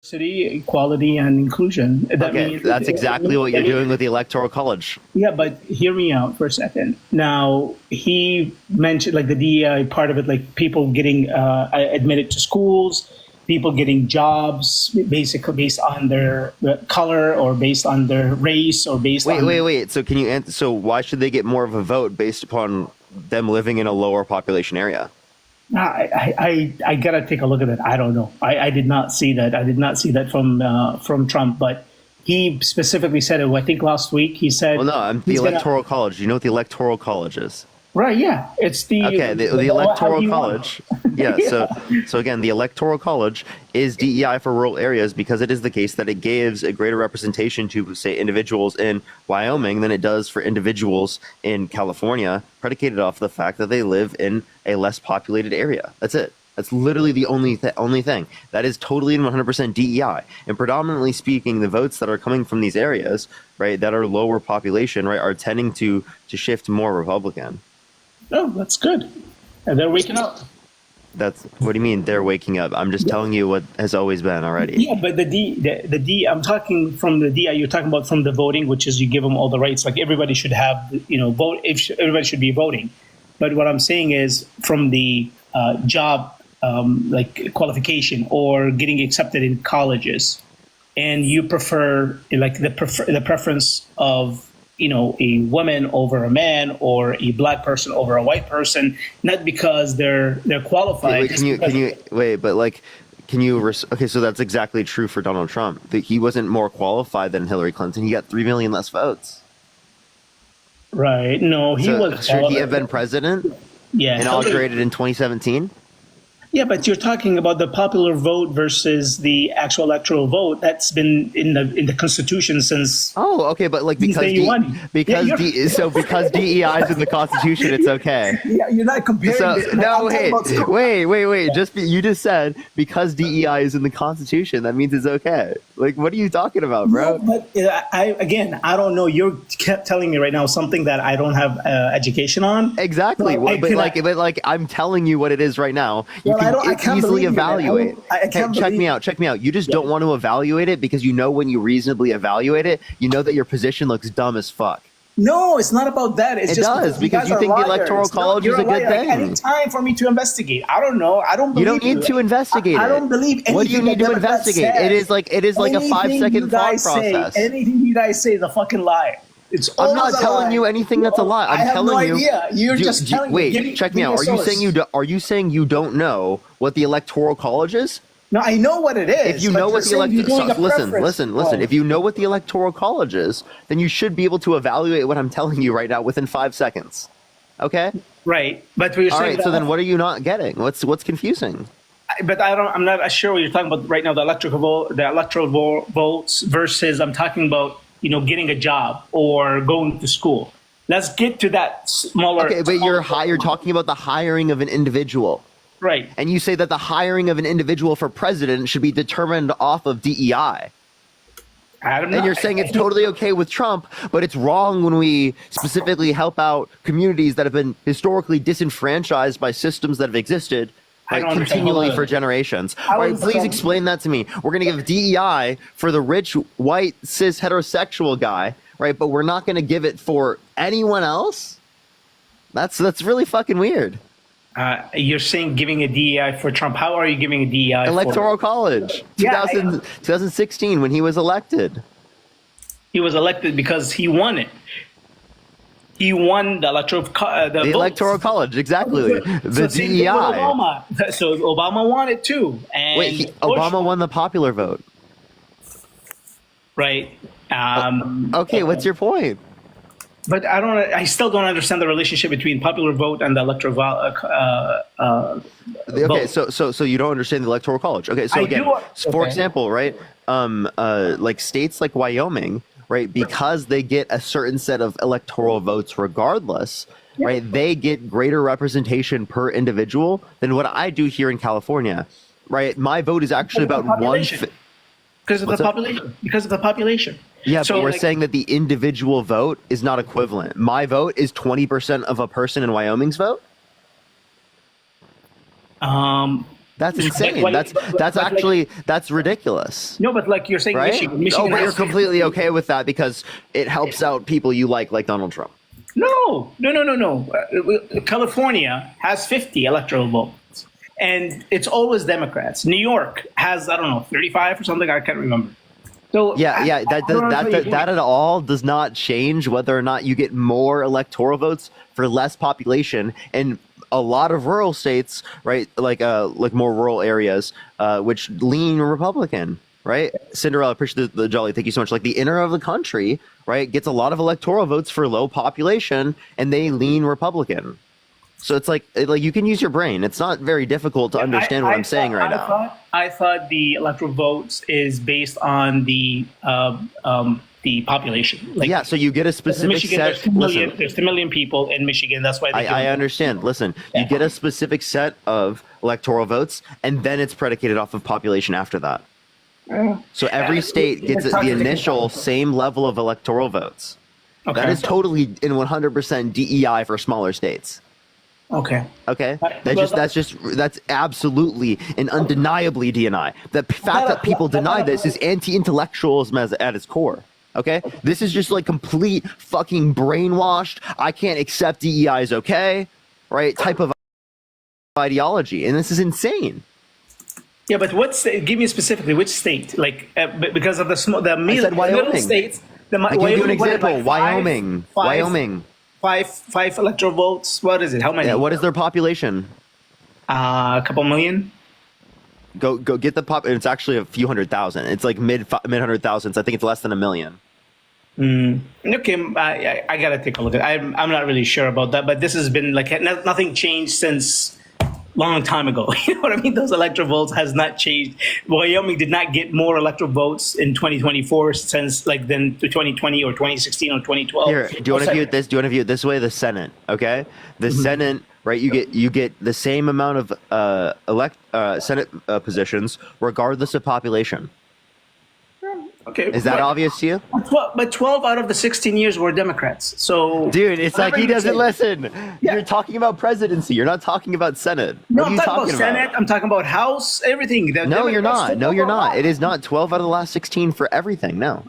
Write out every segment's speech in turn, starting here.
Diversity, equality, and inclusion. That Okay, means that's exactly what you're doing with the Electoral College. Yeah, but hear me out for a second. Now, he mentioned like the DEI part of it, like people getting admitted to schools, people getting jobs, basically based on their color or based on their race or based on. Wait. So can you answer? So why should they get more of a vote based upon them living in a lower population area? I gotta take a look at it. I don't know. I did not see that. I did not see that from Trump, but he specifically said it. I think last week he said. Well, no, the Electoral College. You know what the Electoral College is? Right. Yeah. It's the the Electoral College. Yeah. So again, the Electoral College is DEI for rural areas because it is the case that it gives a greater representation to, say, individuals in Wyoming than it does for individuals in California, predicated off the fact that they live in a less populated area. That's it. That's literally the only thing. That is totally and 100% DEI. And predominantly speaking, the votes that are coming from these areas, right, that are lower population, right, are tending to shift more Republican. Oh, that's good. And they're waking up. What do you mean they're waking up? I'm just telling you what has always been already. Yeah, but the D, I'm talking from the DI, you're talking about from the voting, which is you give them all the rights. Like everybody should have, vote. If everybody should be voting. But what I'm saying is from the job, like qualification or getting accepted in colleges, and you prefer like the preference of a woman over a man or a black person over a white person, not because they're qualified. Okay, so that's exactly true for Donald Trump. He wasn't more qualified than Hillary Clinton. He got 3 million less votes. Right. No, should he have been president? Yeah. Inaugurated in 2017? Yeah, but you're talking about the popular vote versus the actual electoral vote. That's been in the Constitution since. Oh, okay, but like because DEI is in the Constitution, it's okay. Yeah, you're not comparing. You just said because DEI is in the Constitution, that means it's okay. Like, what are you talking about, bro? No, but I don't know. You're telling me right now something that I don't have education on. Exactly. But I'm telling you what it is right now. You can easily evaluate. Check me out. You just don't want to evaluate it because when you reasonably evaluate it, you know that your position looks dumb as fuck. No, it's not about that. It does because you think the Electoral College is a good thing. Any time for me to investigate. I don't know. I don't believe you. Don't need to investigate. I don't believe anything. What do you need to investigate? It is like a 5-second thought process. Anything you guys say is a fucking lie. I'm not telling you anything that's a lie. I'm telling you. Idea. You're just telling me. Wait, check me out. Are you saying you don't know what the Electoral College is? No, I know what it is. If you know what the listen. If you know what the Electoral College is, then you should be able to evaluate what I'm telling you right now within 5 seconds. Okay? Right. But we're saying. All right. So then, what are you not getting? What's confusing? But I'm not sure what you're talking about right now. The electoral votes versus I'm talking about getting a job or going to school. Let's get to that smaller. Okay, but you're talking about the hiring of an individual. Right. And you say that the hiring of an individual for president should be determined off of DEI. And you're saying it's totally okay with Trump, but it's wrong when we specifically help out communities that have been historically disenfranchised by systems that have existed continually for generations. All right, please explain that to me. We're going to give DEI for the rich, white, cis, heterosexual guy, right? But we're not going to give it for anyone else? That's really fucking weird. You're saying giving a DEI for Trump. How are you giving a DEI Electoral College. 2016 when he was elected. He was elected because he won it. He won the Electoral College, exactly. The DEI. Obama. So Obama won it too. And Obama won the popular vote. Right. Okay, what's your point? But I still don't understand the relationship between popular vote and the electoral vote. Okay, so you don't understand the Electoral College. Okay, so again, for example, right, like states like Wyoming, right, because they get a certain set of electoral votes regardless, right, they get greater representation per individual than what I do here in California, right? My vote is actually about because of the population. Because of the population. Yeah, but we're saying that the individual vote is not equivalent. My vote is 20% of a person in Wyoming's vote? That's insane. Why- That's but actually that's ridiculous. no, but like you're saying, Right? Michigan But you're has completely okay with that because it helps out people you like Donald Trump. no. California has 50 electoral votes, and it's always Democrats. New York has, I don't know, 35 or something. I can't remember. So Yeah. I don't know what you're doing. That at all does not change whether or not you get more electoral votes for less population in a lot of rural states, right? Like more rural areas, which lean Republican, right? Cinderella, appreciate the jolly. Thank you so much. Like the inner of the country, right, gets a lot of electoral votes for low population, and they lean Republican. So it's like you can use your brain. It's not very difficult to understand what I'm saying right now. I thought the electoral votes is based on the population. Like, Yeah, so you get a specific Michigan, set. there's 2 million people in Michigan. That's why I understand. Listen, you get a specific set of electoral votes, and then it's predicated off of population after that. So every state gets the initial same level of electoral votes. Okay. That is totally in 100% DEI for smaller states. Okay. Okay, that's absolutely and undeniably DNI. The fact that people deny this is anti-intellectualism at its core. Okay, this is just like complete fucking brainwashed. I can't accept DEI is okay, right? Type of ideology, and this is insane. Yeah, but give me specifically which state? Like because of the middle states. I give you an example. Like Wyoming. Five electoral votes. What is it? How many? Yeah, what is their population? A couple million. Go get the pop. It's actually a few 100,000. It's like mid 100,000s. I think it's less than 1 million. Okay, I gotta take a look at it. I'm not really sure about that, but this has been like nothing changed since long time ago. You know what I mean? Those electoral votes has not changed. Wyoming did not get more electoral votes in 2024 since like then 2020 or 2016 or 2012. Here, do you want to view it this? Do you want to view it this way? The Senate, okay? The Senate, right? You get the same amount of Senate positions regardless of population. Okay, is that obvious to you? But 12 out of the 16 years were Democrats. So, dude, it's like he doesn't listen. Yeah. You're talking about presidency. You're not talking about Senate. No, I'm talking about Senate. I'm talking about House. Everything. No, you're not. No, you're not. It is not 12 out of the last 16 for everything. No.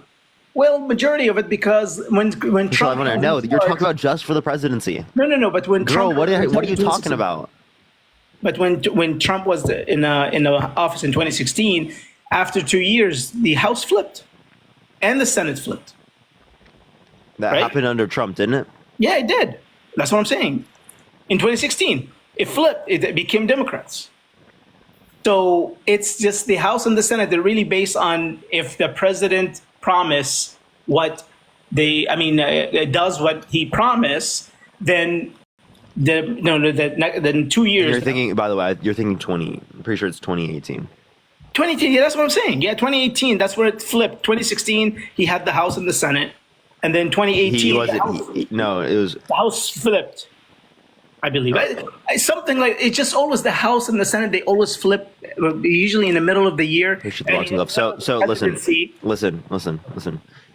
Well, majority of it because when Trump. No, you're talking about just for the presidency. No. But when Girl, Trump, what are you talking about? But when Trump was in the office in 2016, after 2 years, the House flipped. And the Senate flipped. That happened under Trump, didn't it? Yeah, it did. That's what I'm saying. In 2016, it flipped. It became Democrats. So it's just the House and the Senate. They're really based on if the president promise does what he promised, then then 2 years. You're thinking, by the way, you're thinking 20. I'm pretty sure it's 2018. 2018, yeah, that's what I'm saying. Yeah, 2018, that's where it flipped. 2016, he had the House and the Senate. And then 2018, the House flipped, I believe. Something like, it's just always the House and the Senate, they always flip, usually in the middle of the year. So listen.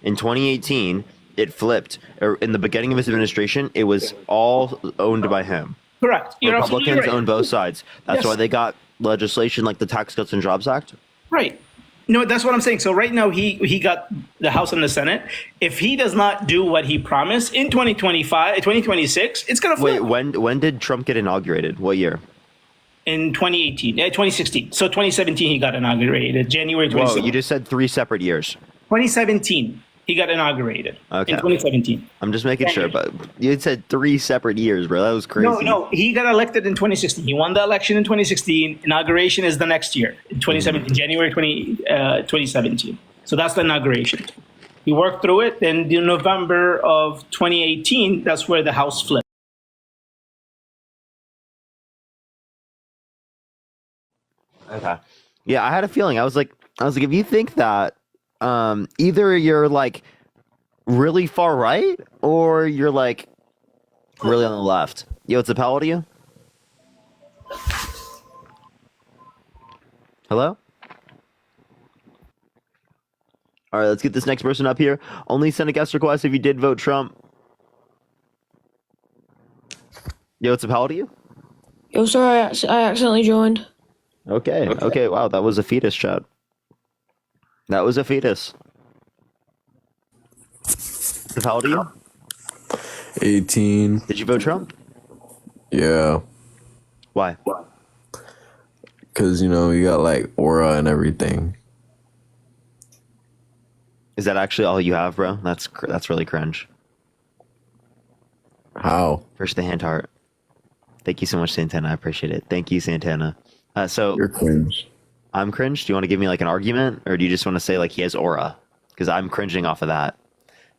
In 2018, it flipped. In the beginning of his administration, it was all owned by him. Correct. Republicans owned both sides. That's why they got legislation like the Tax Cuts and Jobs Act. Right. No, that's what I'm saying. So right now he got the House and the Senate. If he does not do what he promised in 2026, it's going to flip. Wait, when did Trump get inaugurated? What year? In 2016. So 2017 he got inaugurated. January 2017. Whoa, you just said 3 separate years. 2017. He got inaugurated in 2017. I'm just making sure, but you said 3 separate years, bro. That was crazy. No, he got elected in 2016. He won the election in 2016. Inauguration is the next year, in 2017, January 2017. So that's the inauguration. He worked through it. Then in November of 2018, that's where the House flipped. Okay. Yeah, I had a feeling. I was like, if you think that, either you're like really far right or you're like really on the left. Yo, what's up? How old are you? Hello? All right, let's get this next person up here. Only send a guest request if you did vote Trump. Yo, what's up? How old are you? Yo, sorry, I accidentally joined. Okay. Wow, that was a fetus, chat. That was a fetus. So how old are you? 18. Did you vote Trump? Yeah. Why? Because, you got like aura and everything. Is that actually all you have, bro? That's really cringe. How? First the hand heart. Thank you so much, Santana. I appreciate it. Thank you, Santana. So You're cringe. I'm cringe. Do you want to give me like an argument, or do you just want to say like he has aura? Because I'm cringing off of that.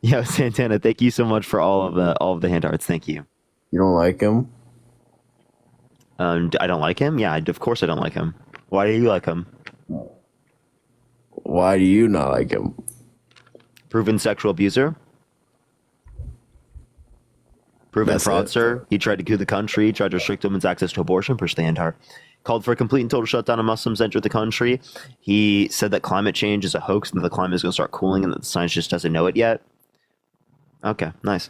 Yo, Santana, thank you so much for all of the hand hearts. Thank you. You don't like him? I don't like him. Yeah, of course I don't like him. Why do you like him? Why do you not like him? Proven sexual abuser. Proven That's fraudster. He tried to coup the country, tried to restrict women's access to abortion, push the hand-heart. Called for a complete and total shutdown of Muslims entered the country. He said that climate change is a hoax and that the climate is going to start cooling and that the science just doesn't know it yet. Okay, nice.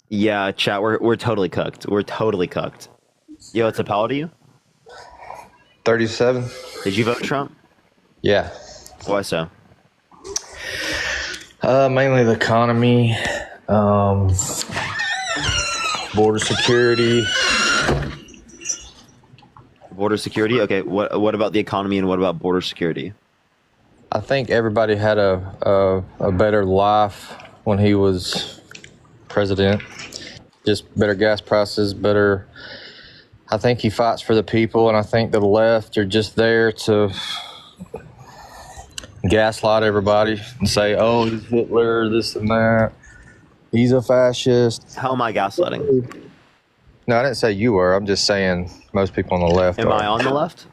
Yeah, chat, we're totally cooked. We're totally cooked. Yo, it's a how old are you? 37. Did you vote Trump? Yeah. Why so? Mainly the economy, border security. Border security? Okay, what about the economy and what about border security? I think everybody had a better life when he was president. Just better gas prices, better. I think he fights for the people, and I think the left are just there to gaslight everybody and say, oh, he's Hitler, this and that. He's a fascist. How am I gaslighting? No, I didn't say you were. I'm just saying most people on the left Am are. I on the left?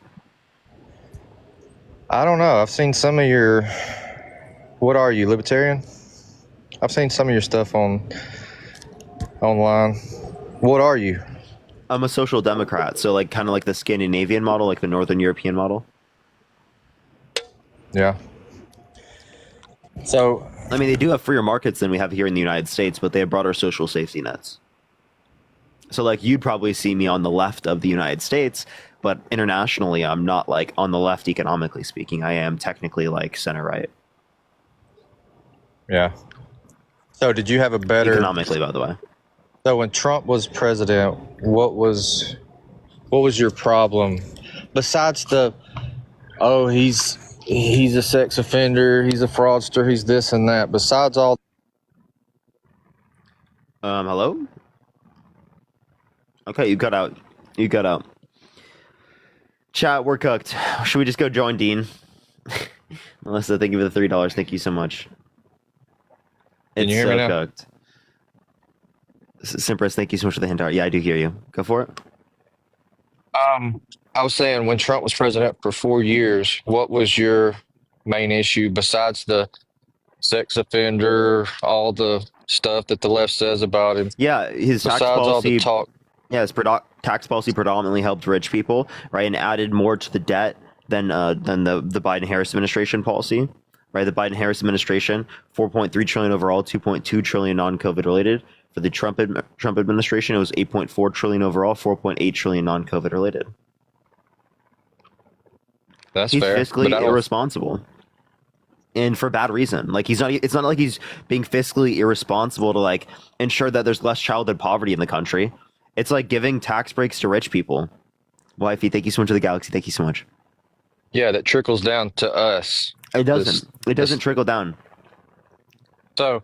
I don't know. I've seen some of your. What are you, libertarian? I've seen some of your stuff online. What are you? I'm a social democrat, so like kind of like the Scandinavian model, like the Northern European model. Yeah. So, I mean, they do have freer markets than we have here in the United States, but they have broader social safety nets. So like you'd probably see me on the left of the United States, but internationally, I'm not like on the left economically speaking. I am technically like center right. yeah. So, did you have a better Economically, by the way. So, when Trump was president, what was your problem besides the he's a sex offender, he's a fraudster, he's this and that. Besides all. Hello? Okay, you got out. You got out. Chat, we're cooked. Should we just go join Dean? Melissa, thank you for the $3. Thank you so much. Can you hear me now? Cooked. Simpress, thank you so much for the hint art. Yeah, I do hear you. Go for it. I was saying when Trump was president for 4 years, what was your main issue besides the sex offender, all the stuff that the left says about him? Yeah, his tax Besides all the policy. talk. Yeah, his tax policy predominantly helped rich people, right, and added more to the debt than the Biden-Harris administration policy, right? The Biden-Harris administration, 4.3 trillion overall, 2.2 trillion non-COVID related. For the Trump administration, it was 8.4 trillion overall, 4.8 trillion non-COVID related. That's He's fair. fiscally but irresponsible, and for bad reason. Like he's not. It's not like he's being fiscally irresponsible to like ensure that there's less childhood poverty in the country. It's like giving tax breaks to rich people. Wifey, thank you so much for the galaxy. Thank you so much. Yeah, that trickles down to us. It doesn't. It doesn't trickle down. So,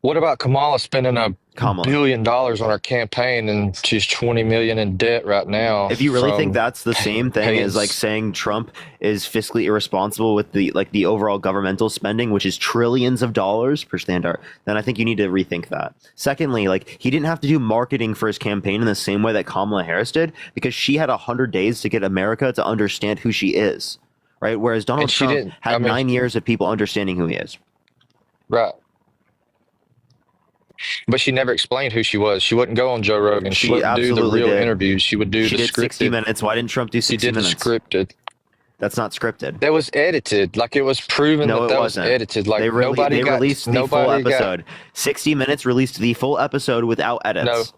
what about Kamala spending $1 billion on her campaign and she's $20 million in debt right now? If you really think that's the same thing paying- as like saying Trump is fiscally irresponsible with the overall governmental spending, which is trillions of dollars per standard, then I think you need to rethink that. Secondly, like he didn't have to do marketing for his campaign in the same way that Kamala Harris did because she had 100 days to get America to understand who she is, right? Whereas Donald Trump had 9 years of people understanding who he is. Right. But she never explained who she was. She wouldn't go on Joe Rogan. She wouldn't do the real interviews. She would do she the did scripted. 60 minutes. Why didn't Trump do 60 minutes? She did the scripted. That's not scripted. That was edited. Like it was proven No, that it was wasn't. edited. Like they nobody released the full nobody episode. 60 minutes released the full episode without edits.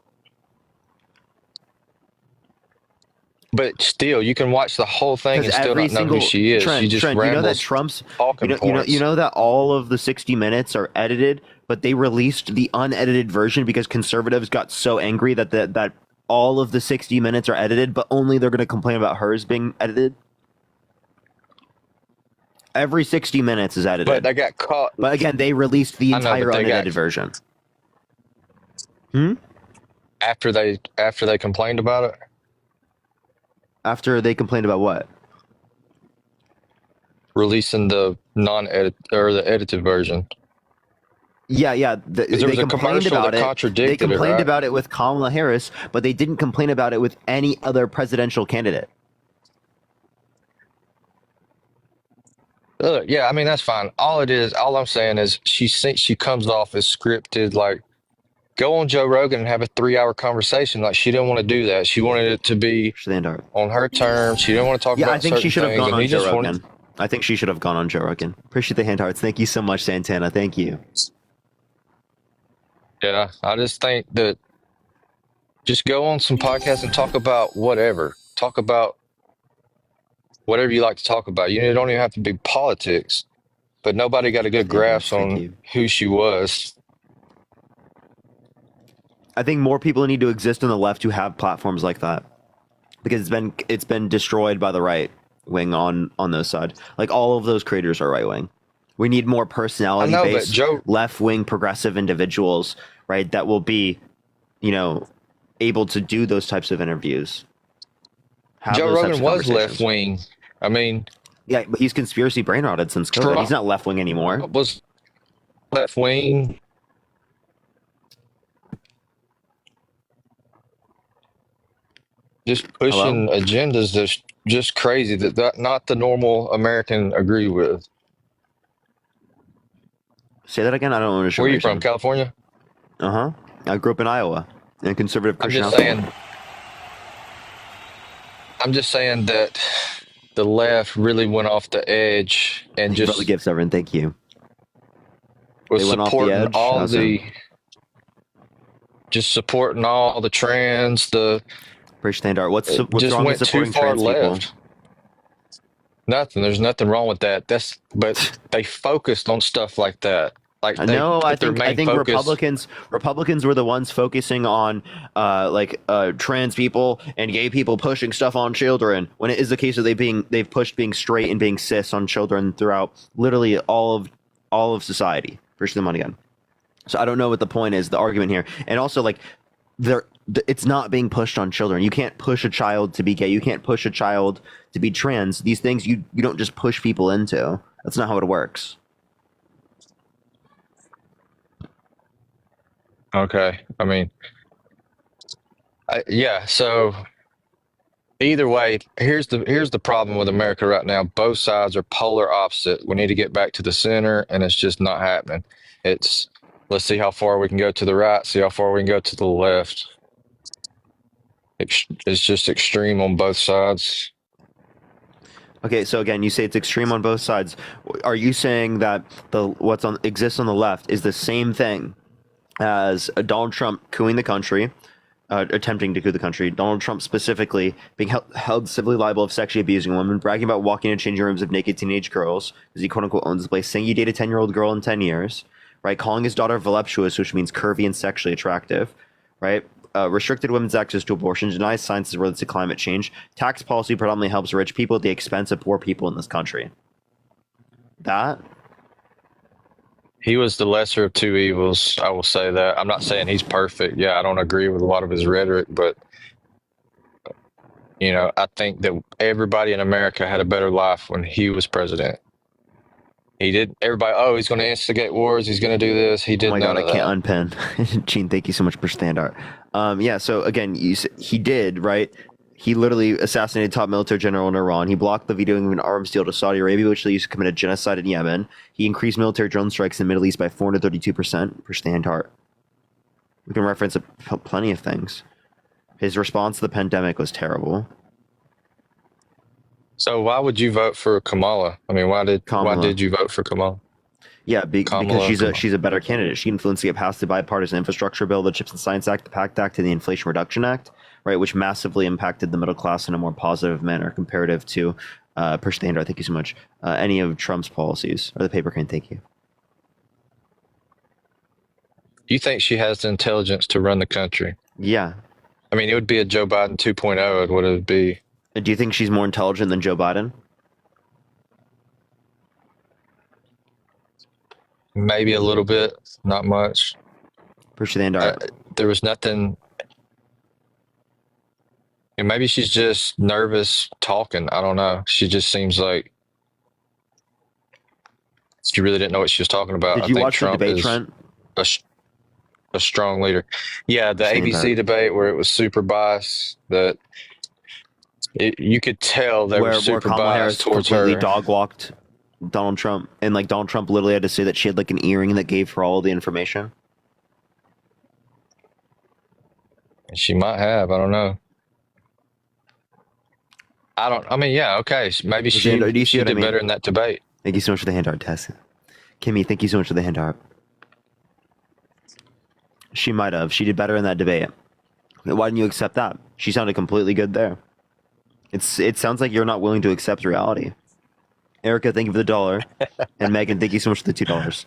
But still, you can watch the whole thing and Because still every not know single who she is. Trent, She just Trent, you know that rambles Trump's, talking points. you know that all of the 60 minutes are edited, but they released the unedited version because conservatives got so angry that all of the 60 minutes are edited, but only they're going to complain about hers being edited. Every 60 minutes is edited. But they got caught. But again, they released the I know, entire but they got- unedited version. after they complained about it. After they complained about what? Releasing the non-edit or the edited version. Yeah. there They was a complained commercial about that it. They contradicted it, complained right? about it with Kamala Harris, but they didn't complain about it with any other presidential candidate. Look, yeah, I mean that's fine. All I'm saying is she comes off as scripted. Like, go on Joe Rogan and have a 3-hour conversation. Like, she didn't want to do that. She wanted it to be Standard. on her terms. She didn't want to talk Yeah, about I think she certain should have things, gone and on he Joe just Rogan. wanted. I think she should have gone on Joe Rogan. Appreciate the hand hearts. Thank you so much, Santana. Thank you. Yeah, I just think that just go on some podcasts and talk about whatever. Talk about whatever you like to talk about. You don't even have to be politics, but nobody got a good grasp Thank on you. who she was. I think more people need to exist on the left who have platforms like that, because it's been destroyed by the right wing on those sides. Like, all of those creators are right wing. We need more personality but based Joe- left wing progressive individuals, right? That will be, able to do those types of interviews. Have Joe those types Rogan of was conversations. left wing. I mean, Yeah, but he's conspiracy brain rotted since COVID. Trump- He's not left wing anymore. was left wing. Just pushing agendas that's just crazy that not the normal American agree with. Say that again. I don't understand. Where are you from? California? I grew up in Iowa, in a conservative I'm Christian just household. saying. I'm just saying that the left really went off the edge and Thank you for just the gifts, Evan. Thank you. was They went off the supporting edge? all How's the, supporting all the trans, the Appreciate the hand art. What's just wrong went with supporting too far trans people? left. Nothing. There's nothing wrong with that. But they focused on stuff like that. Like, they No, I put their think main focus. Republicans were the ones focusing on trans people and gay people pushing stuff on children, when it is the case that they've pushed being straight and being cis on children throughout literally all of society. Appreciate them on again. So I don't know what the point is, the argument here. And also, like, it's not being pushed on children. You can't push a child to be gay. You can't push a child to be trans. These things you don't just push people into. That's not how it works. Okay. I mean, yeah. So either way, here's the problem with America right now. Both sides are polar opposite. We need to get back to the center, and it's just not happening. Let's see how far we can go to the right, see how far we can go to the left. It's just extreme on both sides. Okay, so again, you say it's extreme on both sides. Are you saying that exists on the left is the same thing as Donald Trump cooing the country, attempting to coup the country, Donald Trump specifically being held civilly liable of sexually abusing women, bragging about walking into changing rooms of naked teenage girls, because he quote-unquote owns the place, saying he dated a 10-year-old girl in 10 years, right? Calling his daughter voluptuous, which means curvy and sexually attractive, right? Restricted women's access to abortion, denies science related to climate change. Tax policy predominantly helps rich people at the expense of poor people in this country. He was the lesser of two evils. I will say that. I'm not saying he's perfect. Yeah, I don't agree with a lot of his rhetoric, but I think that everybody in America had a better life when he was president. He did. Everybody, he's going to instigate wars. He's going to do this. He did. Oh my none god, of I can't unpin. Gene, thank you so much for stand art. Yeah, so again, he did, right? He literally assassinated top military general in Iran. He blocked the vetoing of an arms deal to Saudi Arabia, which they used to commit a genocide in Yemen. He increased military drone strikes in the Middle East by 432%. For stand art. We can reference plenty of things. His response to the pandemic was terrible. So why would you vote for Kamala? I mean, why Kamala. did you vote for Kamala? Yeah, Kamala, because she's a better candidate. She influenced to get past the bipartisan infrastructure bill, the Chips and Science Act, the PACT Act, and the Inflation Reduction Act, right, which massively impacted the middle class in a more positive manner comparative to, push the hand out, thank you so much, any of Trump's policies, or the paper crane, thank you. You think she has the intelligence to run the country? Yeah. I mean, it would be a Joe Biden 2.0. What it would be? Do you think she's more intelligent than Joe Biden? Maybe a little bit, not much. Push the hand out. There was nothing. And maybe she's just nervous talking. I don't know. She just seems like she really didn't know what she was talking about. Did you watch the debate, Trent? A strong leader. Yeah, the ABC debate where it was super biased. That you could tell they were super Kamala Harris biased towards completely her. dog walked Donald Trump, and like Donald Trump literally had to say that she had like an earring that gave her all the information. She might have. I don't know. I mean, yeah, okay. Maybe she did better in that debate. Thank you so much for the hand art, Tess. Kimmy, thank you so much for the hand art. She might have. She did better in that debate. Why didn't you accept that? She sounded completely good there. It sounds like you're not willing to accept reality. Erica, thank you for the $1. And Megan, thank you so much for the $2.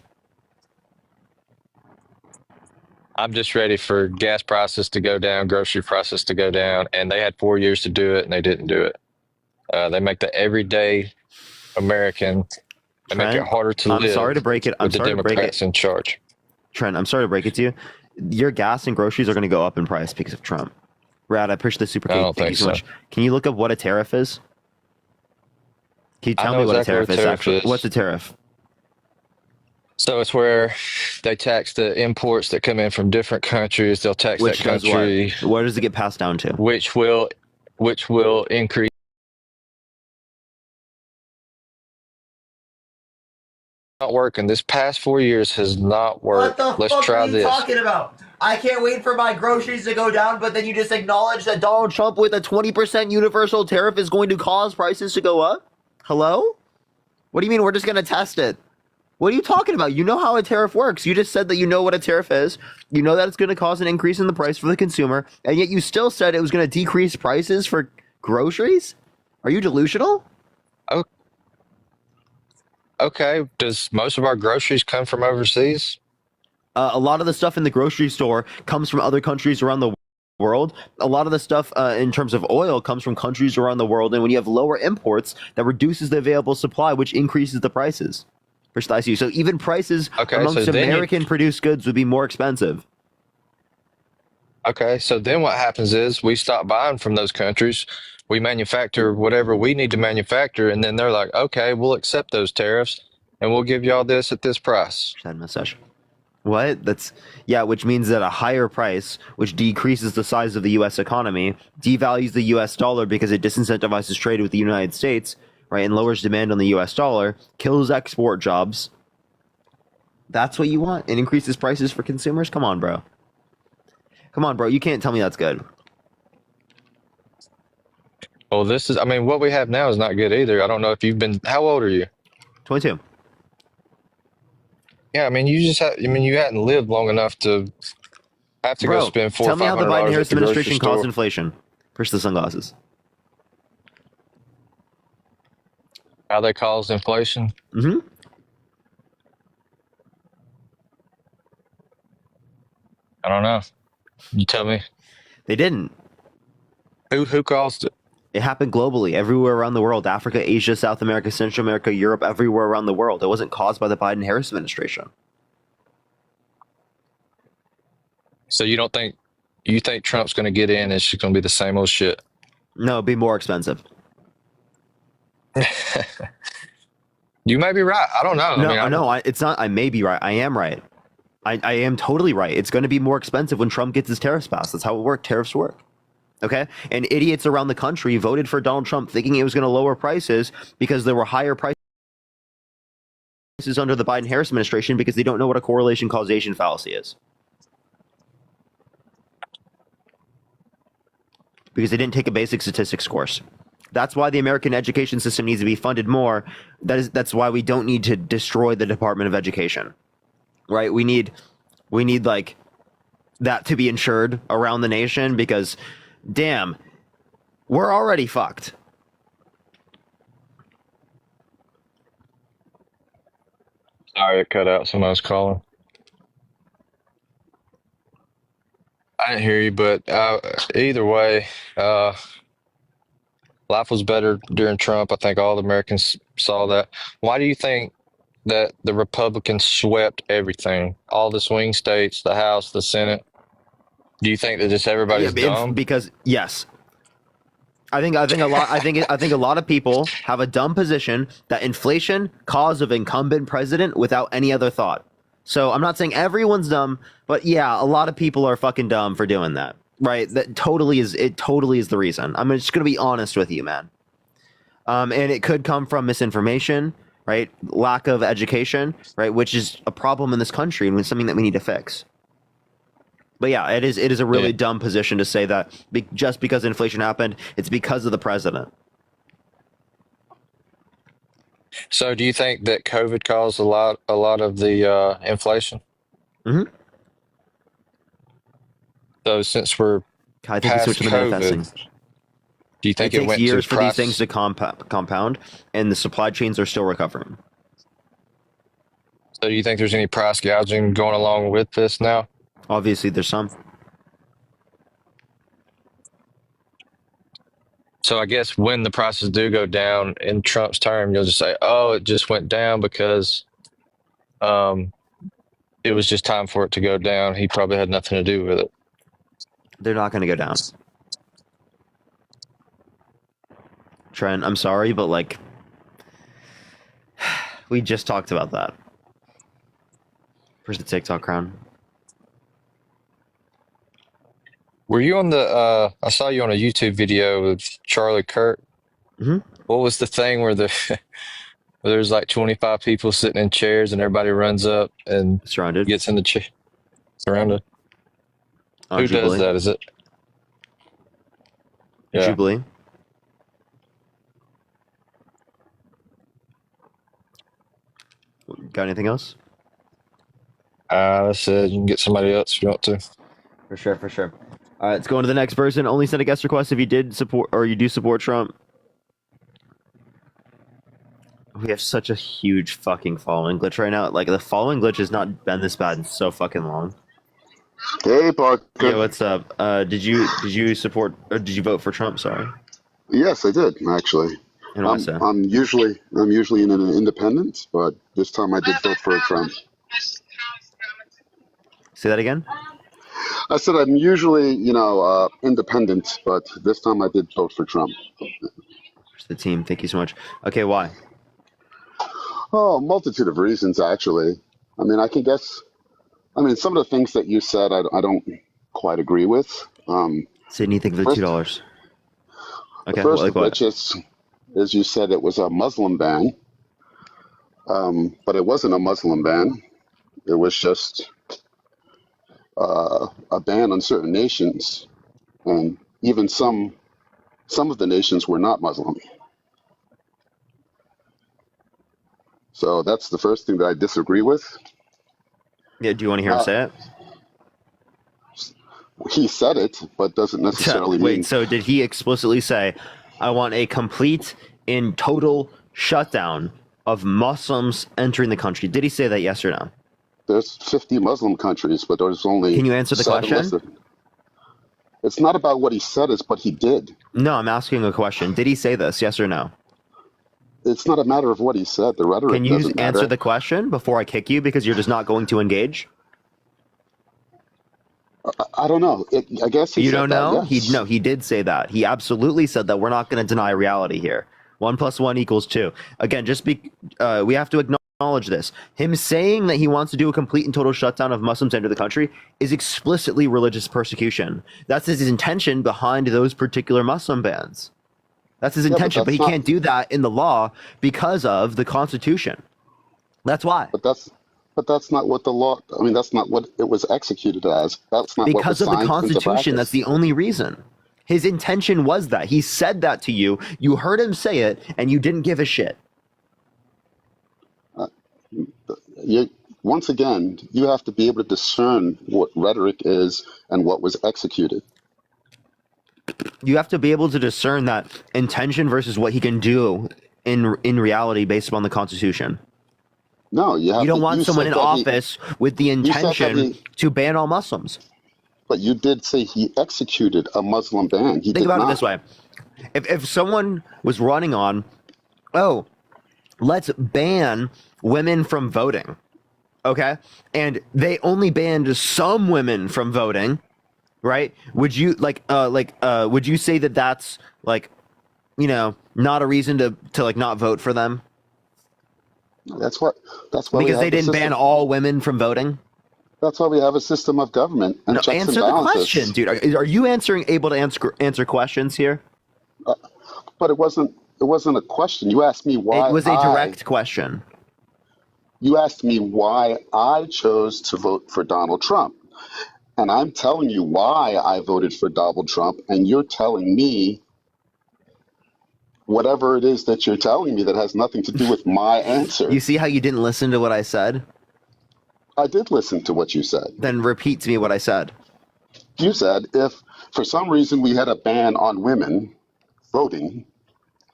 I'm just ready for gas prices to go down, grocery prices to go down, and they had 4 years to do it, and they didn't do it. They make the everyday American, they make it harder to live. I'm sorry to break it. I'm with the sorry to break Democrats it. in charge. Trent, I'm sorry to break it to you. Your gas and groceries are going to go up in price because of Trump. Rad, I pushed the super cake. I don't Thank you think so so. much. Can you look up what a tariff is? Can you tell know me what a exactly tariff what a is tariff actually? is. What's a tariff? So it's where they tax the imports that come in from different countries. They'll tax Which that does country, what? Where does it get passed down to? which will increase. Not working. This past 4 years has not worked. What the Let's fuck try are you this. talking about? I can't wait for my groceries to go down, but then you just acknowledge that Donald Trump with a 20% universal tariff is going to cause prices to go up? Hello? What do you mean we're just going to test it? What are you talking about? You know how a tariff works. You just said that you know what a tariff is. You know that it's going to cause an increase in the price for the consumer, and yet you still said it was going to decrease prices for groceries? Are you delusional? Okay. Does most of our groceries come from overseas? A lot of the stuff in the grocery store comes from other countries around the world. A lot of the stuff in terms of oil comes from countries around the world. And when you have lower imports, that reduces the available supply, which increases the prices. Precisely. So even prices amongst American produced goods would be more expensive. Okay. So then what happens is we stop buying from those countries. We manufacture whatever we need to manufacture. And then they're like, okay, we'll accept those tariffs and we'll give you all this at this price. That message. What? Which means that a higher price, which decreases the size of the U.S. economy, devalues the U.S. dollar because it disincentivizes trade with the United States, right, and lowers demand on the U.S. dollar, kills export jobs. That's what you want? And increases prices for consumers? Come on, bro. Come on, bro. You can't tell me that's good. Well, what we have now is not good either. I don't know if how old are you? 22. Yeah, I mean, you hadn't lived long enough to have to go spend $400 or $500 tell me how the Biden-Harris at the grocery administration caused store. inflation. Push the sunglasses. How they caused inflation? Mm-hmm. I don't know. You tell me. They didn't. Who caused it? It happened globally, everywhere around the world. Africa, Asia, South America, Central America, Europe, everywhere around the world. It wasn't caused by the Biden-Harris administration. So you think Trump's going to get in and it's just going to be the same old shit? No, it'd be more expensive. You may be right. I don't know. It's not. I may be right. I am right. I am totally right. It's going to be more expensive when Trump gets his tariffs passed. That's how it works. Tariffs work. Okay? And idiots around the country voted for Donald Trump thinking it was going to lower prices because there were higher prices under the Biden-Harris administration because they don't know what a correlation causation fallacy is. Because they didn't take a basic statistics course. That's why the American education system needs to be funded more. That's why we don't need to destroy the Department of Education. Right? We need like that to be insured around the nation because damn, we're already fucked. Sorry, it cut out. Someone was calling. I didn't hear you, but either way, uh, life was better during Trump. I think all the Americans saw that. Why do you think that the Republicans swept everything? All the swing states, the House, the Senate. Do you think that just everybody's dumb? Because yes, I think a lot of people have a dumb position that inflation cause of incumbent president without any other thought. So I'm not saying everyone's dumb, but yeah, a lot of people are fucking dumb for doing that. Right? That totally is the reason. I'm just gonna be honest with you, man. And it could come from misinformation, right? Lack of education, right? Which is a problem in this country and it's something that we need to fix. But yeah, it is a really dumb position to say that just because inflation happened, it's because of the president. So do you think that COVID caused a lot of the inflation? Mm-hmm. So since we're I think we past switched to the manifesting. COVID, do you think It it takes went years to for price? these things to compound, and the supply chains are still recovering. So do you think there's any price gouging going along with this now? Obviously, there's some. So I guess when the prices do go down in Trump's term, you'll just say, "Oh, it just went down because it was just time for it to go down. He probably had nothing to do with it." They're not going to go down. Trent, I'm sorry, but like, we just talked about that. Where's the TikTok crown? Were you on the? I saw you on a YouTube video with Charlie Kirk. Mm-hmm. What was the thing where where there's like 25 people sitting in chairs and everybody runs up and Surrounded. gets in the chair, surrounded? Who Jubilee. does that? Is it? Yeah. Jubilee. Got anything else? That's it. You can get somebody else if you want to. For sure, for sure. All right, let's go on to the next person. Only send a guest request if you did support or you do support Trump. We have such a huge fucking following glitch right now. Like, the following glitch has not been this bad in so fucking long. Hey, Parker. Yeah, what's up? Did you support or did you vote for Trump? Sorry. Yes, I did actually. And why so? I'm usually in an independent, but this time I did vote for Trump. Say that again. I said I'm usually, independent, but this time I did vote for Trump. Where's the team? Thank you so much. Okay, why? Oh, a multitude of reasons actually. I mean, I can guess. I mean, some of the things that you said, I don't quite agree with. Sydney, thank you for the $2. Okay, The first like of what? which is you said it was a Muslim ban, but it wasn't a Muslim ban. It was just a ban on certain nations, and even some of the nations were not Muslim. So that's the first thing that I disagree with. Yeah, do you want to hear him say it? He said it, but doesn't necessarily mean. Wait, so did he explicitly say, I want a complete and total shutdown of Muslims entering the country? Did he say that, yes or no? There's 50 Muslim countries, but there's only. Can you answer the 7 question? listed. It's not about what he said, it's what he did. No, I'm asking a question. Did he say this, yes or no? It's not a matter of what he said. The rhetoric Can you doesn't matter. answer the question before I kick you because you're just not going to engage? I don't know. I guess he You said don't that, know? yes. He did say that. He absolutely said that. We're not going to deny reality here. 1 + 1 = 2. Again, we have to acknowledge this. Him saying that he wants to do a complete and total shutdown of Muslims enter the country is explicitly religious persecution. That's his intention behind those particular Muslim bans. That's his intention, but he can't do that in the law because of the Constitution. That's why. But that's not what the law. I mean, that's not what it was executed as. That's not Because what of was the signed into Constitution, that's practice. the only reason. His intention was that. He said that to you. You heard him say it, and you didn't give a shit. Once again, you have to be able to discern what rhetoric is and what was executed. you have to be able to discern that intention versus what he can do in reality based upon the Constitution. No, you have You don't to, want you someone said in that office with the you said that intention to ban all Muslims. but you did say he executed a Muslim ban. He Think did about not. it this way. If someone was running on, oh, let's ban women from voting, okay? And they only banned some women from voting, right? Would you would you say that that's like, not a reason to like not vote for them? That's why we Because have they the didn't ban system. all women from voting? That's why we have a system of government and No, checks and answer the balances. question, dude. Are you able to answer questions here? But it wasn't a question. You asked me why It was a direct question. you asked me why I chose to vote for Donald Trump. And I'm telling you why I voted for Donald Trump, and you're telling me whatever it is that you're telling me that has nothing to do with my answer. You see how you didn't listen to what I said? I did listen to what you said. Then repeat to me what I said. You said if for some reason we had a ban on women voting,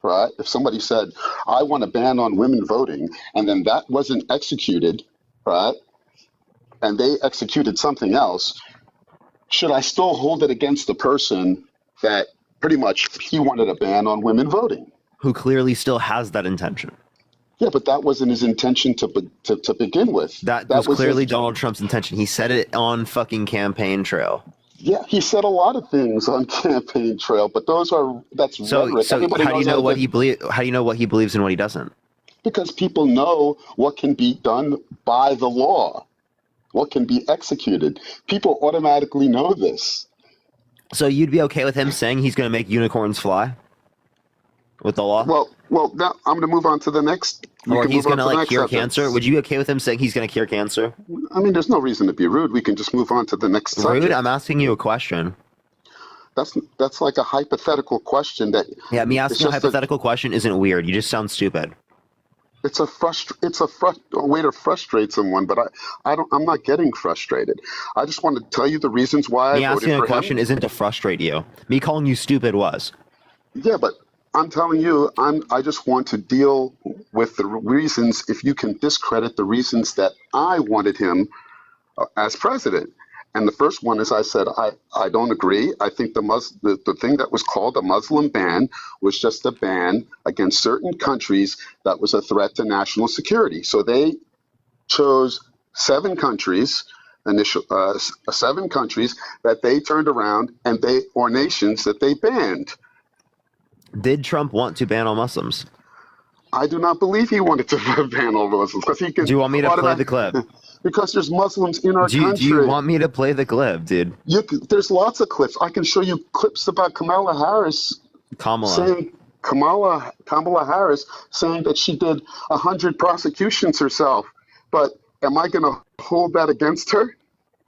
right? If somebody said, I want a ban on women voting, and then that wasn't executed, right? And they executed something else, should I still hold it against the person that pretty much he wanted a ban on women voting? Who clearly still has that intention. Yeah, but that wasn't his intention to begin with. That was clearly his, Donald Trump's intention. He said it on fucking campaign trail. Yeah, he said a lot of things on campaign trail, but that's rhetoric. So Everybody how do you knows know how what to- he how do you know what he believes and what he doesn't? Because people know what can be done by the law, what can be executed. People automatically know this. So you'd be okay with him saying he's going to make unicorns fly with the law? Well, now I'm going to move on to the next. Or he's going to the like next cure subject. cancer? Would you be okay with him saying he's going to cure cancer? I mean, there's no reason to be rude. We can just move on to the next subject. Rude? I'm asking you a question. That's like a hypothetical question that. Yeah, me it's asking a just hypothetical question isn't weird. You just sound stupid. It's a way to frustrate someone, but I'm not getting frustrated. I just want to tell you the reasons why Me I voted asking for a question him. isn't to frustrate you. Me calling you stupid was. Yeah, but I'm telling you, I just want to deal with the reasons. If you can discredit the reasons that I wanted him as president. And the first one is I said, I don't agree. I think the thing that was called a Muslim ban was just a ban against certain countries that was a threat to national security. So they chose 7 countries, seven countries that they turned around or nations that they banned. Did Trump want to ban all Muslims? I do not believe he wanted to ban all Muslims because he can. Do you want me to play the clip? Because there's Muslims in our Do country. you want me to play the clip, dude? There's lots of clips. I can show you clips about Kamala Harris saying Harris saying that she did 100 prosecutions herself. But am I going to hold that against her?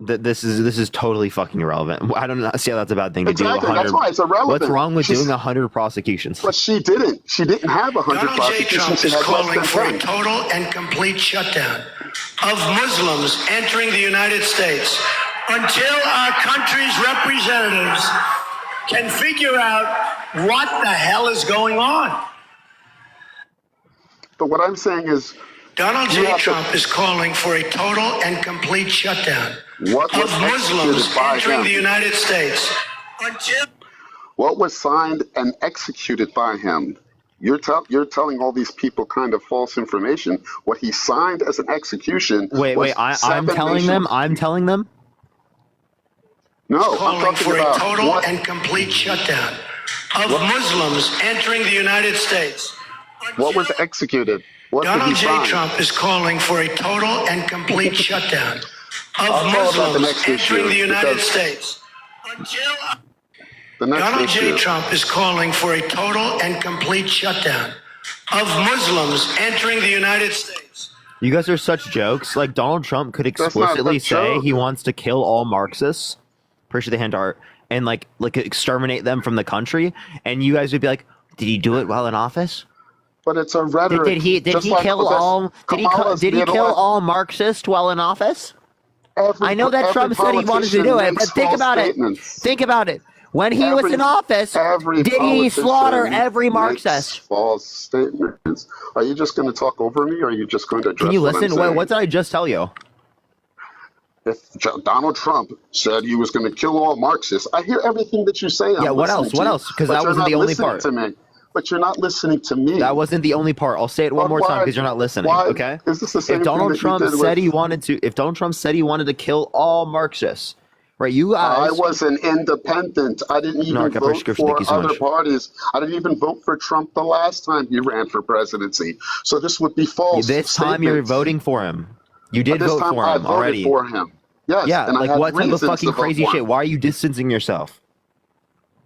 This is totally fucking irrelevant. I don't see how that's a bad thing to do. Exactly. 100, That's why it's irrelevant. what's wrong with doing 100 prosecutions? But she didn't. She didn't have 100 Donald J. prosecutions. Trump She is had less calling than for a 10. total and complete shutdown of Muslims entering the United States until our country's representatives can figure out what the hell is going on. But what I'm saying is, Donald J. Trump is calling for a total and complete shutdown what was of Muslims executed by entering him? the United States until... What was signed and executed by him? You're telling all these people kind of false information. What he signed as an execution. I'm telling them. I'm telling them. No, I'm calling talking for about a total what, and complete shutdown of Muslims entering the United States. what was executed. What did he Donald J. sign? Trump is calling for a total and complete shutdown of I'll call about the Muslims next issue, entering the United because States. Until The next Donald issue. J. Trump is calling for a total and complete shutdown of Muslims entering the United States. You guys are such jokes. Like Donald Trump could not explicitly a say joke. he wants to kill all Marxists. Pretty sure they hand art and like exterminate them from the country, and you guys would be like, "Did he do it while in office? But it's a rhetoric. Did he Just like kill this, all? Did he kill all Marxists while in office? I know that Trump said he wanted to do it, but think about it. Think about it. When he was in office, every did he slaughter politician every makes Marxist? false statements. Are you just going to talk over me, or are you just going to address Can you what I'm listen? saying? What did I just tell you? If Donald Trump said he was going to kill all Marxists, I hear everything that you say. Yeah, I'm what listening else? to What you, else? Because but that you're wasn't not the only listening part. to me. But you're not listening to me. That wasn't the only part. I'll say it one more time because you're not listening. Why? Okay? Is this the same If Donald thing that Trump you did said with, he wanted to, if Donald Trump said he wanted to kill all Marxists, right? You guys. I was an independent. I didn't No, even vote thank for you so other much. parties. I didn't even vote for Trump the last time he ran for presidency. So this would be false. This time you're statements. voting for him. You did This vote time for I him voted already. for him. Yes, Yeah, and I like had what type of reasons fucking to vote crazy for shit? him. Why are you distancing yourself?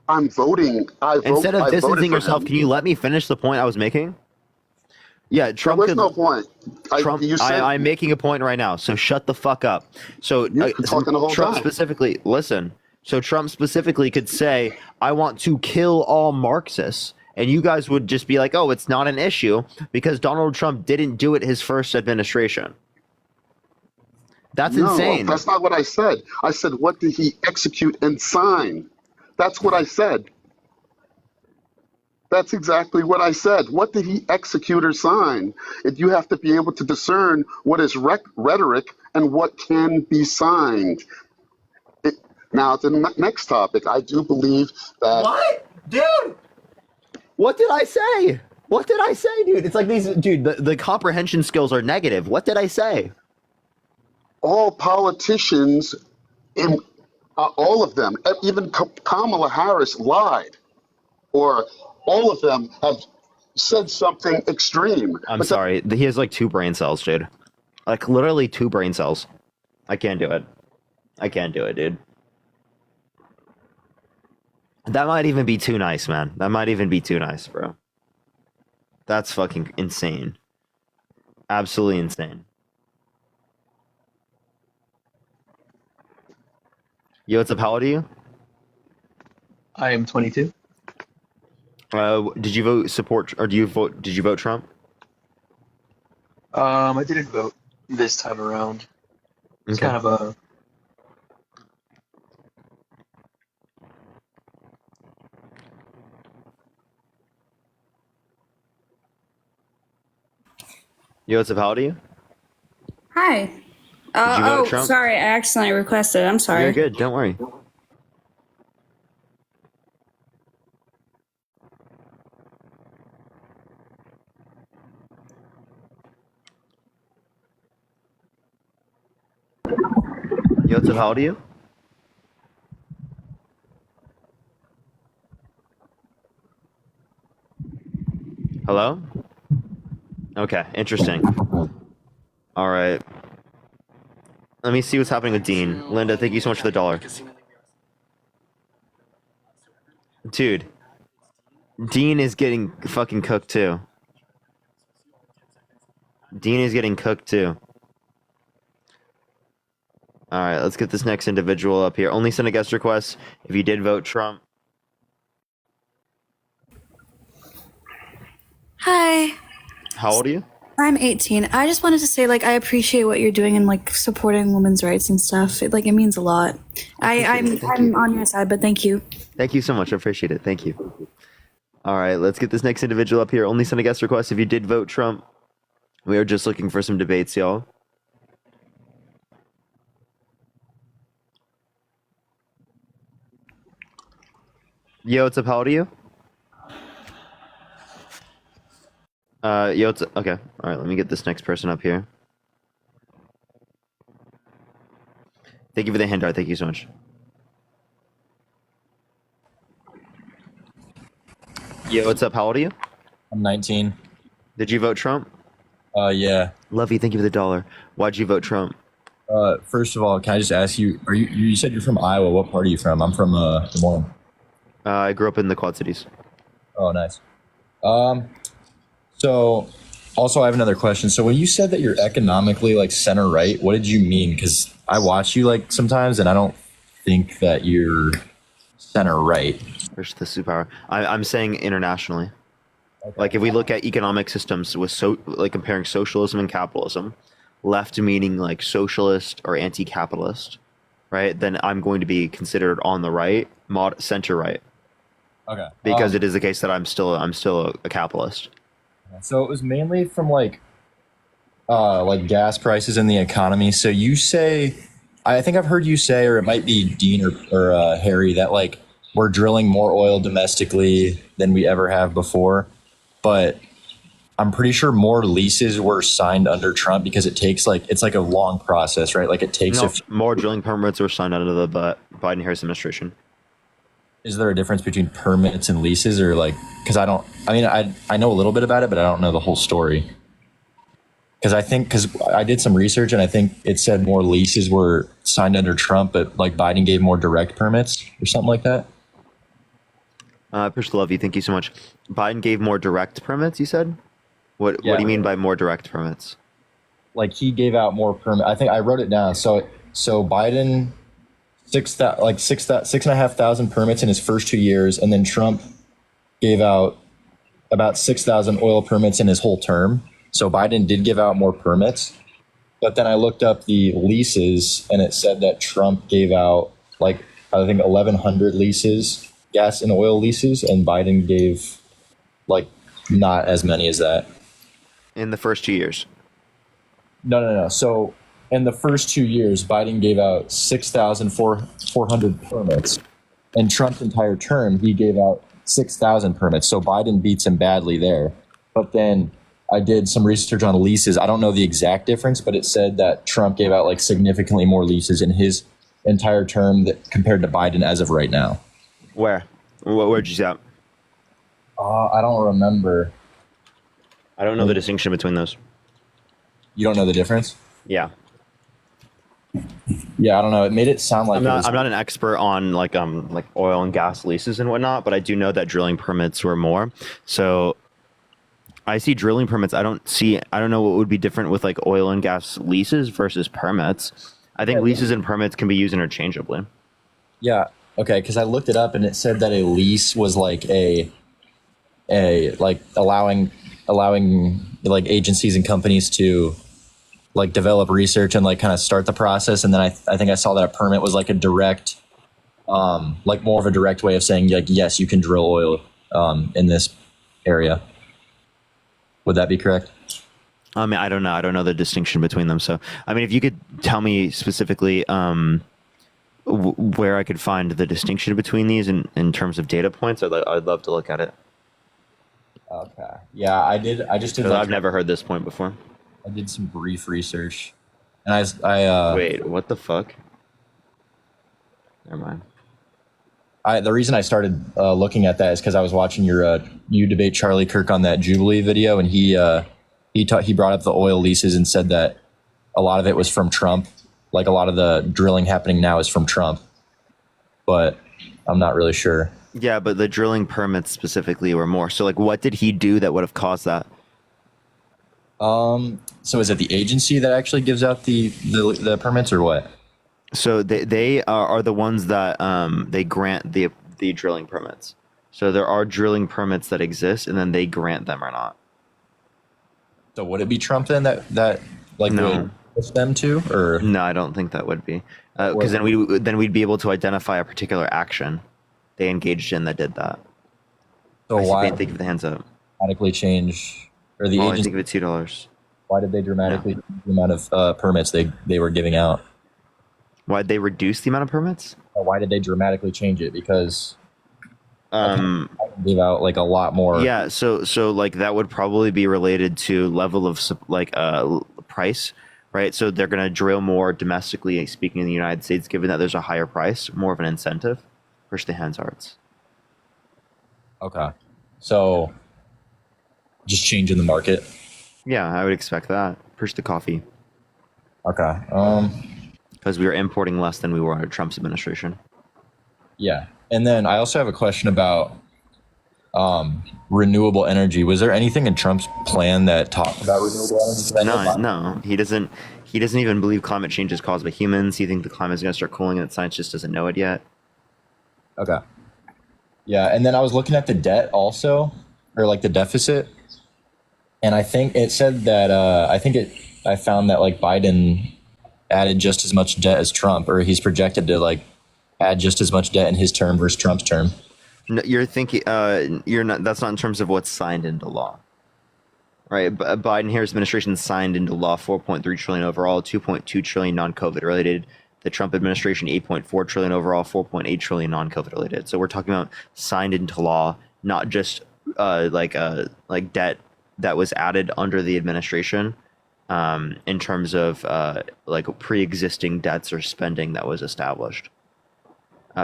I'm voting. Instead of I voted distancing for yourself, him. can you let me finish the point I was making? Yeah, There Trump was could. no point. You said I'm making a point right now, so shut the fuck up. So you've been talking the whole Trump time. specifically, listen. So Trump specifically could say, "I want to kill all Marxists," and you guys would just be like, "Oh, it's not an issue because Donald Trump didn't do it his first administration." That's No, insane. that's not what I said. I said, what did he execute and sign? That's what I said. That's exactly what I said. What did he execute or sign? And you have to be able to discern what is rhetoric and what can be signed. Now, the next topic, I do believe that What? Dude! What did I say? What did I say, dude? It's like these, dude. The comprehension skills are negative. What did I say? all politicians, all of them, even Kamala Harris lied, or all of them have said something extreme. I'm But sorry. He has like 2 brain cells, dude. Like literally 2 brain cells. I can't do it. I can't do it, dude. That might even be too nice, man. That might even be too nice, bro. That's fucking insane. Absolutely insane. Yo, what's up? How old are you? I am 22. Did you vote support, or did you vote Trump? I didn't vote this time around. It's Okay. kind of a Yo, what's up? How old are you? Hi. Did you vote Trump? Sorry, I accidentally requested. I'm sorry. You're good. Don't worry. Yo, what's up? How old are you? Hello? Okay, interesting. All right. Let me see what's happening with Dean. Linda, thank you so much for the $1. Dude, Dean is getting fucking cooked too. Dean is getting cooked too. All right, let's get this next individual up here. Only send a guest request if you did vote Trump. Hi, How old are you? I'm 18. I just wanted to say, like, I appreciate what you're doing and like supporting women's rights and stuff. It means a lot. I'm on your side, but thank you. Thank you so much. I appreciate it. Thank you. All right, let's get this next individual up here. Only send a guest request if you did vote Trump. We are just looking for some debates, y'all. Yo, what's up? How old are you? Yo, it's okay. All right, let me get this next person up here. Thank you for the hand art. Thank you so much. Yo, what's up? How old are you? I'm 19. Did you vote Trump? Yeah. Lovey, thank you for the $1. Why'd you vote Trump? First of all, can I just ask you, you said you're from Iowa. What part are you from? I'm from Des Moines. I grew up in the Quad Cities. Oh, nice. So also I have another question. So when you said that you're economically like center right, what did you mean? Because I watch you like sometimes and I don't think that you're center right. Where's the superpower? I'm saying internationally. Okay. Like if we look at economic systems with like comparing socialism and capitalism, left meaning like socialist or anti-capitalist, right, then I'm going to be considered on the right, center right, Okay. because it is the case that I'm still a capitalist. So it was mainly from like gas prices in the economy. So you say, I think I've heard you say, or it might be Dean or Harry, that like we're drilling more oil domestically than we ever have before, but I'm pretty sure more leases were signed under Trump because it's like a long process, right? Like it takes more drilling permits were signed under the Biden-Harris administration. Is there a difference between permits and leases, or like, because I know a little bit about it, but I don't know the whole story. Because I did some research and I think it said more leases were signed under Trump, but like Biden gave more direct permits or something like that. Appreciate the love you. Thank you so much. Biden gave more direct permits, you said? What do you mean by more direct permits? Like he gave out more permit. I think I wrote it down. So Biden 6,500 permits in his first 2 years, and then Trump gave out about 6,000 oil permits in his whole term. So Biden did give out more permits, but then I looked up the leases, and it said that Trump gave out like I think 1,100 leases, gas and oil leases, and Biden gave like not as many as that. In the first 2 years? No. So in the first 2 years, Biden gave out 6,400 permits. In Trump's entire term, he gave out 6,000 permits. So Biden beats him badly there. But then I did some research on leases. I don't know the exact difference, but it said that Trump gave out like significantly more leases in his entire term compared to Biden as of right now. Where'd you see that? I don't remember. I don't know the distinction between those. You don't know the difference? Yeah. Yeah, I don't know. It made it sound like I'm not an expert on like oil and gas leases and whatnot, but I do know that drilling permits were more. So I see drilling permits. I don't know what would be different with like oil and gas leases versus permits. I think leases and permits can be used interchangeably. Yeah. Okay. Because I looked it up and it said that a lease was like a like allowing like agencies and companies to like develop research and like kind of start the process. And then I think I saw that a permit was like a direct, like more of a direct way of saying like, yes, you can drill oil in this area. Would that be correct? I mean, I don't know the distinction between them. So, I mean, if you could tell me specifically where I could find the distinction between these in terms of data points, I'd love to look at it. Okay. Yeah, I did. I just did. I've never heard this point before. I did some brief research, and I wait. What the fuck? Never mind. The reason I started looking at that is because I was watching you debate Charlie Kirk on that Jubilee video, and he brought up the oil leases and said that a lot of it was from Trump. Like a lot of the drilling happening now is from Trump, but I'm not really sure. Yeah, but the drilling permits specifically were more. So like, what did he do that would have caused that? So is it the agency that actually gives out the permits or what? So they are the ones that they grant the drilling permits. So there are drilling permits that exist, and then they grant them or not. So would it be Trump then that like no. push them to, or no? I don't think that would be because then we'd be able to identify a particular action they engaged in that did that. So why think of the hands up? Dramatically change, or the agency? I think of it $2. Why did they dramatically change the amount of permits they were giving out? Why did they reduce the amount of permits? Or why did they dramatically change it? Because I gave out like a lot more. Yeah, so like that would probably be related to level of like price, right? So they're going to drill more domestically speaking in the United States, given that there's a higher price, more of an incentive. Push the hands arts. Okay, so just change in the market. Yeah, I would expect that. Push the coffee. Okay. Because we were importing less than we were under Trump's administration. Yeah, and then I also have a question about renewable energy. Was there anything in Trump's plan that talked about renewable energy? No, he doesn't even believe climate change is caused by humans. He thinks the climate is going to start cooling, and science just doesn't know it yet. Okay. Yeah, and then I was looking at the debt also, or like the deficit, and I think it said that I found that like Biden added just as much debt as Trump, or he's projected to like add just as much debt in his term versus Trump's term. No, you're thinking you're not. That's not in terms of what's signed into law, right? Biden-Harris administration signed into law 4.3 trillion overall, 2.2 trillion non-COVID related. The Trump administration 8.4 trillion overall, 4.8 trillion non-COVID related. So we're talking about signed into law, not just like debt that was added under the administration, in terms of like pre-existing debts or spending that was established.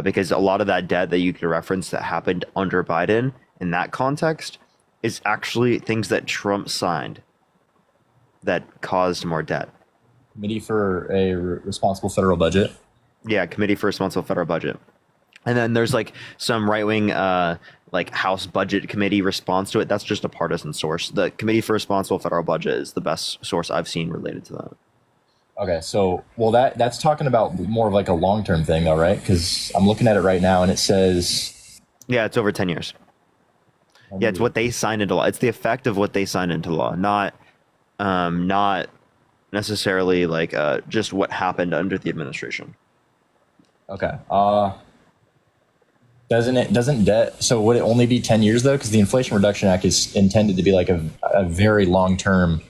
Because a lot of that debt that you could reference that happened under Biden in that context is actually things that Trump signed that caused more debt. Committee for a responsible federal budget. Yeah, Committee for Responsible Federal Budget. And then there's like some right-wing like House Budget Committee response to it. That's just a partisan source. The Committee for Responsible Federal Budget is the best source I've seen related to that. Okay, so well that's talking about more of like a long-term thing though, right? Because I'm looking at it right now and it says, yeah, it's over 10 years. Yeah, it's what they signed into law. It's the effect of what they signed into law, not necessarily like just what happened under the administration. Okay. Doesn't debt, so would it only be 10 years though? Because the Inflation Reduction Act is intended to be like a very long-term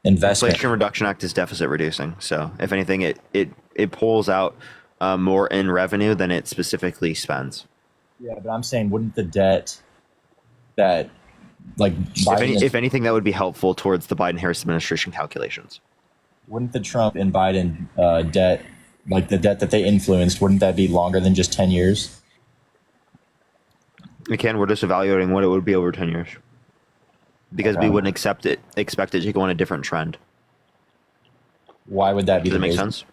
investment. Inflation Reduction Act is deficit reducing. So if anything, it pulls out more in revenue than it specifically spends. Yeah, but I'm saying, wouldn't the debt that like if anything, that would be helpful towards the Biden-Harris administration calculations. Wouldn't the Trump and Biden debt, like the debt that they influenced, wouldn't that be longer than just 10 years? Again, we're just evaluating what it would be over 10 years. Because we wouldn't expect it to go on a different trend. Why would that be? Does that make sense?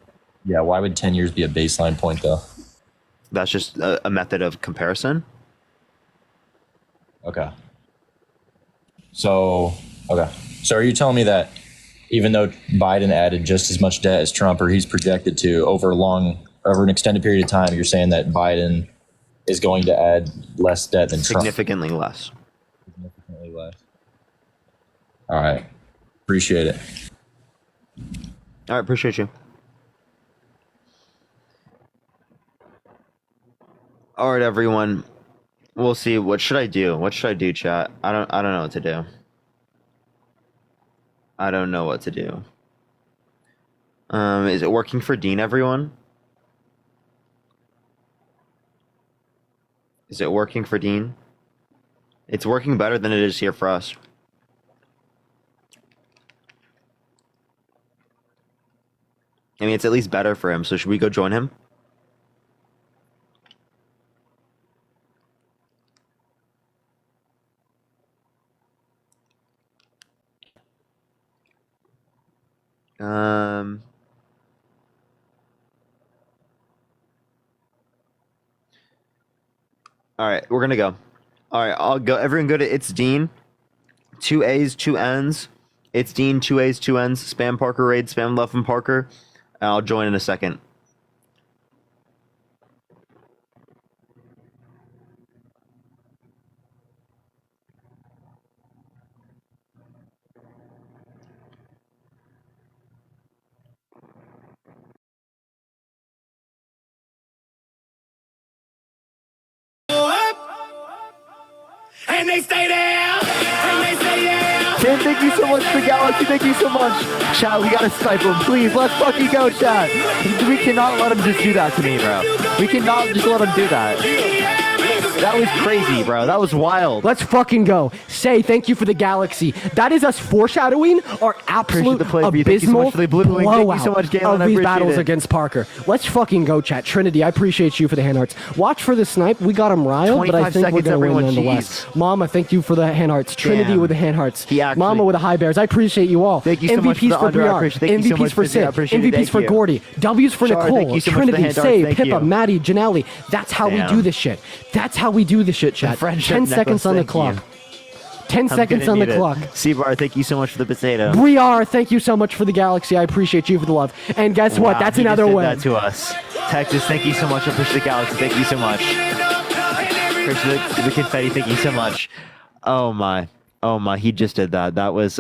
Yeah, why would 10 years be a baseline point though? That's just a method of comparison. Okay. So are you telling me that even though Biden added just as much debt as Trump, or he's projected to over an extended period of time, you're saying that Biden is going to add less debt than Trump? Significantly less. Significantly less. All right. Appreciate it. All right. Appreciate you. All right, everyone. We'll see. What should I do? What should I do, chat? I don't know what to do. I don't know what to do. Is it working for Dean, everyone? Is it working for Dean? It's working better than it is here for us. I mean, it's at least better for him, so should we go join him? All right, we're gonna go. All right, I'll go. Everyone go to It's Dean. 2 A's, 2 N's. It's Dean, 2 A's, 2 N's. Spam Parker raid, spam Love and Parker. I'll join in a second. And they stay there. And they stay there. Dan, thank you so much for Galaxy. Thank you so much. Chat, we gotta snipe him. Please, let's fucking go, chat. We cannot let him just do that to me, bro. We cannot just let him do that. That was crazy, bro. That was wild. Let's fucking go. Say thank you for the Galaxy. That is us foreshadowing our absolute abysmal blowout of these battles against Parker. Let's fucking go, chat. Trinity, I appreciate you for the hand hearts. Watch for the snipe. We got him riled, but I think we're going to win nonetheless. Mama, thank you for the hand hearts. Trinity with the hand hearts. Mama with the high bears. I appreciate you all. Thank you so much for the under. MVPs for Sid. MVPs for Gordy. W's for Nicole. Trinity, Save, Pippa, Maddie, Janelli. That's how we do this shit. That's how we do this shit, chat. 10 seconds on the clock. 10 seconds on the clock. C-Bar, thank you so much for the potato. Briar, thank you so much for the Galaxy. I appreciate you for the love. And guess what? That's another win. That to us. Texas, thank you so much for pushing the Galaxy. Thank you so much. For the confetti, thank you so much. Oh my. He just did that. That was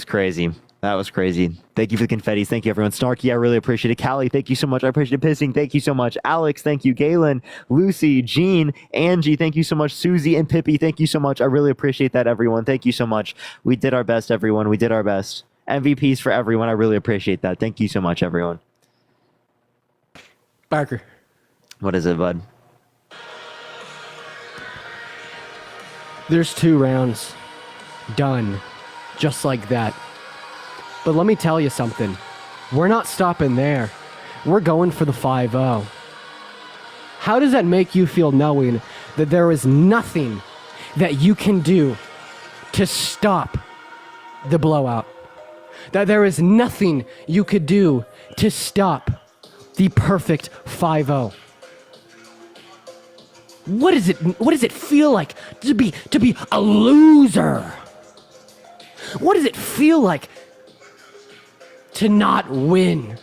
crazy. That was crazy. Thank you for the confettis. Thank you, everyone. Snarky, I really appreciate it. Callie, thank you so much. I appreciate it. Pissing, thank you so much. Alex, thank you. Galen, Lucy, Jean, Angie, thank you so much. Susie and Pippi, thank you so much. I really appreciate that, everyone. Thank you so much. We did our best, everyone. We did our best. MVPs for everyone. I really appreciate that. Thank you so much, everyone. Parker. What is it, bud? There's 2 rounds. Done. Just like that. But let me tell you something. We're not stopping there. We're going for the 5-0. How does that make you feel knowing that there is nothing that you can do to stop the blowout? That there is nothing you could do to stop the perfect 5-0? What does it feel like to be a loser? What does it feel like to not win?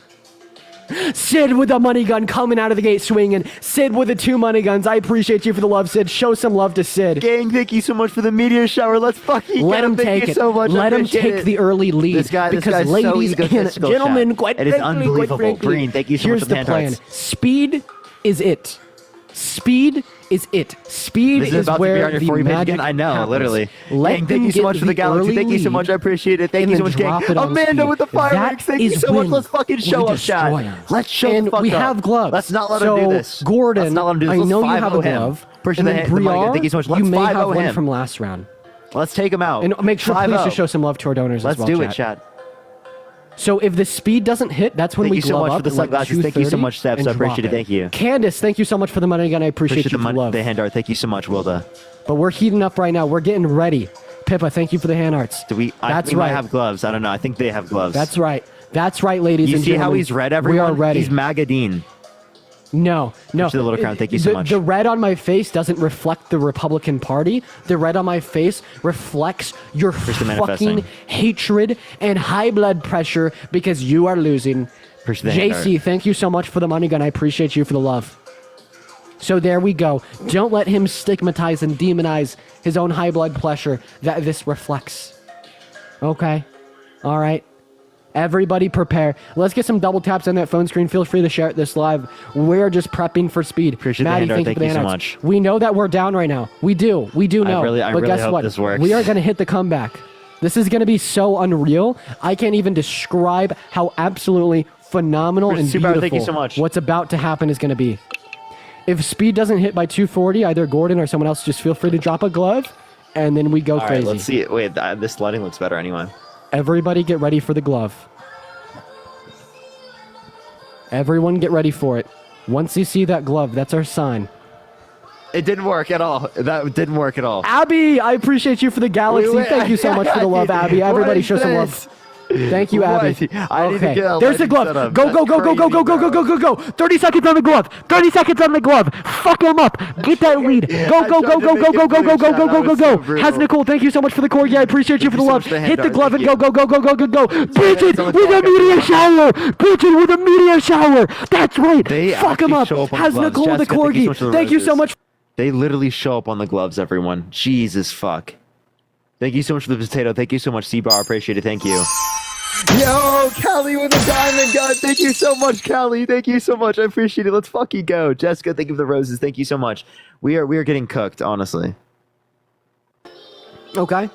Sid with a money gun coming out of the gate swinging. Sid with the 2 money guns. I appreciate you for the love, Sid. Show some love to Sid. Gang, thank you so much for the meteor shower. Let's fucking let him take it. So much. Let him take the early lead. This guy's ladies so and gentlemen, quite it is frankly, unbelievable. Breen, thank you so here's much for the the hand plan. hearts. Speed is it. Speed is it. Speed This is about where to be on your the For You page magic again? I know, happens. literally. Let Gang, thank you so much for the galaxy. Thank you so much. I appreciate it. Thank you so much, gang. Amanda with the fireworks. Thank you so much. Let's fucking show up, chat. Let's show and the fuck we up. have gloves. Let's not let so him do this. Gordon, Let's not let him do this. I Let's know you have a 5-0 him. glove. Appreciate And then the money. Briar, Thank you so much. you Let's may have 5-0 one him. from last round. Let's take him out. And make sure please 5-0. to show some love to our donors Let's as well, do it, chat. So if the speed doesn't hit, that's when Thank we you so glove much up for the at like sunglasses. Thank you so 2:30 much, Steps. and I appreciate drop it. Thank you. Candace, thank you so much for the money again. I appreciate you for the love. The hand art. Thank you so much, Wilda. But we're heating up right now. We're getting ready. Pippa, thank you for the hand arts. That's right. Might have gloves. I don't know. I think they have gloves. That's right. That's right, ladies you and see gentlemen. how he's red, everyone? We are ready. He's Magadine. No. The little crown. Thank you so much. The red on my face doesn't reflect the Republican Party. The red on my face reflects your fucking hatred and high blood pressure because you are losing. JC, thank you so much for the money gun. I appreciate you for the love. So there we go. Don't let him stigmatize and demonize his own high blood pressure that this reflects. Okay? All right? Everybody prepare. Let's get some double taps on that phone screen. Feel free to share this live. We're just prepping for speed. Appreciate Maddie, the hand art. Thank you so much. We know that we're down right now. We do know. I really but guess hope what? this works. We are going to hit the comeback. This is going to be so unreal. I can't even describe how absolutely phenomenal and beautiful thank you so much. what's about to happen is going to be. If speed doesn't hit by 240, either Gordon or someone else, just feel free to drop a glove, and then we go All crazy. right, let's see. Wait, this lighting looks better anyway. Everybody get ready for the glove. Everyone get ready for it. Once you see that glove, that's our sign. It didn't work at all. That didn't work at all. Abby, I appreciate you for the galaxy. Thank you so much for the love, Abby. Everybody show some love. Thank you, Abby. I need to get a There's the glove. Go, go, go, go, go, go, go, go, go, go, go. 30 seconds on the glove. 30 seconds on the glove. Fuck him up. Get that lead. Go, go, go, go, go, go, go, go, go, go, go, go, go. Has Nicole, thank you so much for the corgi. I appreciate you for the love. Hit the glove and go, go, go, go, go, go, go. Bridget with a meteor shower. Bridget with a meteor shower. That's right. Fuck him up. Has Nicole with the corgi. Thank you so much. They literally show up on the gloves, everyone. Jesus fuck. Thank you so much for the potato. Thank you so much, C-Bar. Appreciate it. Thank you. Yo, Callie with a diamond gun. Thank you so much, Callie. Thank you so much. I appreciate it. Let's fucking go. Jessica, thank you for the roses. Thank you so much. We are getting cooked, honestly. Okay.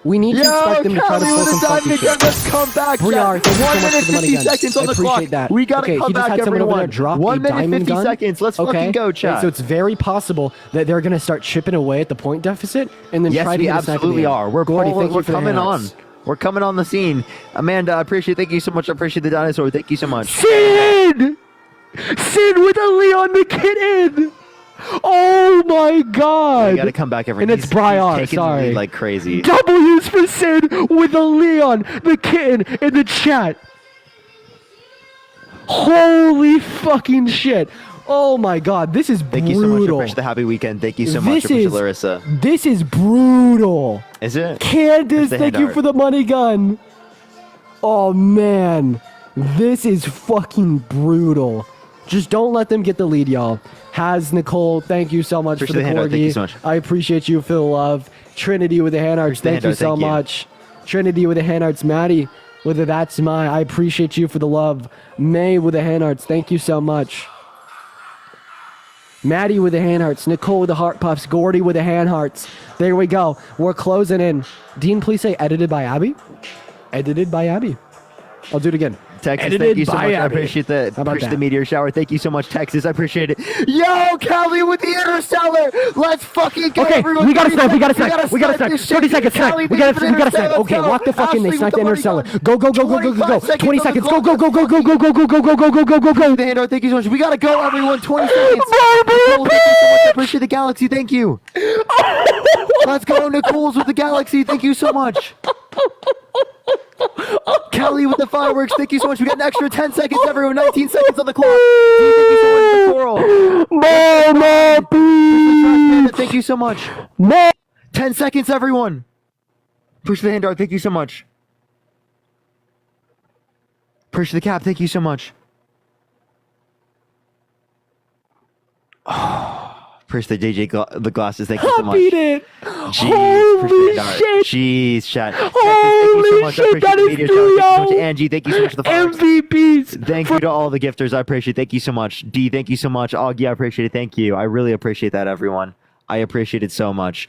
We need to expect them to try to pull some funky shit. Let's come back. Briar, thank you so 1 much minute for the money 50 gun. seconds on the clock. Appreciate that. We gotta okay, come he just back, had someone over there everyone. drop 1 a minute diamond 50 gun. seconds. Let's fucking go, chat. So it's very possible that they're going to start chipping away at the point deficit and then try to Yes, we absolutely are. We're coming on. We're coming on the scene. Amanda, I appreciate it. Thank you so much. I appreciate the dinosaur. Thank you so much. Sid! Sid with a Leon the kitten! Oh my god! You gotta come back every And it's Briar, sorry. Like crazy. W's for Sid with a Leon the kitten in the chat. Holy fucking shit. Oh my god, this is brutal. Thank you so much. I appreciate the happy weekend. Thank you so much. I appreciate Larissa. This is brutal. Is it? Candace, thank you for the money gun. Oh man, this is fucking brutal. Just don't let them get the lead, y'all. Has Nicole, thank you so much for the corgi. Thank you so much. I appreciate you for the love. Trinity with the hand arts, thank you so much. Trinity with the hand arts. Maddie, with a that's my. I appreciate you for the love. May with the hand hearts. Thank you so much. Maddie with the hand hearts. Nicole with the heart puffs. Gordy with the hand hearts. There we go. We're closing in. Dean, please say edited by Abby. Edited by Abby. I'll do it again. Texas, thank you so much. I appreciate the meteor shower. Thank you so much, Texas. I appreciate it. Yo, Callie with the interstellar. Let's fucking go. Okay, everyone. we got to snipe. 30 seconds. Snipe. We got to snipe. Okay, lock the fucking thing. Snipe the interstellar. Go. 20 seconds. Go. The hand, thank you so much. We gotta go, everyone. 20 seconds. Nicole, thank you so much. I appreciate the galaxy. Thank you. Let's go, Nicole's with the galaxy. Thank you so much. Kelly with the fireworks, thank you so much. We got an extra 10 seconds, everyone. 19 seconds on the clock. Thank you so much for the coral. Mama, please. Thank you so much. 10 seconds, everyone. Push the hand dart, thank you so much. Push the cap, thank you so much. Push the the glasses, thank you so much. Beat it. Holy shit. Jeez, chat. Holy shit, that is Leo. Angie, thank you so much for the fireworks. MVPs. Thank you to all the gifters. I appreciate it. Thank you so much. D, thank you so much. Augie, I appreciate it. Thank you. I really appreciate that, everyone. I appreciate it so much.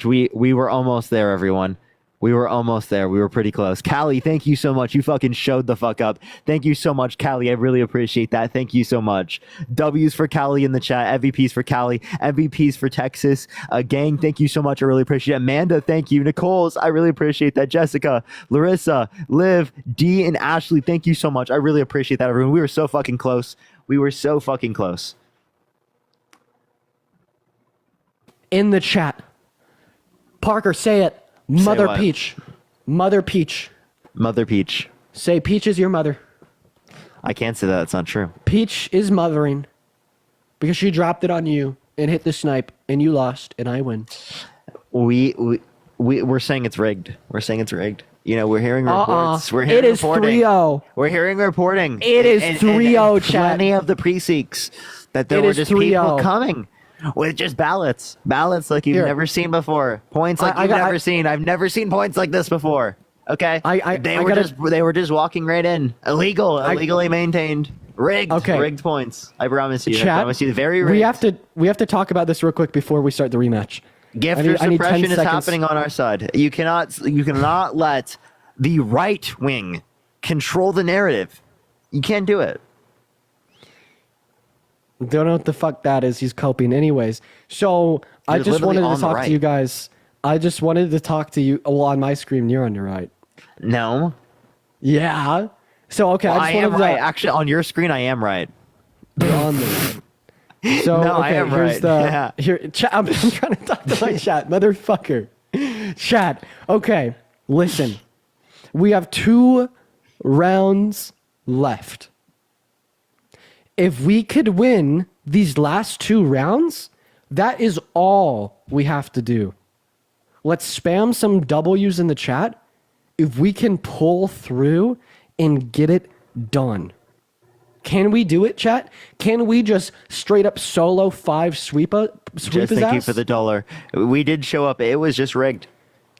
We were almost there, everyone. We were almost there. We were pretty close. Callie, thank you so much. You fucking showed the fuck up. Thank you so much, Callie. I really appreciate that. Thank you so much. W's for Callie in the chat. MVPs for Callie. MVPs for Texas. Gang, thank you so much. I really appreciate it. Amanda, thank you. Nicole's, I really appreciate that. Jessica, Larissa, Liv, D, and Ashley, thank you so much. I really appreciate that, everyone. We were so fucking close. In the chat. Parker, say it. Mother Peach. Mother Peach. Mother Peach. Say Peach is your mother. I can't say that. It's not true. Peach is mothering because she dropped it on you and hit the snipe and you lost and I win. We're saying it's rigged. You know, we're hearing reports. It is 3-0. We're hearing reporting. It is 3-0, chat. Plenty of the pre-seeks that there were just people coming with just ballots like you've never seen before. Points like you've never seen. I've never seen points like this before. Okay, they were just walking right in, illegally maintained, rigged points. I promise you. Chat, I promise you, very rigged. We have to talk about this real quick before we start the rematch. Gifter suppression is happening on our side. You cannot let the right wing control the narrative. You can't do it. Don't know what the fuck that is. He's coping. Anyways, so I just wanted to talk to you guys. I just wanted to talk to you. Well, on my screen, you're on your right. No. Yeah. So, okay. Well, I am right. Actually, on your screen, I am right. You're on the right. So, no, okay, here's right. Chat, I'm trying to talk to my chat. Motherfucker. Chat. Okay. Listen. We have 2 rounds left. If we could win these last 2 rounds, that is all we have to do. Let's spam some W's in the chat. If we can pull through and get it done. Can we do it, chat? Can we just straight up solo 5 sweep his ass? Thank you for the $1. We did show up. It was just rigged.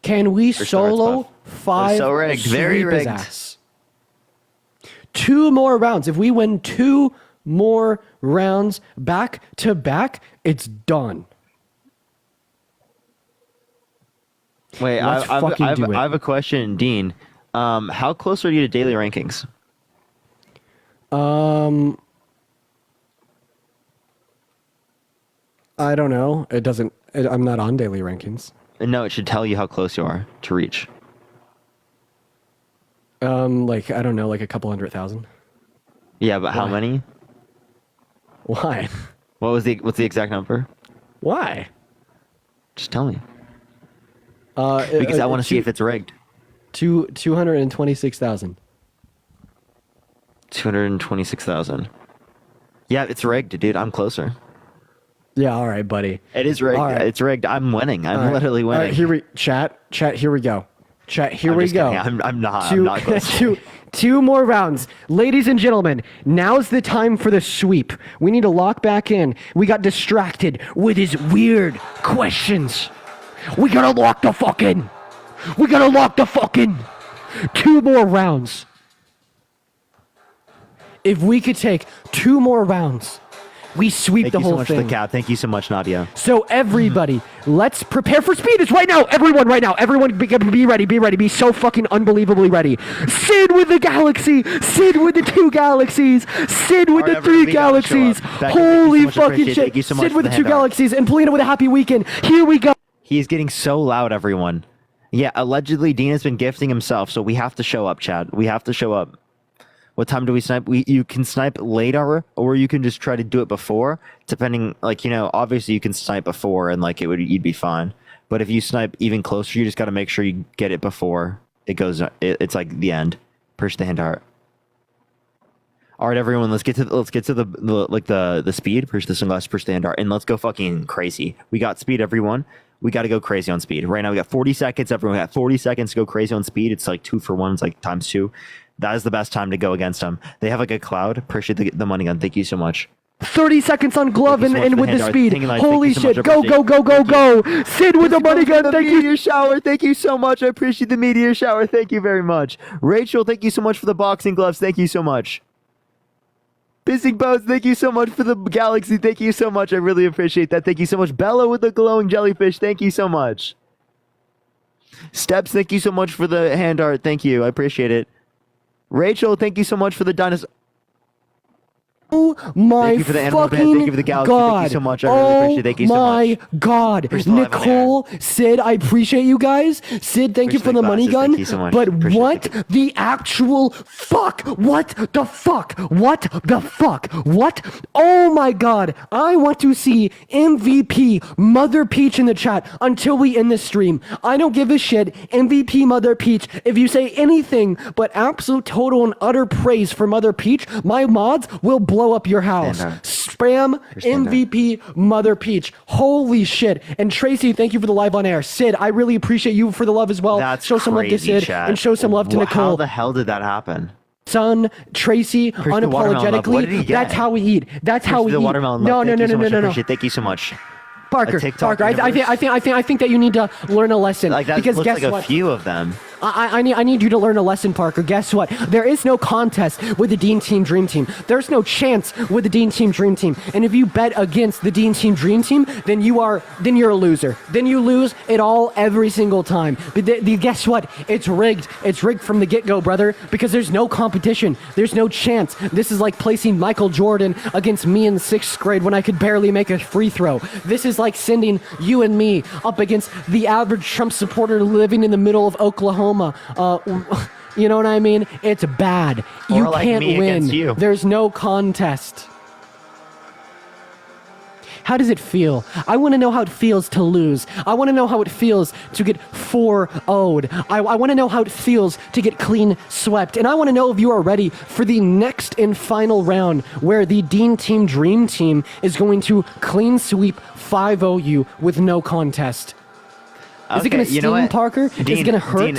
Can we solo 5 so rigged. Very sweep rigged. his ass? 2 more rounds. If we win 2 more rounds back to back, it's done. Wait, I have a question, Dean. How close are you to daily rankings? I don't know. I'm not on daily rankings. No, it should tell you how close you are to reach. Like, I don't know, like a couple 100,000. Yeah, but how many? Why? What's the exact number? Why? Just tell me. Because I want to see if it's rigged. 226,000. 226,000. Yeah, it's rigged, dude. I'm closer. Yeah, all right, buddy. It is rigged. Right. It's rigged. I'm winning. I'm literally winning. All right, chat, here we go. Chat, here we go. I'm not close. 2 more rounds. Ladies and gentlemen, now's the time for the sweep. We need to lock back in. We got distracted with his weird questions. We gotta lock the fucking. 2 more rounds, if we could take 2 more rounds, we sweep the whole thing. Thank you so much for the cap. Thank you so much, Nadia. So everybody, let's prepare for speed. It's right now. Everyone right now. Everyone be ready. Be ready. Be so fucking unbelievably ready. Sid with the galaxy. Sid with the 2 galaxies. Sid with the 3 galaxies. Holy fucking shit. Sid with the 2 galaxies. And Polina with a happy weekend. Here we go. He's getting so loud, everyone. Yeah, allegedly Dean has been gifting himself, so we have to show up, Chad. We have to show up. What time do we snipe? You can snipe later, or you can just try to do it before, depending, like, you know, obviously you can snipe before and, like, you'd be fine. But if you snipe even closer, you just got to make sure you get it before it goes, it's like the end. Push the hand art. All right, everyone, let's get to the speed. Push the sunglasses, push the hand art, and let's go fucking crazy. We got speed, everyone. We got to go crazy on speed. Right now, we got 40 seconds, everyone. We got 40 seconds to go crazy on speed. It's like 2 for 1. It's like times 2. That is the best time to go against them. They have like a cloud. Appreciate the money gun. Thank you so much. 30 seconds on glove and with the speed. Holy shit. Go. Sid with the money gun. Thank you. Meteor shower. Thank you so much. I appreciate the meteor shower. Thank you very much. Rachel, thank you so much for the boxing gloves. Thank you so much. Pissing Boats, thank you so much for the galaxy. Thank you so much. I really appreciate that. Thank you so much. Bella with the glowing jellyfish. Thank you so much. Steps, thank you so much for the hand art. Thank you. I appreciate it. Rachel, thank you so much for the dinosaur. Oh my fucking Thank you for the galaxy. God. Thank you so much. I really appreciate it. Thank you so much. Oh my God. Nicole, Sid, I appreciate you guys. Sid, thank you for the money gun. Thank you so much. But what the actual fuck? What the fuck? What the fuck? What? Oh my God. I want to see MVP Mother Peach in the chat until we end this stream. I don't give a shit. MVP Mother Peach. If you say anything but absolute total and utter praise for Mother Peach, my mods will blow up your house. Spam MVP Mother Peach. Holy shit. And Tracy, thank you for the live on air. Sid, I really appreciate you for the love as well. That's some love to Sid chat. and show some love to Nicole. How the hell did that happen? Son, Tracy, unapologetically. That's how we eat. That's how we eat. No. Thank you so much. Parker, I think that you need to learn a lesson. Like that because looks guess like what? a few of them. I need you to learn a lesson, Parker. Guess what? There is no contest with the Dean Team Dream Team. There's no chance with the Dean Team Dream Team. And if you bet against the Dean Team Dream Team, then you're a loser. Then you lose it all every single time. But guess what? It's rigged. It's rigged from the get-go, brother, because there's no competition. There's no chance. This is like placing Michael Jordan against me in 6th grade when I could barely make a free throw. This is like sending you and me up against the average Trump supporter living in the middle of Oklahoma. You know what I mean? It's bad. You like can't me win. against you. There's no contest. How does it feel? I want to know how it feels to lose. I want to know how it feels to get 4-0'd. I want to know how it feels to get clean swept. And I want to know if you are ready for the next and final round where the Dean Team Dream Team is going to clean sweep 5-0 you with no contest. Is it going to sting, Parker? Dean, is it going to hurt? Dean,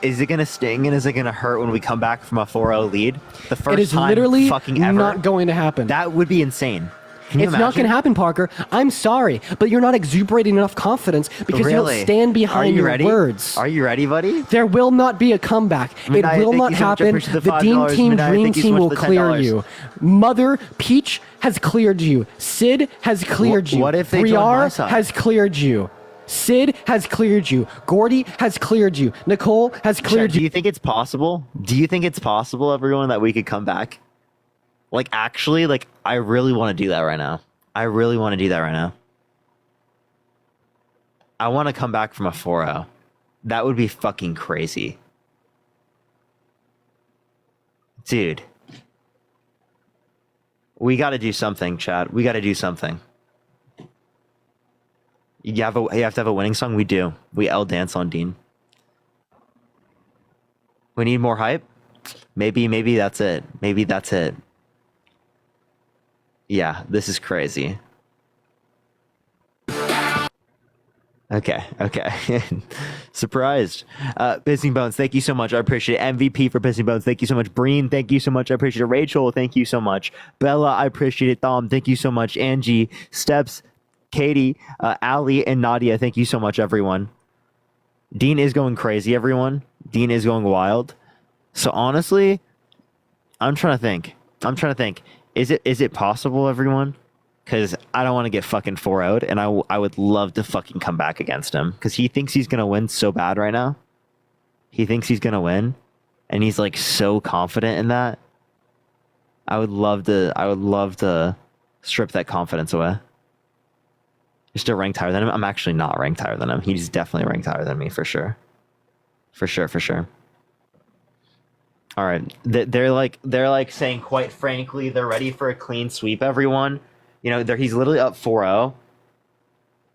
is it going to sting and is it going to hurt when we come back from a 4-0 lead? The first it is time literally fucking ever? Not going to happen. That would be insane. It's not going to happen, Parker. I'm sorry, but you're not exuberating enough confidence because you don't stand behind your words. Are you ready, buddy? There will not be a comeback. It will not happen. The Dean Team Dream Team will clear you. Mother Peach has cleared you. Sid has cleared you. What if they join my side? Has cleared you. Sid has cleared you. Gordy has cleared you. Nicole has cleared you. Do you think it's possible? Do you think it's possible, everyone, that we could come back? Like, actually, like, I really want to do that right now. I really want to do that right now. I want to come back from a 4-0. That would be fucking crazy. Dude. We got to do something, Chad. We got to do something. You have to have a winning song? We do. We L dance on Dean. We need more hype? Maybe that's it. Maybe that's it. Yeah, this is crazy. Okay. Surprised. Pissing Bones, thank you so much. I appreciate it. MVP for Pissing Bones, thank you so much. Breen, thank you so much. I appreciate it. Rachel, thank you so much. Bella, I appreciate it. Thom, thank you so much. Angie, Steps, Katie, Ali, and Nadia, thank you so much, everyone. Dean is going crazy, everyone. Dean is going wild. So honestly, I'm trying to think. Is it possible, everyone? Because I don't want to get fucking 4-0'd, and I would love to fucking come back against him because he thinks he's gonna win so bad right now. He thinks he's gonna win, and he's like so confident in that. I would love to strip that confidence away. Just to rank higher than him. I'm actually not ranked higher than him. He's definitely ranked higher than me for sure. For sure. All right, they're like saying, quite frankly, they're ready for a clean sweep. Everyone, you know, he's literally up 4-0.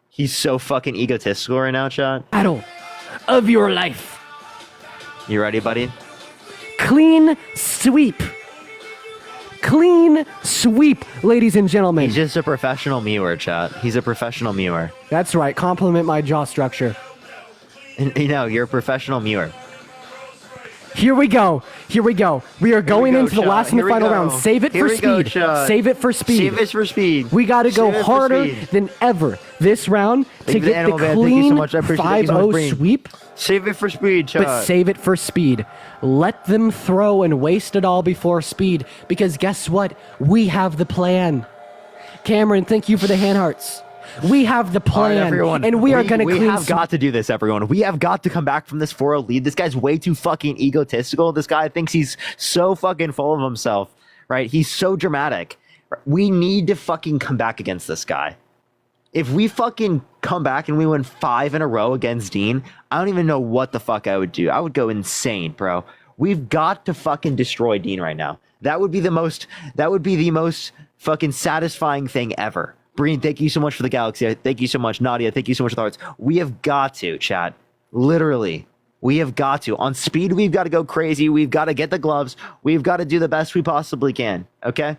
He's so fucking egotistical right now, chat. Battle of your life. You ready, buddy? Clean sweep. Clean sweep, ladies and gentlemen. He's just a professional mewer, chat. He's a professional mewer. That's right. Compliment my jaw structure. And, you know, you're a professional mewer. Here we go. We are going into the last and the final round. Save it for speed. Save it for speed. We got to go harder than ever this round to get the clean 5-0 sweep. Save it for speed, chat. But save it for speed. Let them throw and waste it all before speed. Because guess what? We have the plan. Cameron, thank you for the hand hearts. We have the plan, right, everyone. And we are going to clean. We have got to do this, everyone. We have got to come back from this 4-0 lead. This guy's way too fucking egotistical. This guy thinks he's so fucking full of himself, right? He's so dramatic. We need to fucking come back against this guy. If we fucking come back and we win 5 in a row against Dean, I don't even know what the fuck I would do. I would go insane, bro. We've got to fucking destroy Dean right now. That would be the most fucking satisfying thing ever. Breen, thank you so much for the galaxy. Thank you so much. Nadia, thank you so much for the hearts. We have got to, chat. Literally. We have got to. On speed, we've got to go crazy. We've got to get the gloves. We've got to do the best we possibly can. Okay?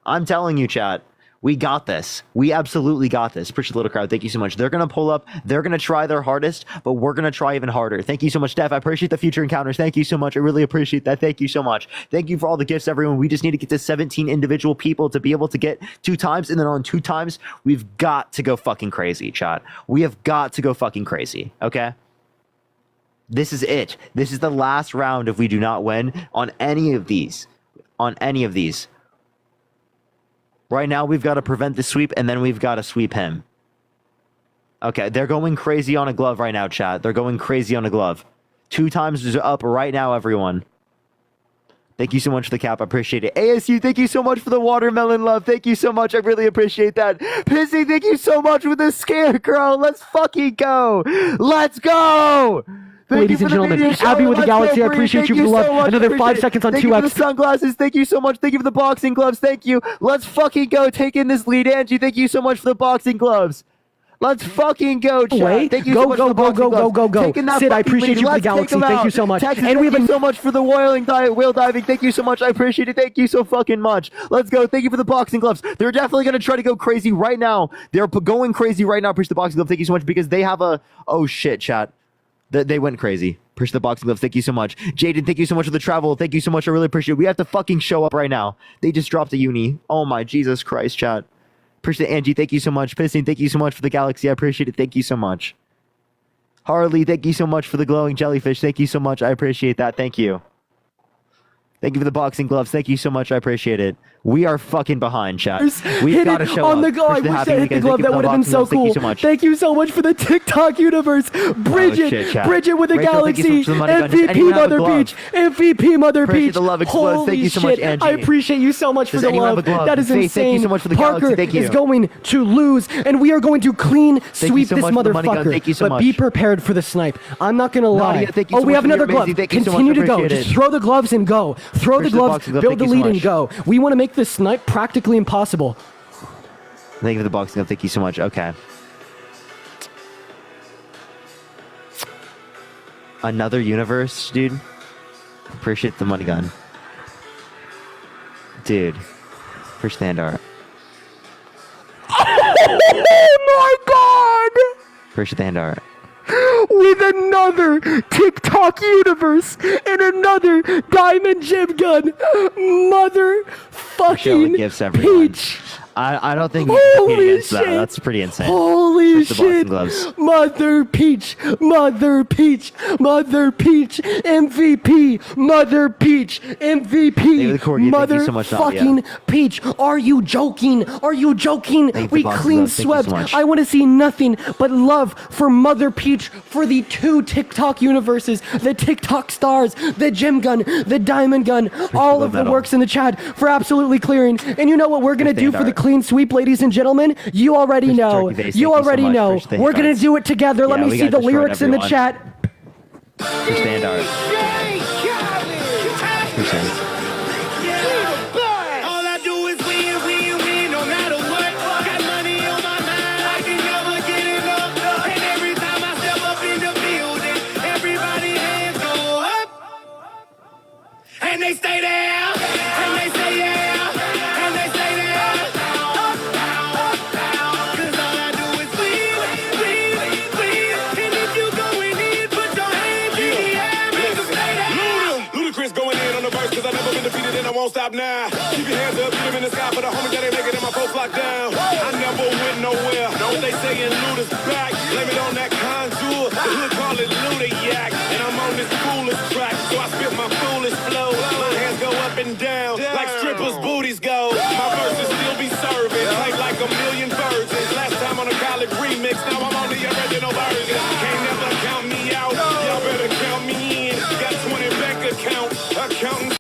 I'm telling you, chat. We got this. We absolutely got this. Appreciate the little crowd. Thank you so much. They're going to pull up. They're going to try their hardest, but we're going to try even harder. Thank you so much, Steph. I appreciate the future encounters. Thank you so much. I really appreciate that. Thank you so much. Thank you for all the gifts, everyone. We just need to get to 17 individual people to be able to get 2 times, and then on 2 times, we've got to go fucking crazy, chat. We have got to go fucking crazy, okay? This is it. This is the last round if we do not win on any of these. Right now, we've got to prevent the sweep, and then we've got to sweep him. Okay, they're going crazy on a glove right now, chat. They're going crazy on a glove. 2 times is up right now, everyone. Thank you so much for the cap. I appreciate it. ASU, thank you so much for the watermelon love. Thank you so much. I really appreciate that. Pissy, thank you so much for the scarecrow. Let's fucking go. Let's go. Ladies and gentlemen, Abby with the Galaxy, I appreciate you for the love. Another 5 seconds on 2x. Thank you for the sunglasses. Thank you so much. Thank you for the boxing gloves. Thank you. Let's fucking go. Take in this lead. Angie, thank you so much for the boxing gloves. Let's fucking go, chat. Wait, thank you so much for the boxing gloves. Sid, I appreciate you for the Galaxy. Thank you so much. Texas, and we have so much for the whale diving. Thank you so much. I appreciate it. Thank you so fucking much. Let's go. Thank you for the boxing gloves. They're definitely going to try to go crazy right now. They're going crazy right now. Appreciate the boxing gloves. Thank you so much because they have a... Oh, shit, chat. They went crazy. Appreciate the boxing gloves. Thank you so much. Jaden, thank you so much for the travel. Thank you so much. I really appreciate it. We have to fucking show up right now. They just dropped a uni. Oh my Jesus Christ, chat. Appreciate it. Angie, thank you so much. Pissing, thank you so much for the galaxy. I appreciate it. Thank you so much. Harley, thank you so much for the glowing jellyfish. Thank you so much. I appreciate that. Thank you. Thank you for the boxing gloves. Thank you so much. I appreciate it. We are fucking behind, chat. We've got to show on up. The I wish I hit the glove. That would have been so cool. Thank you so much for the TikTok universe. Bridget, Bridget with the Galaxy. MVP Mother Peach. MVP Mother Peach. Holy shit. I appreciate you so much for the love. That is insane. Thank you so much for the Parker is going to lose, and we are going to clean sweep this motherfucker. But be prepared for the snipe. I'm not going to lie. Oh, we have another glove. Continue to go. Just throw the gloves and go. Throw the gloves, build the lead, and go. We want to make this snipe practically impossible. Thank you for the boxing glove. Thank you so much. Okay. Another universe, dude. Appreciate the money gun. Dude. Appreciate the hand art. Oh my god! Appreciate the hand art. With another TikTok universe and another diamond gem gun. Motherfucking Peach. I don't think you can compete Holy against that. shit. That's pretty insane. Holy With the boxing shit! gloves. Mother Peach, Mother Peach, Mother Peach, MVP, Mother Peach, MVP, Mother so much, fucking Nadia. Peach. Are you joking? Are you joking? Thank you We for boxing clean gloves. Thank you so swept. much. I want to see nothing but love for Mother Peach, for the 2 TikTok universes, the TikTok stars, the gem gun, the diamond gun, all of the medal. works in the chat for absolutely clearing. And you know what we're gonna do for the clean sweep, ladies and gentlemen? You already know. Turkey Base, You thank you so already much. know. Push the We're gonna hands. do it together. Let Yeah, me we see got the destroyed, lyrics in the everyone. chat. For standard. All I do is win, win, win, no matter what. Got money on my mind, I can never get enough. And every time I step up in the building, everybody hands go up. And they stay there, and they say yeah, and they say there. Up, down, up, down. 'Cause all I do is win, win, win. And if you going in, put your hands in the air, make 'em stay there. Ludacris going in on the verse, cause I never been defeated and I won't stop now. Keep your hands up, get them in the sky for the homies that ain't making it, my folks locked down. I never went nowhere. What they saying, Luda's back. Blame it on that contour. The hood call it Luda Yak. And I'm on this foolish track, so I spit my foolish flow. My hands go up and down, like strippers' booties go. My verses still be serving, tight like a million virgins. Last time on a college remix, now I'm on the original version. Can't never count me out, y'all better count me in. Got 20 bank accounts, accounting.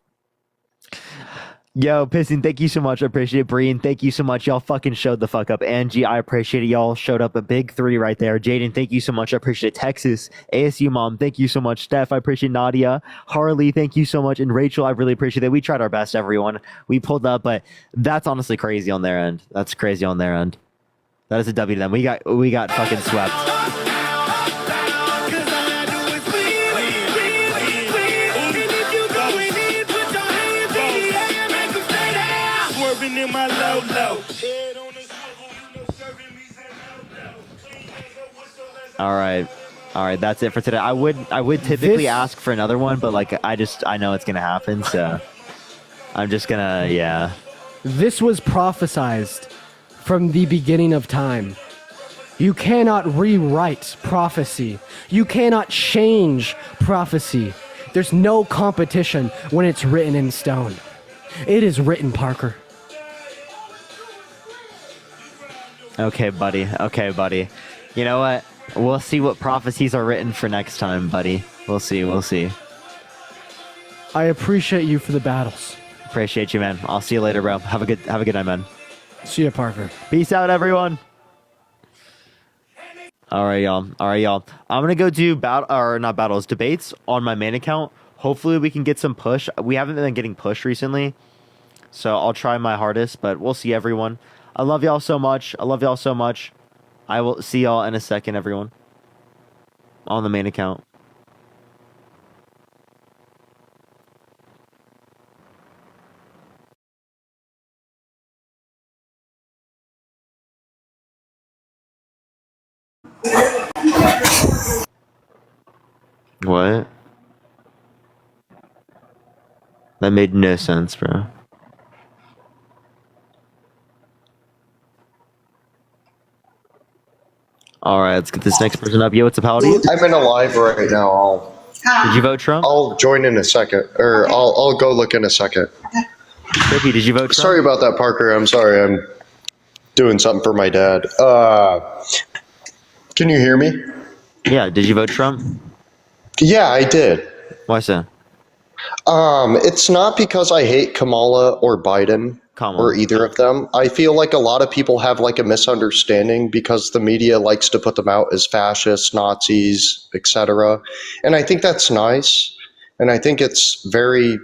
Yo, Piston, thank you so much. I appreciate it. Breen, thank you so much. Y'all fucking showed the fuck up. Angie, I appreciate it. Y'all showed up a big 3 right there. Jaden, thank you so much. I appreciate it. Texas, ASU Mom, thank you so much. Steph, I appreciate Nadia. Harley, thank you so much. And Rachel, I really appreciate it. We tried our best, everyone. We pulled up, but that's honestly crazy on their end. That's crazy on their end. That is a W to them. We got fucking swept. In my low low. All right. That's it for today. I would typically ask for another one, but like I know it's gonna happen, so I'm just gonna This was prophesized from the beginning of time. You cannot rewrite prophecy. You cannot change prophecy. There's no competition when it's written in stone. It is written, Parker. Okay, buddy. You know what? We'll see what prophecies are written for next time, buddy. We'll see. I appreciate you for the battles. Appreciate you, man. I'll see you later, bro. Have a good night, man. See ya, Parker. Peace out, everyone. All right, y'all. I'm gonna go do debates on my main account. Hopefully, we can get some push. We haven't been getting push recently, so I'll try my hardest. But we'll see, everyone. I love y'all so much. I will see y'all in a second, everyone. On the main account. What? That made no sense, bro. All right, let's get this next person up. Yo, what's up? How old are you? I'm in a live right now. Did you vote Trump? I'll join in a second, or I'll go look in a second. Ricky, did you vote Trump? Sorry about that, Parker. I'm sorry. I'm doing something for my dad. Can you hear me? Yeah. Did you vote Trump? Yeah, I did. Why so? It's not because I hate Kamala or Biden or either of them. I feel like a lot of people have like a misunderstanding because the media likes to put them out as fascists, Nazis, etc. And I think that's nice. And I think it's very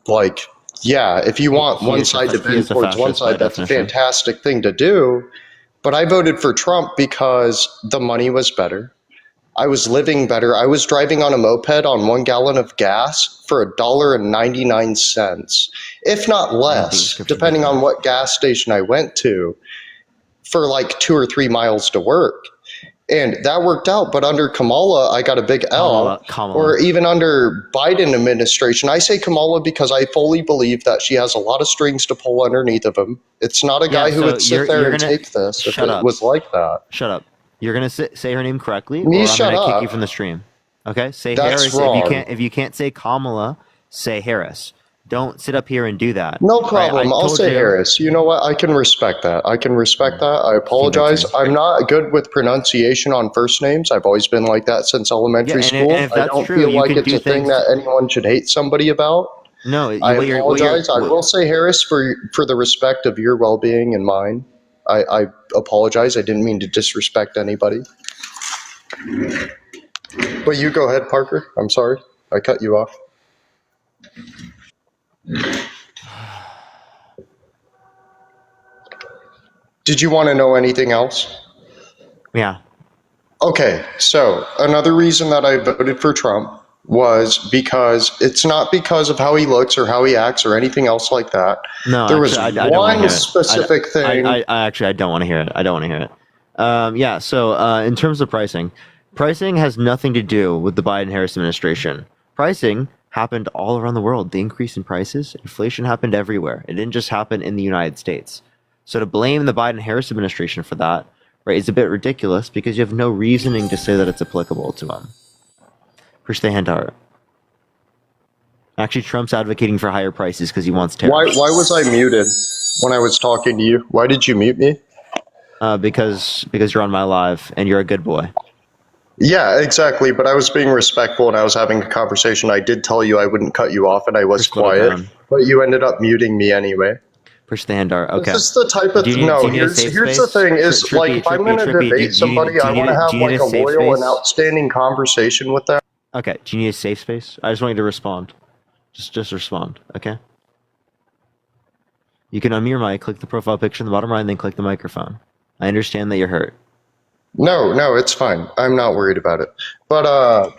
like, yeah, if you want one side to bend towards one side, that's a fantastic thing to do. But I voted for Trump because the money was better. I was living better. I was driving on a moped on 1 gallon of gas for $1.99, if not less, depending on what gas station I went to, for like 2 or 3 miles to work. And that worked out, but under Kamala, I got a big L. Kamala. Or even under Biden administration, I say Kamala because I fully believe that she has a lot of strings to pull underneath of him. It's not a guy who would sit there and take this if it was like that. Shut up. You're gonna say her name correctly, Me or shut I'm gonna up. kick you from the stream. Okay, say That's Harris. wrong. If you can't say Kamala, say Harris. Don't sit up here and do that. No Right? problem. I'll say Harris. You know what? I can respect that. I apologize. I'm not good with pronunciation on first names. I've always been like that since elementary school. and if I that's don't true, feel you like can it's do a thing things- that anyone should hate somebody about. No, I apologize. I will say Harris for the respect of your well-being and mine. I apologize. I didn't mean to disrespect anybody. But you go ahead, Parker. I'm sorry. I cut you off. Did you want to know anything else? Yeah. Okay, so another reason that I voted for Trump was because it's not because of how he looks or how he acts or anything else like that. No, there was actually, I don't wanna hear one it. specific thing. I don't want to hear it. I don't want to hear it. Yeah. So in terms of pricing has nothing to do with the Biden-Harris administration. Pricing happened all around the world. The increase in prices, inflation happened everywhere. It didn't just happen in the United States. So to blame the Biden-Harris administration for that, right, is a bit ridiculous because you have no reasoning to say that it's applicable to them. Push the hand out. Actually, Trump's advocating for higher prices because he wants tariffs. Why was I muted when I was talking to you? Why did you mute me? Because you're on my live and you're a good boy. Yeah, exactly. But I was being respectful and I was having a conversation. I did tell you I wouldn't cut you off and I was quiet, but you ended up muting me anyway. Push the hand art. Okay. This is the type of here's the thing is like if I'm going to debate somebody, I want to have like a loyal and outstanding conversation with them. Okay. Do you need a safe space? I just want you to respond. Just respond. Okay. You can unmute your mic, click the profile picture in the bottom right, and then click the microphone. I understand that you're hurt. No, it's fine. I'm not worried about it. But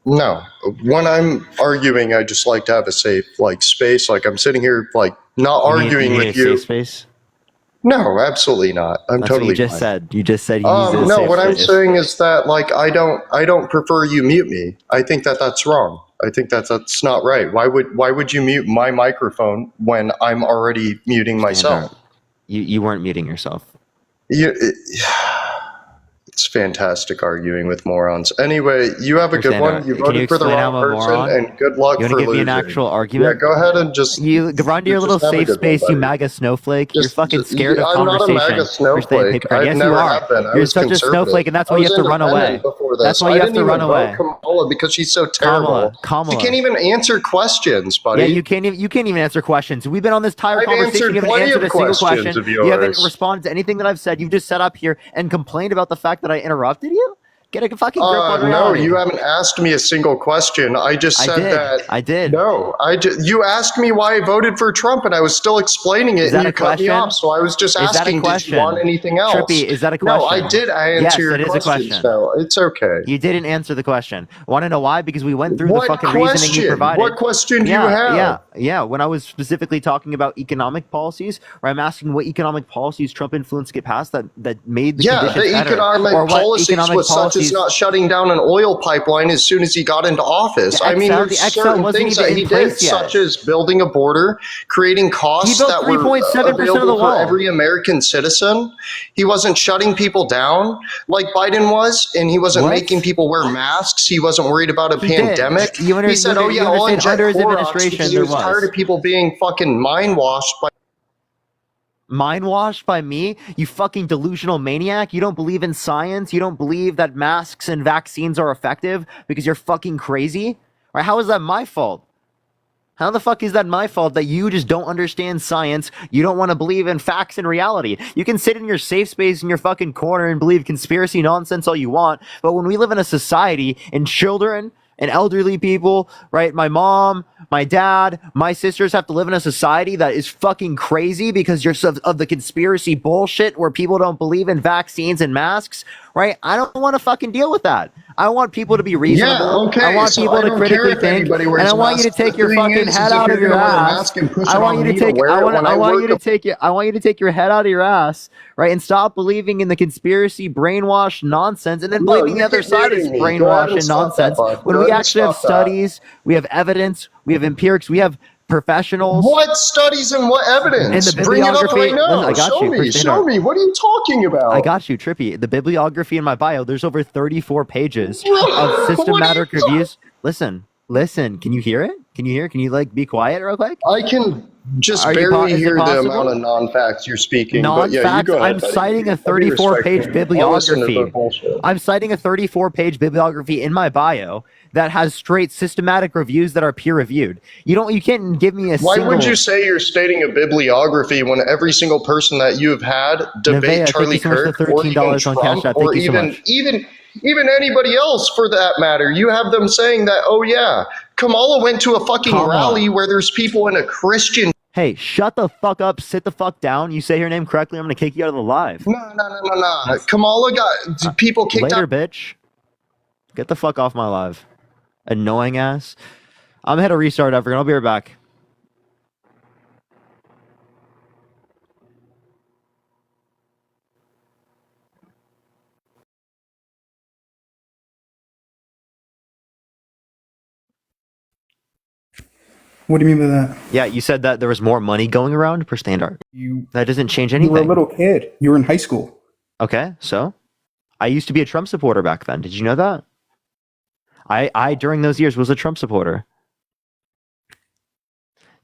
no, when I'm arguing, I just like to have a safe space. Like I'm sitting here not arguing with you. Safe space? No, absolutely not. I'm That's totally what you just fine. said. You just said you needed a no, safe what I'm space. saying is that I don't prefer you mute me. I think that's wrong. I think that's not right. Why would you mute my microphone when I'm already muting myself? You weren't muting yourself. It's fantastic arguing with morons. Anyway, you have a good one. You voted for the wrong person, and good luck for losing. You want to give me an actual argument? Yeah, go ahead and You run to your little safe space, you MAGA snowflake. You're fucking scared of conversation. I'm not a MAGA snowflake. Yes, you are. You're such a snowflake, and that's why you have to run away. That's why you have to run away. Kamala because she's so terrible. Kamala. You can't even answer questions, buddy. Yeah, you can't even answer questions. We've been on this entire conversation. You haven't answered a single question. You haven't responded to anything that I've said. You've just sat up here and complained about the fact that I interrupted you. Get a fucking grip on reality. No, you haven't asked me a single question. I just said that. I did. No, you asked me why I voted for Trump, and I was still explaining it, and you cut me off. So I was just asking, did you want anything else? Trippy, is that a question? No, I did answer your question. questions. No, it's okay. You didn't answer the question. Want to know why? Because we went through the fucking reasoning you provided. What question do you have? Yeah. When I was specifically talking about economic policies, or I'm asking what economic policies Trump influenced get passed that made the conditions better. Yeah, the economic policies was such as not shutting down an oil pipeline as soon as he got into office. I mean, there's certain things that he did, such as building a border, creating costs that were available for every American citizen. He wasn't shutting people down like Biden was, and he wasn't making people wear masks. He wasn't worried about a pandemic. He said, "Oh yeah, I'll inject Clorox," because he was tired of people being fucking mind washed by. Mind washed by me? You fucking delusional maniac. You don't believe in science. You don't believe that masks and vaccines are effective because you're fucking crazy? Or how is that my fault? How the fuck is that my fault that you just don't understand science? You don't want to believe in facts and reality. You can sit in your safe space in your fucking corner and believe conspiracy nonsense all you want. But when we live in a society and children and elderly people, right? My mom, my dad, my sisters have to live in a society that is fucking crazy because you're of the conspiracy bullshit where people don't believe in vaccines and masks. right? I don't want to fucking deal with that. I want people to be reasonable. Yeah, okay. I want people to critically think, and I want you to take your fucking head out of your ass. I want you to take. I want you to take your. I want you to take your head out of your ass, right, and stop believing in the conspiracy, brainwash nonsense, and then believing the other side is brainwash and nonsense. When we actually have studies, we have evidence, we have empirics, we have professionals. What studies and what evidence? And the Bring it up right now. I got Show me. What are you talking about? I got you, Trippy. The bibliography in my bio, there's over 34 pages of systematic reviews. Listen. Can you hear it? Can you like be quiet real quick? I can just barely hear the amount of non-facts you're speaking. Non-facts? But yeah, you go ahead, I'm citing a 34-page bibliography. I'm citing a 34-page bibliography in my bio that has straight systematic reviews that are peer-reviewed. You can't give me a Why single... would you say you're stating a bibliography when every single person that you've had debate Charlie Kirk or even Trump or even anybody else for that matter, you have them saying that, oh yeah, Kamala went to a fucking rally where there's people in a Christian... Hey, shut the fuck up, sit the fuck down. You say her name correctly, I'm gonna kick you out of the live. No. Kamala got people kicked later, out. Bitch. Get the fuck off my live. Annoying ass. I'm gonna hit a restart after, and I'll be right back. What do you mean by that? Yeah, you said that there was more money going around per standard. That doesn't change anything. You were a little kid. You were in high school. Okay, so I used to be a Trump supporter back then. Did you know that? I during those years was a Trump supporter.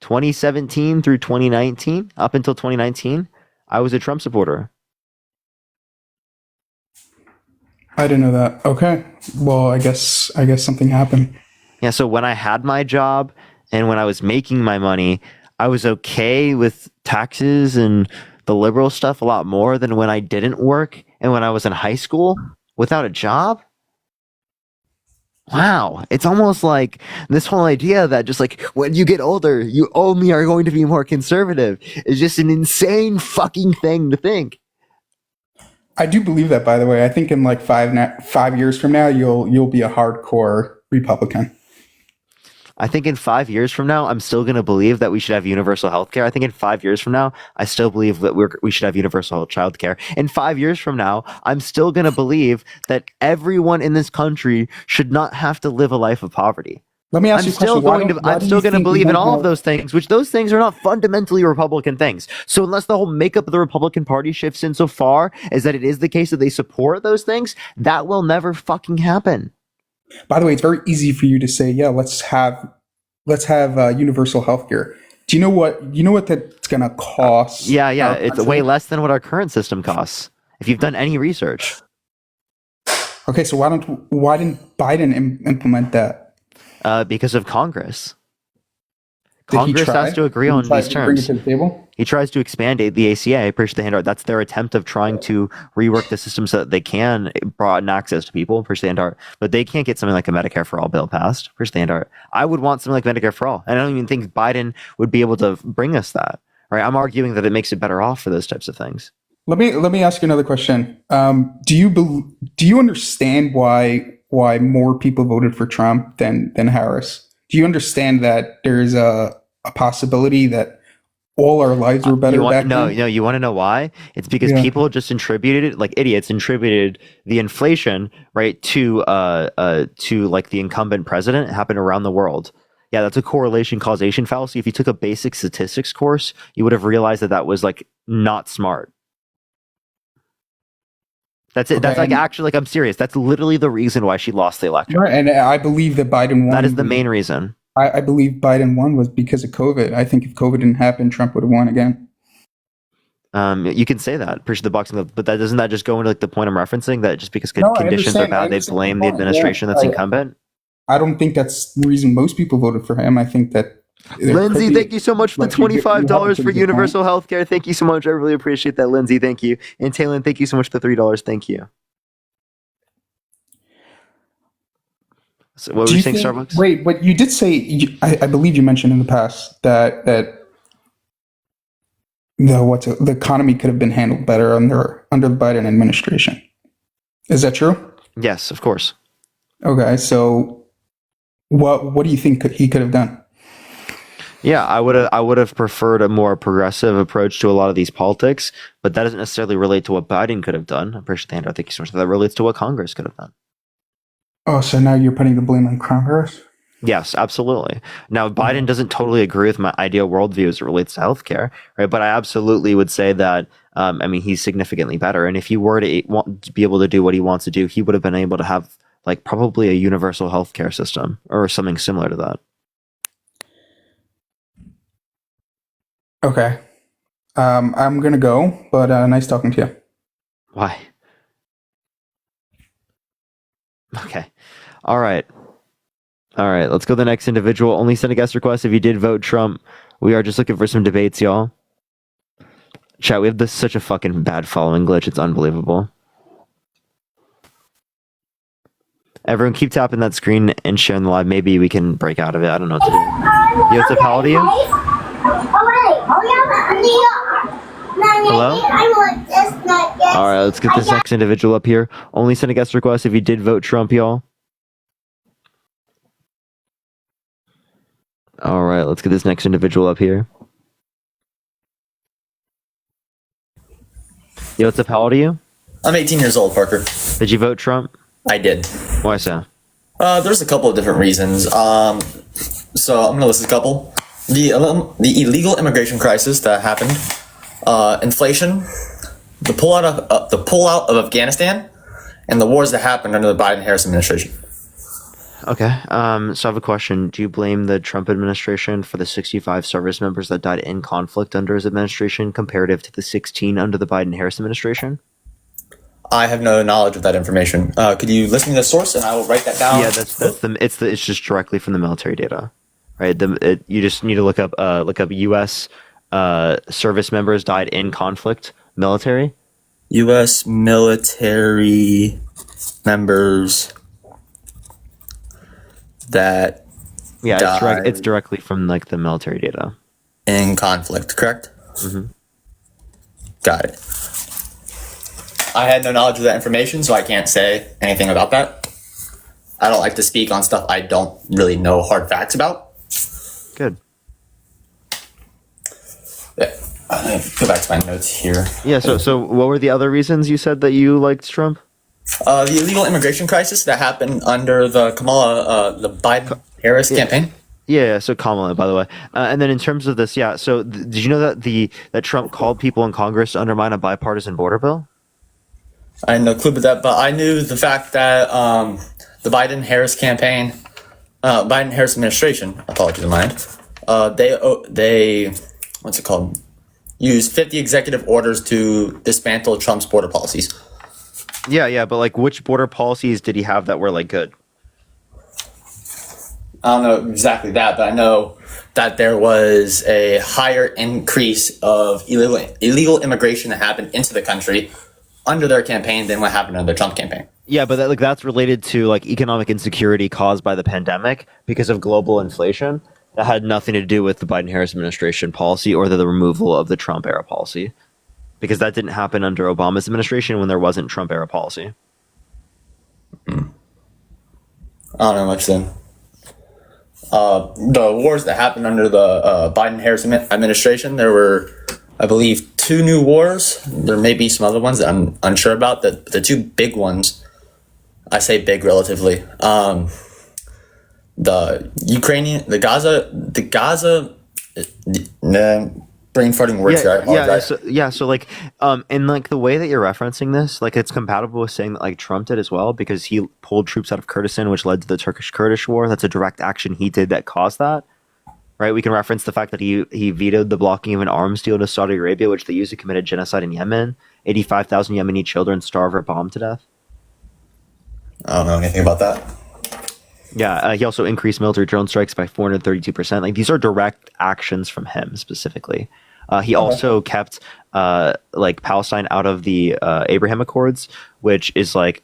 2017 through 2019, up until 2019, I was a Trump supporter. I didn't know that. Okay. Well, I guess something happened. Yeah, so when I had my job and when I was making my money, I was okay with taxes and the liberal stuff a lot more than when I didn't work and when I was in high school without a job. Wow, it's almost like this whole idea that just like when you get older, you only are going to be more conservative is just an insane fucking thing to think. I do believe that, by the way. I think in like 5 years from now, you'll be a hardcore Republican. I think in 5 years from now, I'm still going to believe that we should have universal health care. I think in 5 years from now, I still believe that we should have universal child care. In 5 years from now, I'm still going to believe that everyone in this country should not have to live a life of poverty. Let me ask you a question. I'm still going to believe in all of those things, which those things are not fundamentally Republican things. So unless the whole makeup of the Republican Party shifts in so far as that it is the case that they support those things, that will never fucking happen. By the way, it's very easy for you to say, yeah, let's have universal healthcare. Do you know what that's going to cost? Yeah, it's way less than what our current system costs. If you've done any research. Okay, so why didn't Biden implement that? Because of Congress. Congress has to agree on these terms. Bring it to the table? He tries to expand the ACA, push the handout. That's their attempt of trying to rework the system so that they can broaden access to people, push the handout. But they can't get something like a Medicare for All bill passed, push the handout. I would want something like Medicare for All. And I don't even think Biden would be able to bring us that. Right? I'm arguing that it makes it better off for those types of things. Let me ask you another question. Do you understand why more people voted for Trump than Harris? Do you understand that there's a possibility that all our lives were better back then? No, you want to know why? It's because people just attributed, like idiots, attributed the inflation, right, to like the incumbent president. It happened around the world. Yeah, that's a correlation causation fallacy. If you took a basic statistics course, you would have realized that was like not smart. That's it. Okay, that's like actually, like, I'm serious. That's literally the reason why she lost the election. Right, and I believe that Biden won. That is the main reason. I believe Biden won was because of COVID. I think if COVID didn't happen, Trump would have won again. You can say that, push the boxing, but doesn't that just go into like the point I'm referencing, that just because conditions are bad, they blame the administration that's incumbent? I don't think that's the reason most people voted for him. I think that. Lindsay, thank you so much for the $25 for universal health care. Thank you so much. I really appreciate that, Lindsay. Thank you. And Taylor, thank you so much for the $3. Thank you. So what were you saying, Starbucks? Wait, but you did say, I believe you mentioned in the past that the economy could have been handled better under the Biden administration. Is that true? Yes, of course. Okay, so what do you think he could have done? Yeah, I would have preferred a more progressive approach to a lot of these politics, but that doesn't necessarily relate to what Biden could have done. I appreciate the handout. Thank you so much. That relates to what Congress could have done. Oh, so now you're putting the blame on Congress? Yes, absolutely. Now, Biden doesn't totally agree with my ideal worldview as it relates to healthcare, right? But I absolutely would say that, he's significantly better. And if he were to be able to do what he wants to do, he would have been able to have like probably a universal healthcare system or something similar to that. Okay. I'm going to go, but nice talking to you. Why? Okay. All right. Let's go to the next individual. Only send a guest request if you did vote Trump. We are just looking for some debates, y'all. Chat, we have such a fucking bad following glitch. It's unbelievable. Everyone keep tapping that screen and sharing the live. Maybe we can break out of it. I don't know what to do. Yo, what's up? How old are you? Hello? All right, let's get this next individual up here. Only send a guest request if you did vote Trump, y'all. All right, let's get this next individual up here. Yo, what's up? How old are you? I'm 18 years old, Parker. Did you vote Trump? I did. Why so? There's a couple of different reasons. So I'm going to list a couple. The illegal immigration crisis that happened, inflation, the pullout of Afghanistan, and the wars that happened under the Biden-Harris administration. Okay. So I have a question. Do you blame the Trump administration for the 65 service members that died in conflict under his administration comparative to the 16 under the Biden-Harris administration? I have no knowledge of that information. Could you list me the source and I will write that down? Yeah, it's just directly from the military data, right? You just need to look up U.S. Service members died in conflict military. U.S. military members that it's directly from like the military data in conflict, correct? Mm-hmm. Got it. I had no knowledge of that information, so I can't say anything about that. I don't like to speak on stuff I don't really know hard facts about. Good. Yeah, go back to my notes here. Yeah, so what were the other reasons you said that you liked Trump? The illegal immigration crisis that happened under the the Biden-Harris campaign. Yeah, so Kamala, by the way. And then in terms of this, so did you know that Trump called people in Congress to undermine a bipartisan border bill? I had no clue about that, but I knew the fact that the Biden-Harris campaign, Biden-Harris administration, apologies of mine, they what's it called? Used 50 executive orders to dismantle Trump's border policies. Yeah, but like which border policies did he have that were like good? I don't know exactly that, but I know that there was a higher increase of illegal immigration that happened into the country under their campaign than what happened under the Trump campaign. Yeah, but that's related to like economic insecurity caused by the pandemic because of global inflation. That had nothing to do with the Biden-Harris administration policy or the removal of the Trump era policy, because that didn't happen under Obama's administration when there wasn't Trump era policy. I don't know much then. The wars that happened under the Biden-Harris administration, there were, I believe, 2 new wars. There may be some other ones that I'm unsure about. The 2 big ones, I say big relatively. The Ukrainian, the Gaza, brain farting words here. I apologize. So like, and like the way that you're referencing this, like it's compatible with saying that like Trump did as well, because he pulled troops out of Kurdistan, which led to the Turkish-Kurdish war. That's a direct action he did that caused that. Right, we can reference the fact that he vetoed the blocking of an arms deal to Saudi Arabia, which they used to commit a genocide in Yemen. 85,000 Yemeni children starved or bombed to death. I don't know anything about that. Yeah, he also increased military drone strikes by 432%. Like these are direct actions from him specifically. He also kept like Palestine out of the Abraham Accords, which is like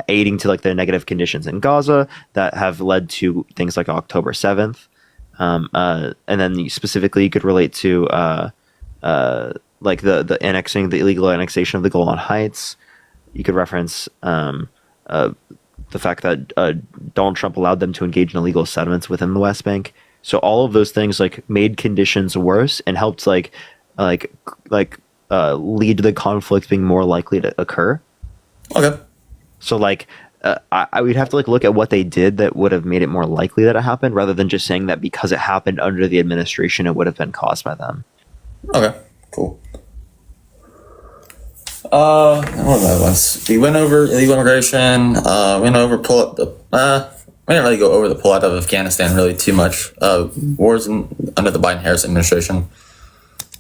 aiding to like the negative conditions in Gaza that have led to things like October 7th. And then specifically you could relate to like the illegal annexation of the Golan Heights, You could reference the fact that Donald Trump allowed them to engage in illegal settlements within the West Bank. So all of those things like made conditions worse and helped lead to the conflict being more likely to occur. Okay. So like I would have to like look at what they did that would have made it more likely that it happened, rather than just saying that because it happened under the administration, it would have been caused by them. Okay, cool. What was we went over illegal immigration. Went over we didn't really go over the pullout of Afghanistan really too much. Wars under the Biden-Harris administration.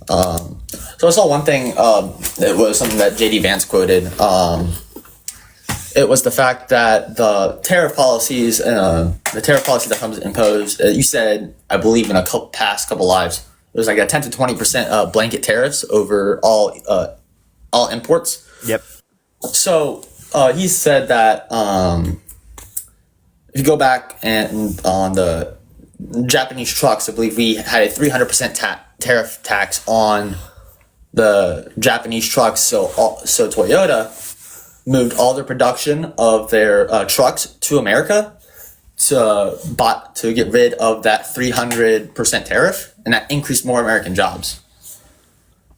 So I saw one thing. It was something that JD Vance quoted. It was the fact that the tariff policies, that comes imposed. You said, I believe, in a past couple lives, it was like a 10 to 20% blanket tariffs over all imports. Yep. So he said that if you go back and on the Japanese trucks, I believe we had a 300% tariff tax on the Japanese trucks. So Toyota moved all their production of their trucks to America to get rid of that 300% tariff, and that increased more American jobs.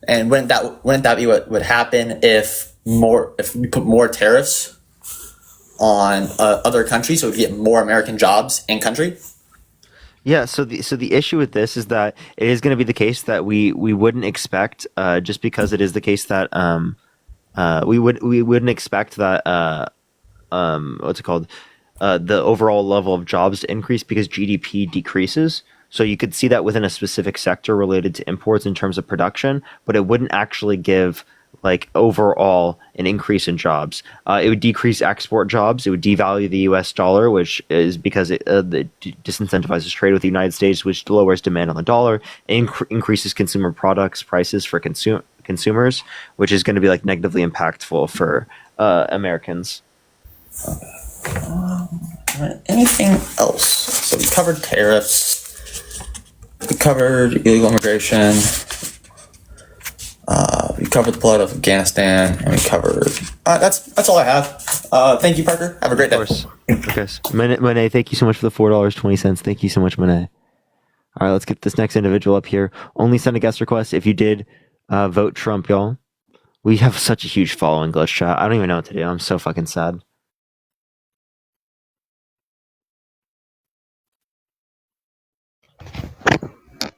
And wouldn't that be what would happen if we put more tariffs on other countries, so we get more American jobs in country? Yeah, so the issue with this is that it is going to be the case that we wouldn't expect, just because it is the case that we wouldn't expect that what's it called, the overall level of jobs to increase because GDP decreases. So you could see that within a specific sector related to imports in terms of production, but it wouldn't actually give like overall an increase in jobs. It would decrease export jobs. It would devalue the U.S. dollar, which is because it disincentivizes trade with the United States, which lowers demand on the dollar, increases consumer products prices for consumers, which is going to be like negatively impactful for Americans. Anything else? So we covered tariffs. We covered illegal immigration. We covered the plot of Afghanistan, and we covered. That's all I have. Thank you, Parker. Have a great day. Of course. Okay. Monet, thank you so much for the $4.20. Thank you so much, Monet. All right, let's get this next individual up here. Only send a guest request if you did vote Trump, y'all. We have such a huge following, Glitch Chat. I don't even know what to do. I'm so fucking sad.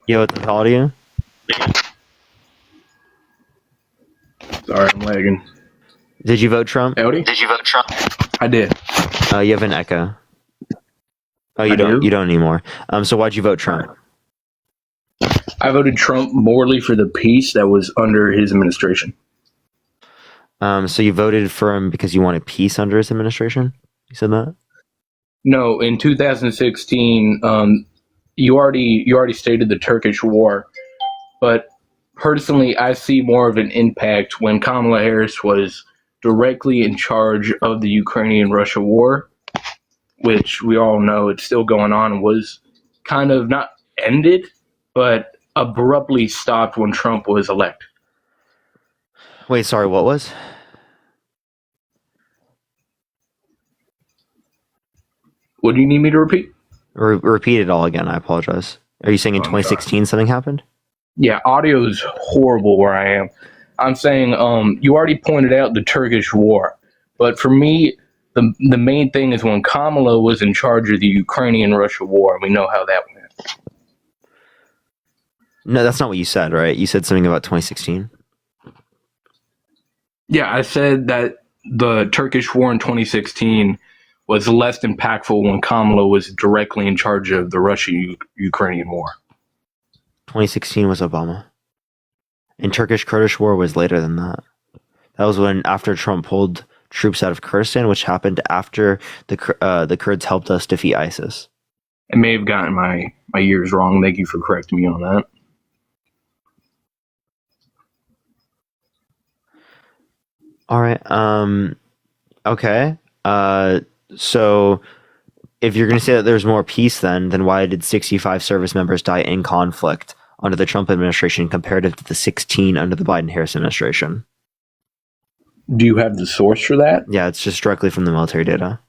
Yo, what's up, audio? Sorry, I'm lagging. Did you vote Trump? Howdy? Did you vote Trump? I did. You have an echo. Oh, you don't. You don't anymore. So why'd you vote Trump? I voted Trump morally for the peace that was under his administration. So you voted for him because you wanted peace under his administration? You said that? No, in 2016, you already stated the Turkish war, but personally, I see more of an impact when Kamala Harris was directly in charge of the Ukrainian-Russia war, which we all know it's still going on and was kind of not ended, but abruptly stopped when Trump was elected. Wait, sorry, what was? What do you need me to repeat? Repeat it all again. I apologize. Are you saying in 2016 something happened? Yeah, audio is horrible where I am. I'm saying you already pointed out the Turkish war, but for me, the main thing is when Kamala was in charge of the Ukrainian-Russia war, and we know how that went. No, that's not what you said, right? You said something about 2016. Yeah, I said that the Turkish war in 2016 was less impactful when Kamala was directly in charge of the Russia-Ukrainian war. 2016 was Obama. And Turkish-Kurdish war was later than that. That was when after Trump pulled troops out of Kurdistan, which happened after the Kurds helped us defeat ISIS. I may have gotten my years wrong. Thank you for correcting me on that. All right. Okay. So if you're going to say that there's more peace then why did 65 service members die in conflict under the Trump administration comparative to the 16 under the Biden-Harris administration? Do you have the source for that? Yeah, it's just directly from the military data.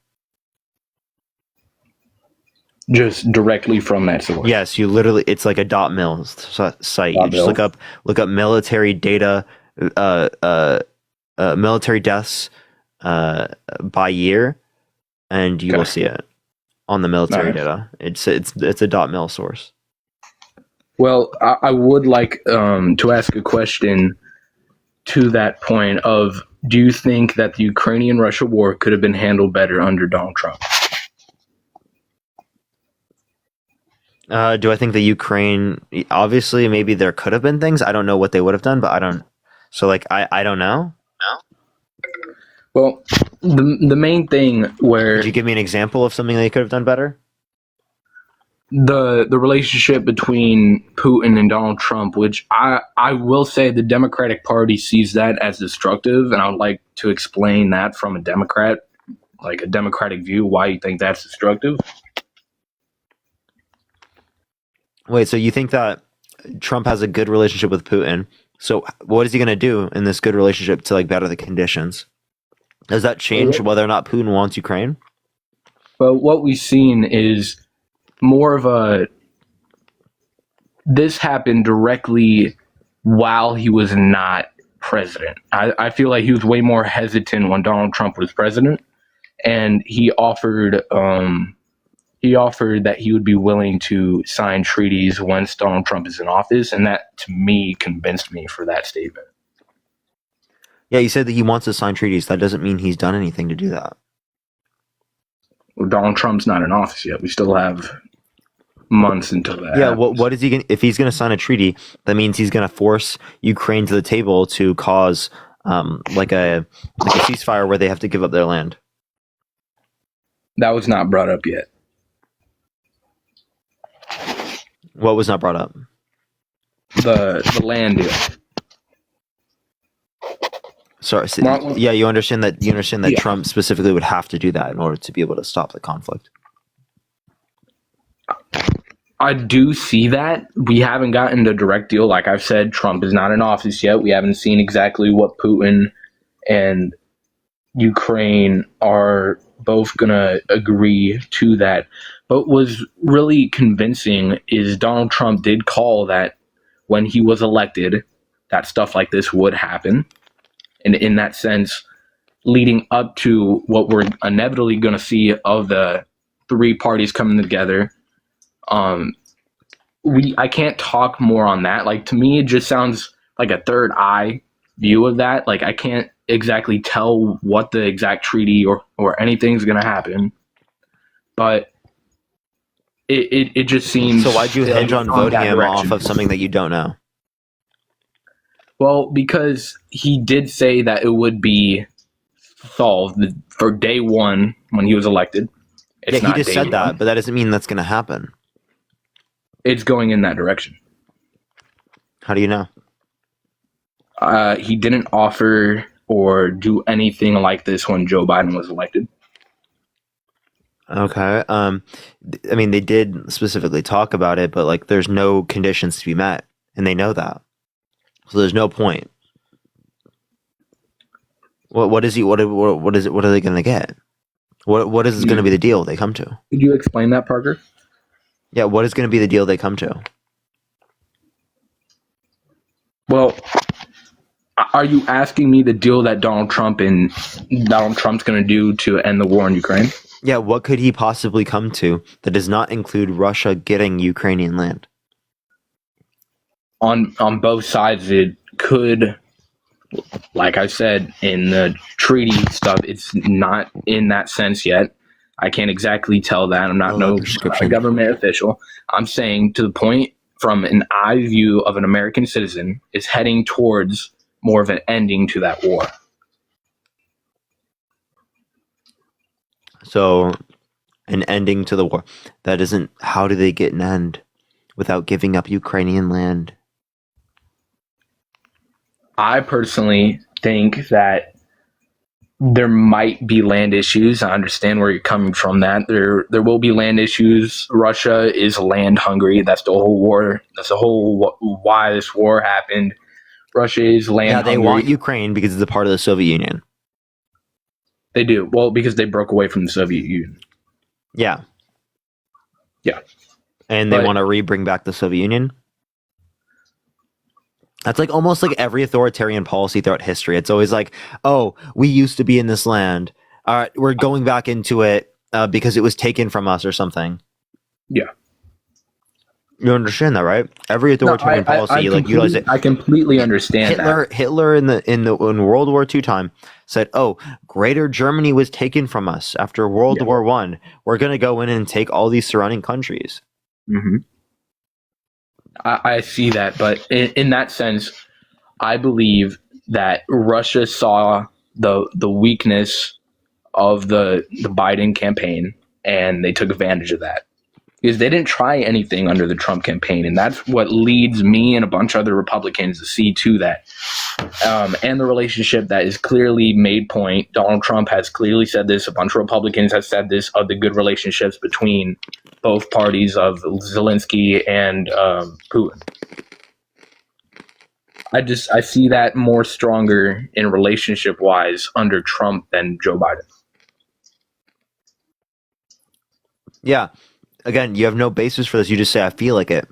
Just directly from that source. Yes, it's like a .mil site. You just look up military data, military deaths by year, and you will see it on the military data. It's a .mil source. Well, I would like to ask a question to that point of, do you think that the Ukrainian-Russia war could have been handled better under Donald Trump? Do I think the Ukraine, obviously maybe there could have been things. I don't know what they would have done, but I don't know. Well, the main thing where... Could you give me an example of something they could have done better? The relationship between Putin and Donald Trump, which I will say the Democratic Party sees that as destructive, and I would like to explain that from a Democrat, like a Democratic view, why you think that's destructive. Wait, so you think that Trump has a good relationship with Putin? So what is he going to do in this good relationship to better the conditions? Does that change whether or not Putin wants Ukraine? Well, what we've seen is more of this happened directly while he was not president. I feel like he was way more hesitant when Donald Trump was president, and he offered that he would be willing to sign treaties once Donald Trump is in office, and that, to me, convinced me for that statement. Yeah, you said that he wants to sign treaties. That doesn't mean he's done anything to do that. Well, Donald Trump's not in office yet. We still have months until that. Yeah, happens. what is he going? If he's going to sign a treaty, that means he's going to force Ukraine to the table to cause like a ceasefire where they have to give up their land. That was not brought up yet. What was not brought up? The land deal. Sorry. So, yeah, you understand that. Trump specifically would have to do that in order to be able to stop the conflict. I do see that. We haven't gotten the direct deal. Like I've said, Trump is not in office yet. We haven't seen exactly what Putin and Ukraine are both going to agree to that. But what was really convincing is Donald Trump did call that when he was elected, that stuff like this would happen. And in that sense, leading up to what we're inevitably going to see of the three parties coming together, I can't talk more on that. Like, to me, it just sounds like a third eye view of that. Like, I can't exactly tell what the exact treaty or anything's going to happen. But it just seems... So why'd you hinge on voting him off of something that you don't know? Well, because he did say that it would be solved for day one when he was elected. He just said that, but that doesn't mean that's going to happen. It's going in that direction. How do you know? He didn't offer or do anything like this when Joe Biden was elected. Okay. I mean, they did specifically talk about it, but there's no conditions to be met, and they know that. So there's no point. What is it? What are they going to get? What is going to be the deal they come to? Could you explain that, Parker? Yeah, what is going to be the deal they come to? Well, are you asking me the deal that Donald Trump's going to do to end the war in Ukraine? Yeah, what could he possibly come to that does not include Russia getting Ukrainian land? On both sides, it could, like I said, in the treaty stuff, it's not in that sense yet. I can't exactly tell that. I'm not a government official. I'm saying to the point from an eye view of an American citizen, it's heading towards more of an ending to that war. So an ending to the war. That isn't, how do they get an end without giving up Ukrainian land? I personally think that there might be land issues. I understand where you're coming from. That there will be land issues. Russia is land hungry. That's the whole war. That's the whole why this war happened. Russia is land hungry. Yeah, they want Ukraine because it's a part of the Soviet Union. They do. Well, because they broke away from the Soviet Union. Yeah. Yeah. And they want to bring back the Soviet Union? That's like almost like every authoritarian policy throughout history. It's always like, oh, we used to be in this land. All right, we're going back into it because it was taken from us or something. Yeah. You understand that, right? Every authoritarian policy, utilize it. I completely understand that. Hitler in World War II time said, "Oh, Greater Germany was taken from us after World War I. We're going to go in and take all these surrounding countries." Mm-hmm. I see that, but in that sense, I believe that Russia saw the weakness of the Biden campaign, and they took advantage of that. Because they didn't try anything under the Trump campaign, and that's what leads me and a bunch of other Republicans to see to that. And the relationship that is clearly made point. Donald Trump has clearly said this. A bunch of Republicans have said this, of the good relationships between both parties of Zelensky and Putin. I see that more stronger in relationship-wise under Trump than Joe Biden. Yeah. Again, you have no basis for this. You just say, I feel like it.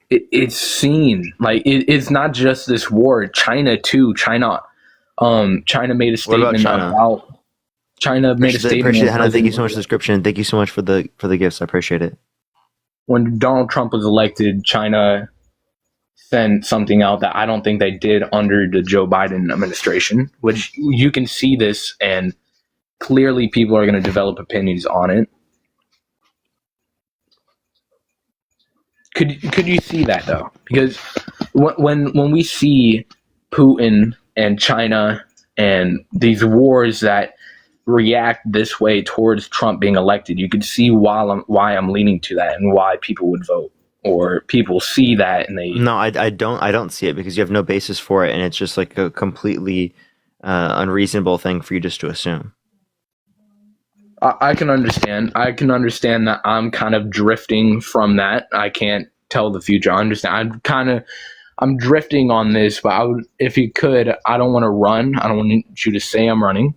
It's seen. Like, it's not just this war. China, too. China made a statement about China made a statement. Appreciate it, Hannah. Thank you so much for the description. Thank you so much for the gifts. I appreciate it. When Donald Trump was elected, China sent something out that I don't think they did under the Joe Biden administration, which you can see this, and clearly people are going to develop opinions on it. Could you see that though? Because when we see Putin and China and these wars that react this way towards Trump being elected, you could see why I'm leaning to that and why people would vote, or people see that and they. No, I don't see it, because you have no basis for it, and it's just like a completely unreasonable thing for you just to assume. I can understand. I can understand that I'm kind of drifting from that. I can't tell the future. I understand. I'm drifting on this, but if you could, I don't want to run. I don't want you to say I'm running,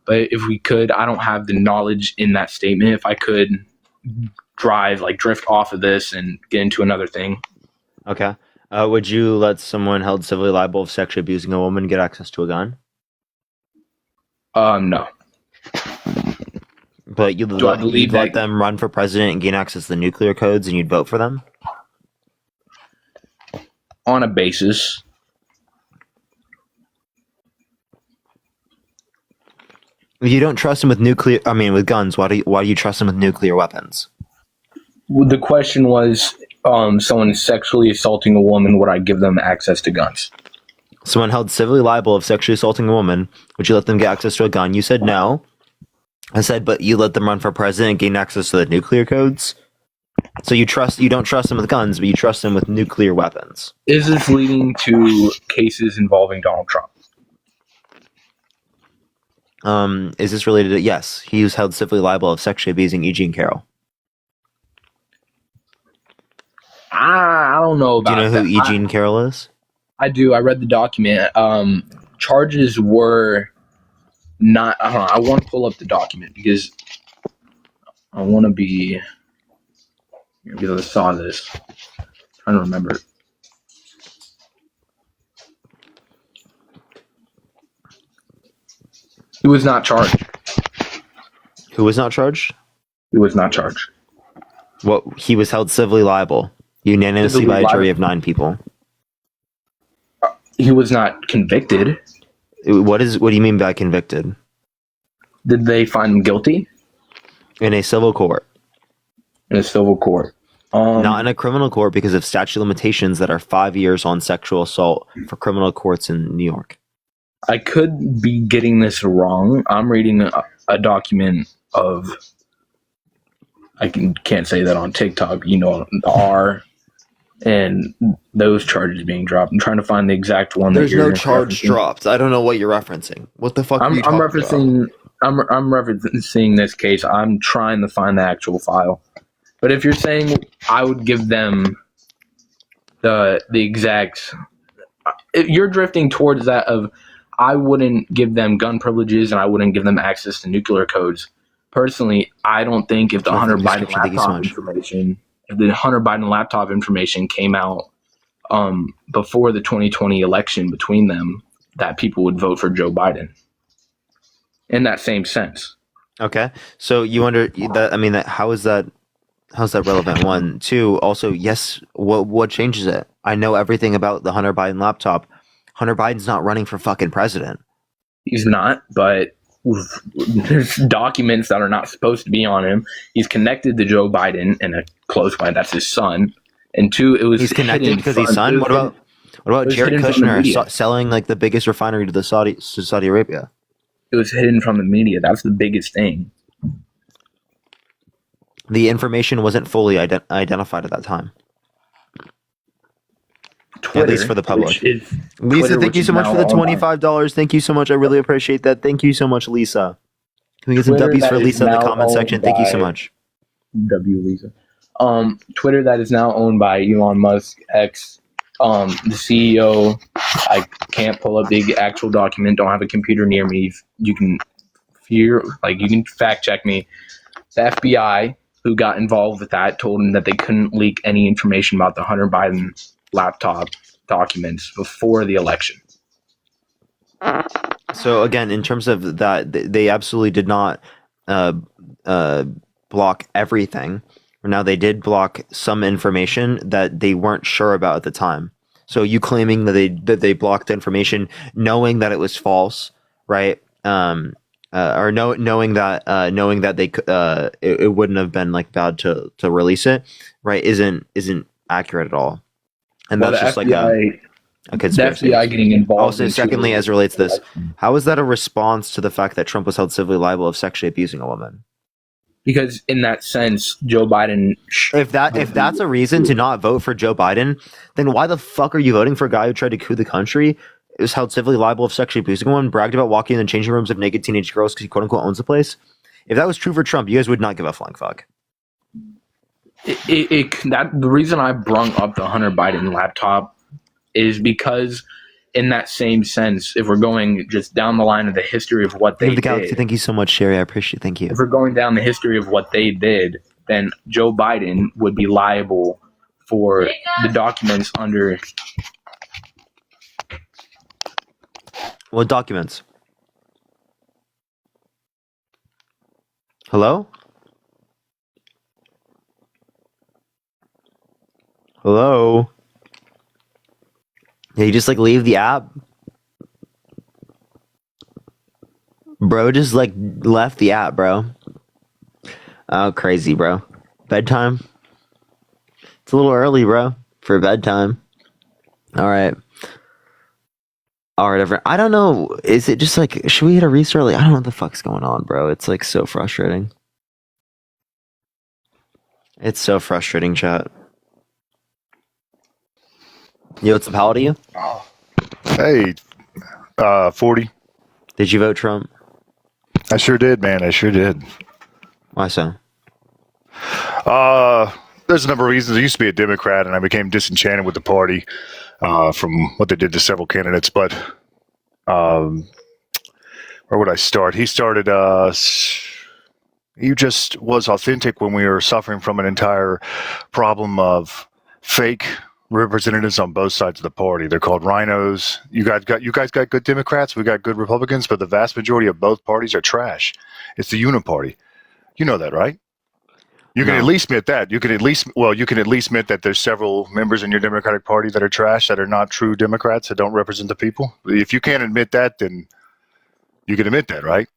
but if we could, I don't have the knowledge in that statement. If I could drift off of this and get into another thing. Okay. Would you let someone held civilly liable of sexually abusing a woman get access to a gun? No. But you'd let them run for president and gain access to the nuclear codes, and you'd vote for them? On a basis. You don't trust them with guns. Why do you trust them with nuclear weapons? Well, the question was, someone sexually assaulting a woman, would I give them access to guns? Someone held civilly liable of sexually assaulting a woman, would you let them get access to a gun? You said no. I said, but you let them run for president and gain access to the nuclear codes? So you don't trust them with guns, but you trust them with nuclear weapons. Is this leading to cases involving Donald Trump? Is this related to... Yes, he was held civilly liable of sexually abusing Eugene Carroll. I don't know about that. Do you know who Eugene Carroll is? I do. I read the document. Charges were not... I don't know. I want to pull up the document because I want to be... Because I saw this. I'm trying to remember. He was not charged. Who was not charged? He was not charged. What? He was held civilly liable, unanimously by a jury of 9 people. He was not convicted. What do you mean by convicted? Did they find him guilty? In a civil court. In a civil court. Not in a criminal court because of statute of limitations that are 5 years on sexual assault for criminal courts in New York. I could be getting this wrong. I'm reading a document of... I can't say that on TikTok, R, and those charges being dropped. I'm trying to find the exact one. There's no charge dropped. I don't know what you're referencing. What the fuck are you talking about? I'm referencing this case. I'm trying to find the actual file. But if you're saying I would give them the exact... You're drifting towards that of I wouldn't give them gun privileges and I wouldn't give them access to nuclear codes. Personally, I don't think if the Hunter Biden laptop information came out before the 2020 election between them, that people would vote for Joe Biden. In that same sense. Okay, so you wonder that? I mean, how's that relevant? One, two. Also, yes. What changes it? I know everything about the Hunter Biden laptop. Hunter Biden's not running for fucking president. He's not, but there's documents that are not supposed to be on him. He's connected to Joe Biden in a close way. That's his son. And two, he's connected because he's son. What about Jared Kushner selling like the biggest refinery to Saudi Arabia? It was hidden from the media. That's the biggest thing. The information wasn't fully identified at that time. Twitter, at least for the public. Lisa, thank you so much for the $25. Thank you so much. I really appreciate that. Thank you so much, Lisa. Can we get some W's for Lisa in the comment section? Thank you so much. W Lisa. Twitter that is now owned by Elon Musk, X. The CEO, I can't pull up the actual document. Don't have a computer near me. You can fact check me. The FBI, who got involved with that, told him that they couldn't leak any information about the Hunter Biden laptop documents before the election. So again, in terms of that, they absolutely did not block everything. Now, they did block some information that they weren't sure about at the time. So you claiming that they blocked the information knowing that it was false, right? Knowing that they it wouldn't have been like bad to release it, right? Isn't accurate at all. And that's just FBI, like a conspiracy. The FBI getting involved. Also, secondly, as relates to this, how is that a response to the fact that Trump was held civilly liable of sexually abusing a woman? Because in that sense, Joe Biden. If that's a reason to not vote for Joe Biden, then why the fuck are you voting for a guy who tried to coup the country, is held civilly liable of sexually abusing a woman, bragged about walking in the changing rooms of naked teenage girls because he quote unquote owns the place? If that was true for Trump, you guys would not give a flying fuck. The reason I brung up the Hunter Biden laptop is because, in that same sense, if we're going just down the line of the history of what they did. Thank you so much, Sherry. I appreciate it. Thank you. If we're going down the history of what they did, then Joe Biden would be liable for the documents under. What documents? Hello? Hello? Yeah, you just like leave the app? Bro just like left the app, bro. Oh, crazy, bro. Bedtime? It's a little early, bro, for bedtime. All right. Everyone. I don't know. Is it just like, should we hit a restart? Like, I don't know what the fuck's going on, bro. It's like so frustrating. It's so frustrating, chat. Yo, what's the pal to you? Hey, 40. Did you vote Trump? I sure did, man. I sure did. Why so? There's a number of reasons. I used to be a Democrat, and I became disenchanted with the party from what they did to several candidates. But where would I start? He started. He just was authentic when we were suffering from an entire problem of fake representatives on both sides of the party. They're called rhinos. You guys got good Democrats. We got good Republicans, but the vast majority of both parties are trash. It's the uniparty. You know that, right? You can at least admit that. You can at least admit that there's several members in your Democratic Party that are trash, that are not true Democrats, that don't represent the people. If you can't admit that, then you can admit that, right?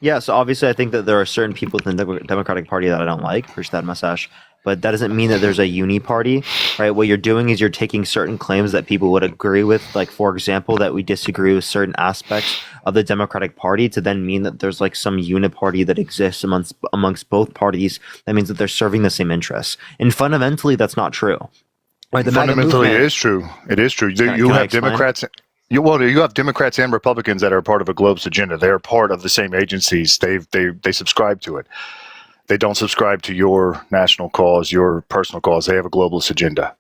Yeah, so obviously I think that there are certain people in the Democratic Party that I don't like, push that mustache, but that doesn't mean that there's a uni party, right? What you're doing is you're taking certain claims that people would agree with, like, for example, that we disagree with certain aspects of the Democratic Party, to then mean that there's like some uniparty that exists amongst both parties. That means that they're serving the same interests. And fundamentally, that's not true. Right? Fundamentally, it is true. It is true. You have Democrats... You have Democrats and Republicans that are part of a globalist agenda. They are part of the same agencies. They subscribe to it. They don't subscribe to your national cause, your personal cause. They have a globalist agenda.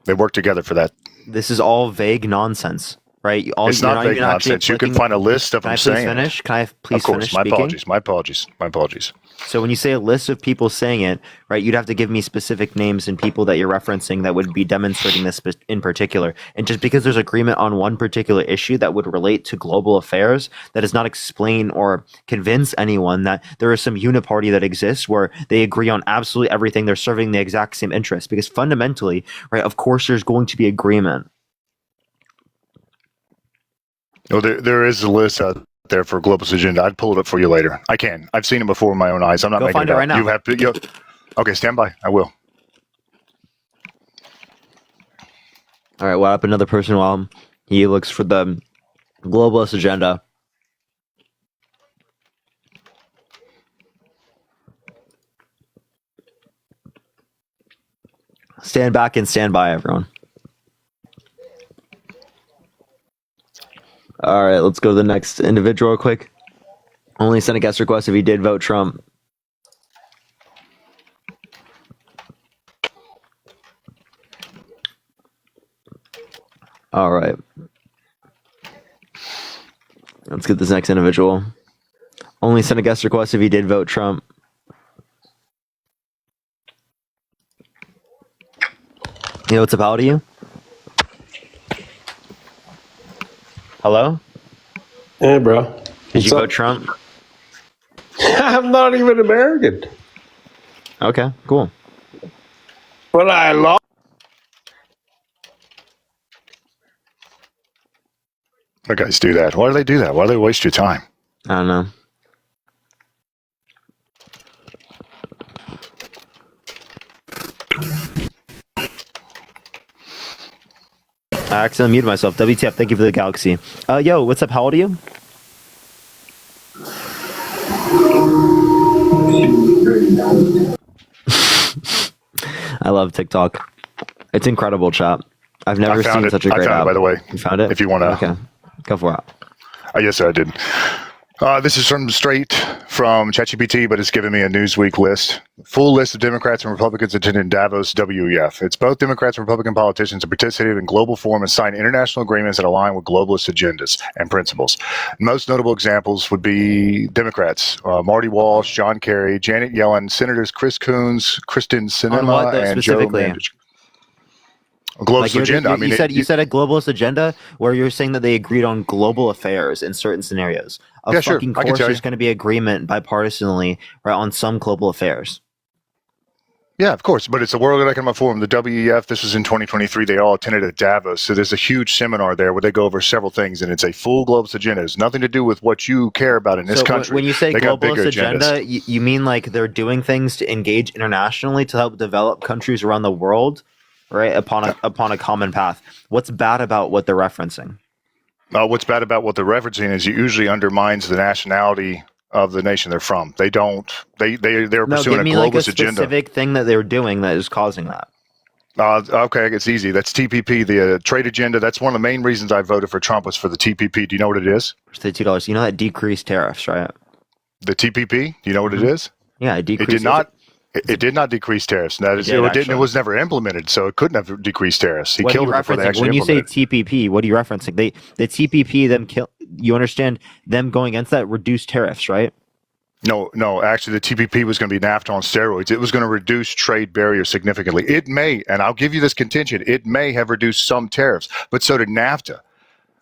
They work together for that. This is all vague nonsense. right? It's not fake nonsense. You can find a list of them saying Can I please finish? Can I please Of course. finish My speaking? apologies. My apologies. My apologies. So when you say a list of people saying it, right, you'd have to give me specific names and people that you're referencing that would be demonstrating this in particular. And just because there's agreement on one particular issue that would relate to global affairs, that does not explain or convince anyone that there is some uniparty that exists where they agree on absolutely everything. They're serving the exact same interest. Because fundamentally, right, of course, there's going to be agreement. No, there is a list out there for Globalist agenda. I'd pull it up for you later. I can. I've seen it before with my own eyes. I'm not Go making find it it up. right now. You have to. Okay, stand by. I will. All right, we'll up another person while he looks for the globalist agenda. Stand back and stand by, everyone. All right, let's go to the next individual real quick. Only send a guest request if he did vote Trump. All right. Let's get this next individual. Only send a guest request if he did vote Trump. Yo, what's up? How old are you? Hello? Hey, bro. Did you vote Trump? I'm not even American. Okay, cool. But I lost. Why guys do that? Why do they do that? Why do they waste your time? I don't know. I accidentally muted myself. WTF, thank you for the galaxy. Yo, what's up? How old are you? I love TikTok. It's incredible, chat. I've never seen such a great I found app. it, by the way. You found it? If you want to. Okay, go for it. Yes, sir, I did. This is straight from ChatGPT, but it's giving me a Newsweek list. Full list of Democrats and Republicans attending Davos WEF. It's both Democrats and Republican politicians who participated in global forum and signed international agreements that align with globalist agendas and principles. Most notable examples would be Democrats, Marty Walsh, John Kerry, Janet Yellen, Senators Chris Coons, Kristen On what, Sinema, though, and Joe specifically? Manchin. A globalist agenda. You said a globalist agenda where you're saying that they agreed on global affairs in certain scenarios. Of sure. fucking I can course, tell there's you. going to be agreement bipartisanly right on some global affairs. Yeah, of course. But it's the World Economic Forum, the WEF. This was in 2023. They all attended at Davos. So there's a huge seminar there where they go over several things, and it's a full globalist agenda. It's nothing to do with what you care about in this country. When you say they got bigger globalist agenda, agendas. you mean like they're doing things to engage internationally to help develop countries around the world, right? Upon a common path. What's bad about what they're referencing? What's bad about what they're referencing is it usually undermines the nationality of the nation they're from. They don't. They're No, pursuing give a me globalist like a agenda. specific thing that they're doing that is causing that. Okay, it's easy. That's TPP, the trade agenda. That's one of the main reasons I voted for Trump was for the TPP. Do you know what it is? It's $2. You know that decreased tariffs, right? The TPP. Do you know what it is? Yeah, it decreased. It did not. It did not decrease tariffs. That is, it didn't. It was never implemented, so it couldn't have decreased tariffs. He killed it before they actually when you say implemented. TPP, what are you referencing? The TPP them kill. You understand them going against that reduced tariffs, right? No. Actually, the TPP was going to be NAFTA on steroids. It was going to reduce trade barriers significantly. It may, and I'll give you this contention, it may have reduced some tariffs, but so did NAFTA.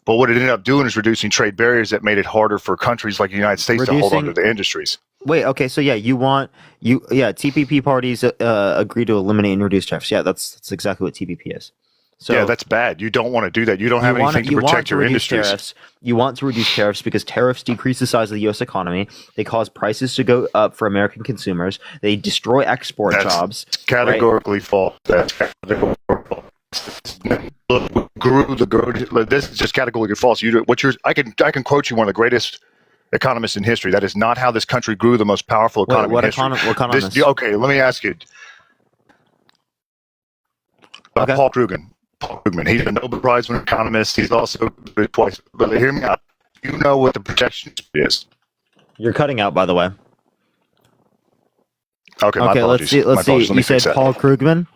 But what it ended up doing is reducing trade barriers that made it harder for countries like the United States to hold on to the industries. Wait, okay, so yeah, TPP parties agree to eliminate and reduce tariffs. Yeah, that's exactly what TPP is. So yeah, that's bad. You don't want to do that. You don't have anything to protect your industries. Tariffs. You want to reduce tariffs because tariffs decrease the size of the U.S. economy. They cause prices to go up for American consumers. They destroy export jobs. Categorically false. That's categorically false. This is just categorically false. I can quote you one of the greatest economists in history. That is not how this country grew the most powerful economy in history. What economist? Okay, let me ask you. Paul Krugman. He's a Nobel Prize winning economist. He's also twice. But hear me out. You know what the projection is. You're cutting out, by the way. Okay, my apologies. Let's see. You said Paul Krugman?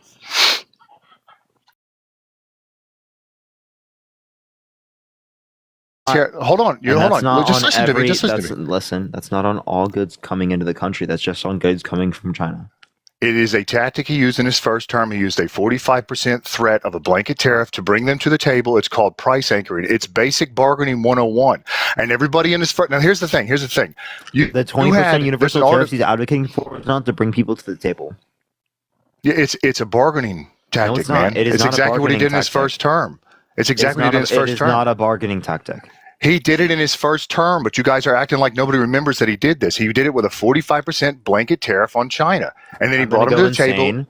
tariff. Hold on. Hold on. Just listen to me. Just listen to me. Listen, that's not on all goods coming into the country. That's just on goods coming from China. It is a tactic he used in his first term. He used a 45% threat of a blanket tariff to bring them to the table. It's called price anchoring. It's basic bargaining 101. And everybody in his first... Now, here's the thing. The 20% universal tariffs he's advocating for is not to bring people to the table. Yeah, it's a bargaining tactic, man. It's exactly what he did in his first term. It's exactly what he did in his first term. It is not a bargaining tactic. He did it in his first term, but you guys are acting like nobody remembers that he did this. He did it with a 45% blanket tariff on China. And then he brought them to the table.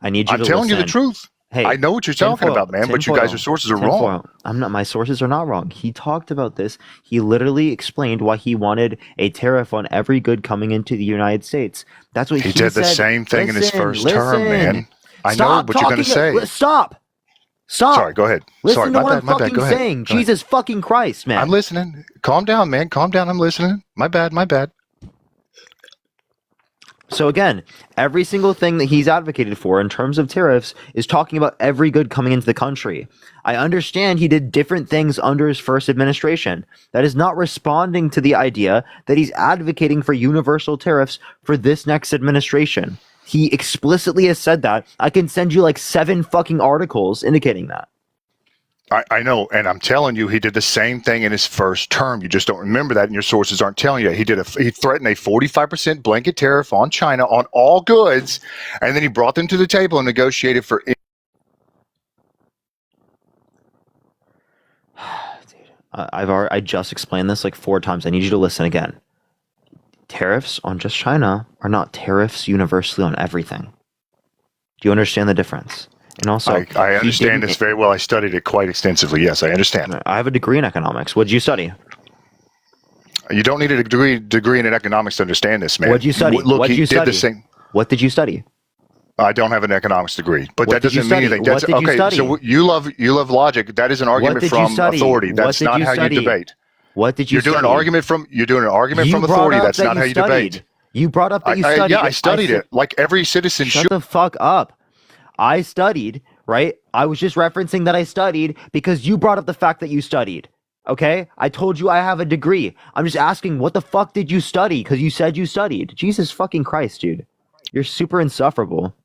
I need you to listen. I'm telling you the truth. Hey, I know what you're talking about, man, but you guys' sources are wrong. My sources are not wrong. He talked about this. He literally explained why he wanted a tariff on every good coming into the United States. That's what he said. He did the same thing in his first term, man. I know what you're going to say. Stop. Sorry, go ahead. Listen to what I'm fucking saying. Jesus fucking Christ, man. I'm listening. Calm down, man. Calm down. I'm listening. My bad. So again, every single thing that he's advocated for in terms of tariffs is talking about every good coming into the country. I understand he did different things under his first administration. That is not responding to the idea that he's advocating for universal tariffs for this next administration. He explicitly has said that. I can send you like 7 fucking articles indicating that. I know, and I'm telling you, he did the same thing in his first term. You just don't remember that, and your sources aren't telling you that. He threatened a 45% blanket tariff on China on all goods, and then he brought them to the table and negotiated for. I just explained this like 4 times. I need you to listen again. Tariffs on just China are not tariffs universally on everything. Do you understand the difference? And also, I understand this very well. I studied it quite extensively. Yes, I understand. I have a degree in economics. What did you study? You don't need a degree in economics to understand this, man. What did you study? Look, what did you did study? the same. What did you study? I don't have an economics degree, but What that did you doesn't mean study? anything. What That's did you okay. study? So you love logic. That is an argument did you from study? authority. What That's did not you how study? you debate. What did you You're doing study? an argument from authority. That's not how you debate. You brought up that you studied. Yeah, I studied it. Like every citizen should. Shut the fuck up. I studied, right? I was just referencing that I studied because you brought up the fact that you studied. Okay? I told you I have a degree. I'm just asking, what the fuck did you study? Because you said you studied. Jesus fucking Christ, dude. You're super insufferable.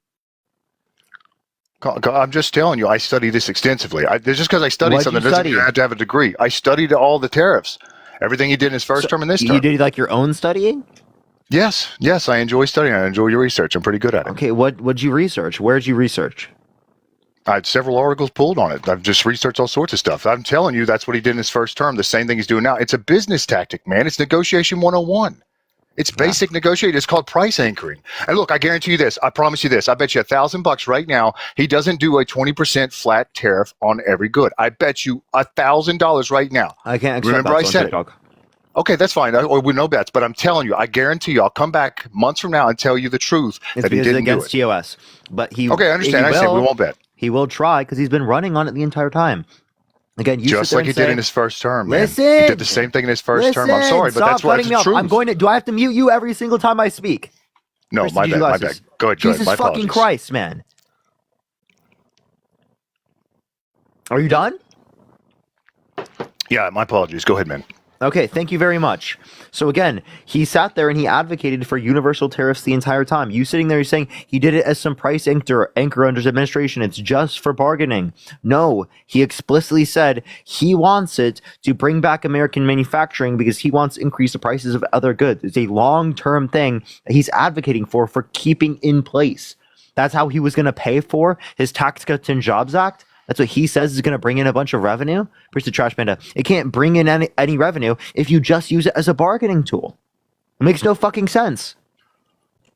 I'm just telling you, I studied this extensively. Just because I studied What'd something you doesn't study? mean I have to have a degree. I studied all the tariffs. Everything he did in his first term and this term. You did like your own studying? Yes, I enjoy studying. I enjoy your research. I'm pretty good at it. Okay, what'd you research? Where'd you research? I had several articles pulled on it. I've just researched all sorts of stuff. I'm telling you, that's what he did in his first term. The same thing he's doing now. It's a business tactic, man. It's negotiation 101. It's basic negotiating. It's called price anchoring. And look, I guarantee you this. I promise you this. I bet you $1,000 right now. He doesn't do a 20% flat tariff on every good. I bet you $1,000 right now. I can't accept Remember, that I said TikTok. it. Okay, that's fine. We know bets, but I'm telling you, I guarantee you, I'll come back months from now and tell you the truth It's that he because didn't it's do it. against TOS. But he Okay, I understand. I said we won't bet. He will try because he's been running on it the entire time. Again, you Just sit there like and he say, did in his first term, man. Listen, He did the same thing in his first term. I'm sorry, but stop that's what cutting it's me the off. truth. I'm going to. Do I have to mute you every single time I speak? No, Chris, my did you bad. My glasses? bad. Go ahead. Jesus My fucking apologies. Christ, man. Are you done? Yeah, my apologies. Go ahead, man. Okay, thank you very much. So again, he sat there and he advocated for universal tariffs the entire time. You sitting there saying he did it as some price anchor under his administration. It's just for bargaining. No, he explicitly said he wants it to bring back American manufacturing because he wants to increase the prices of other goods. It's a long-term thing that he's advocating for keeping in place. That's how he was going to pay for his Tax Cuts and Jobs Act. That's what he says is going to bring in a bunch of revenue. Where's the trash panda? It can't bring in any revenue if you just use it as a bargaining tool. It makes no fucking sense.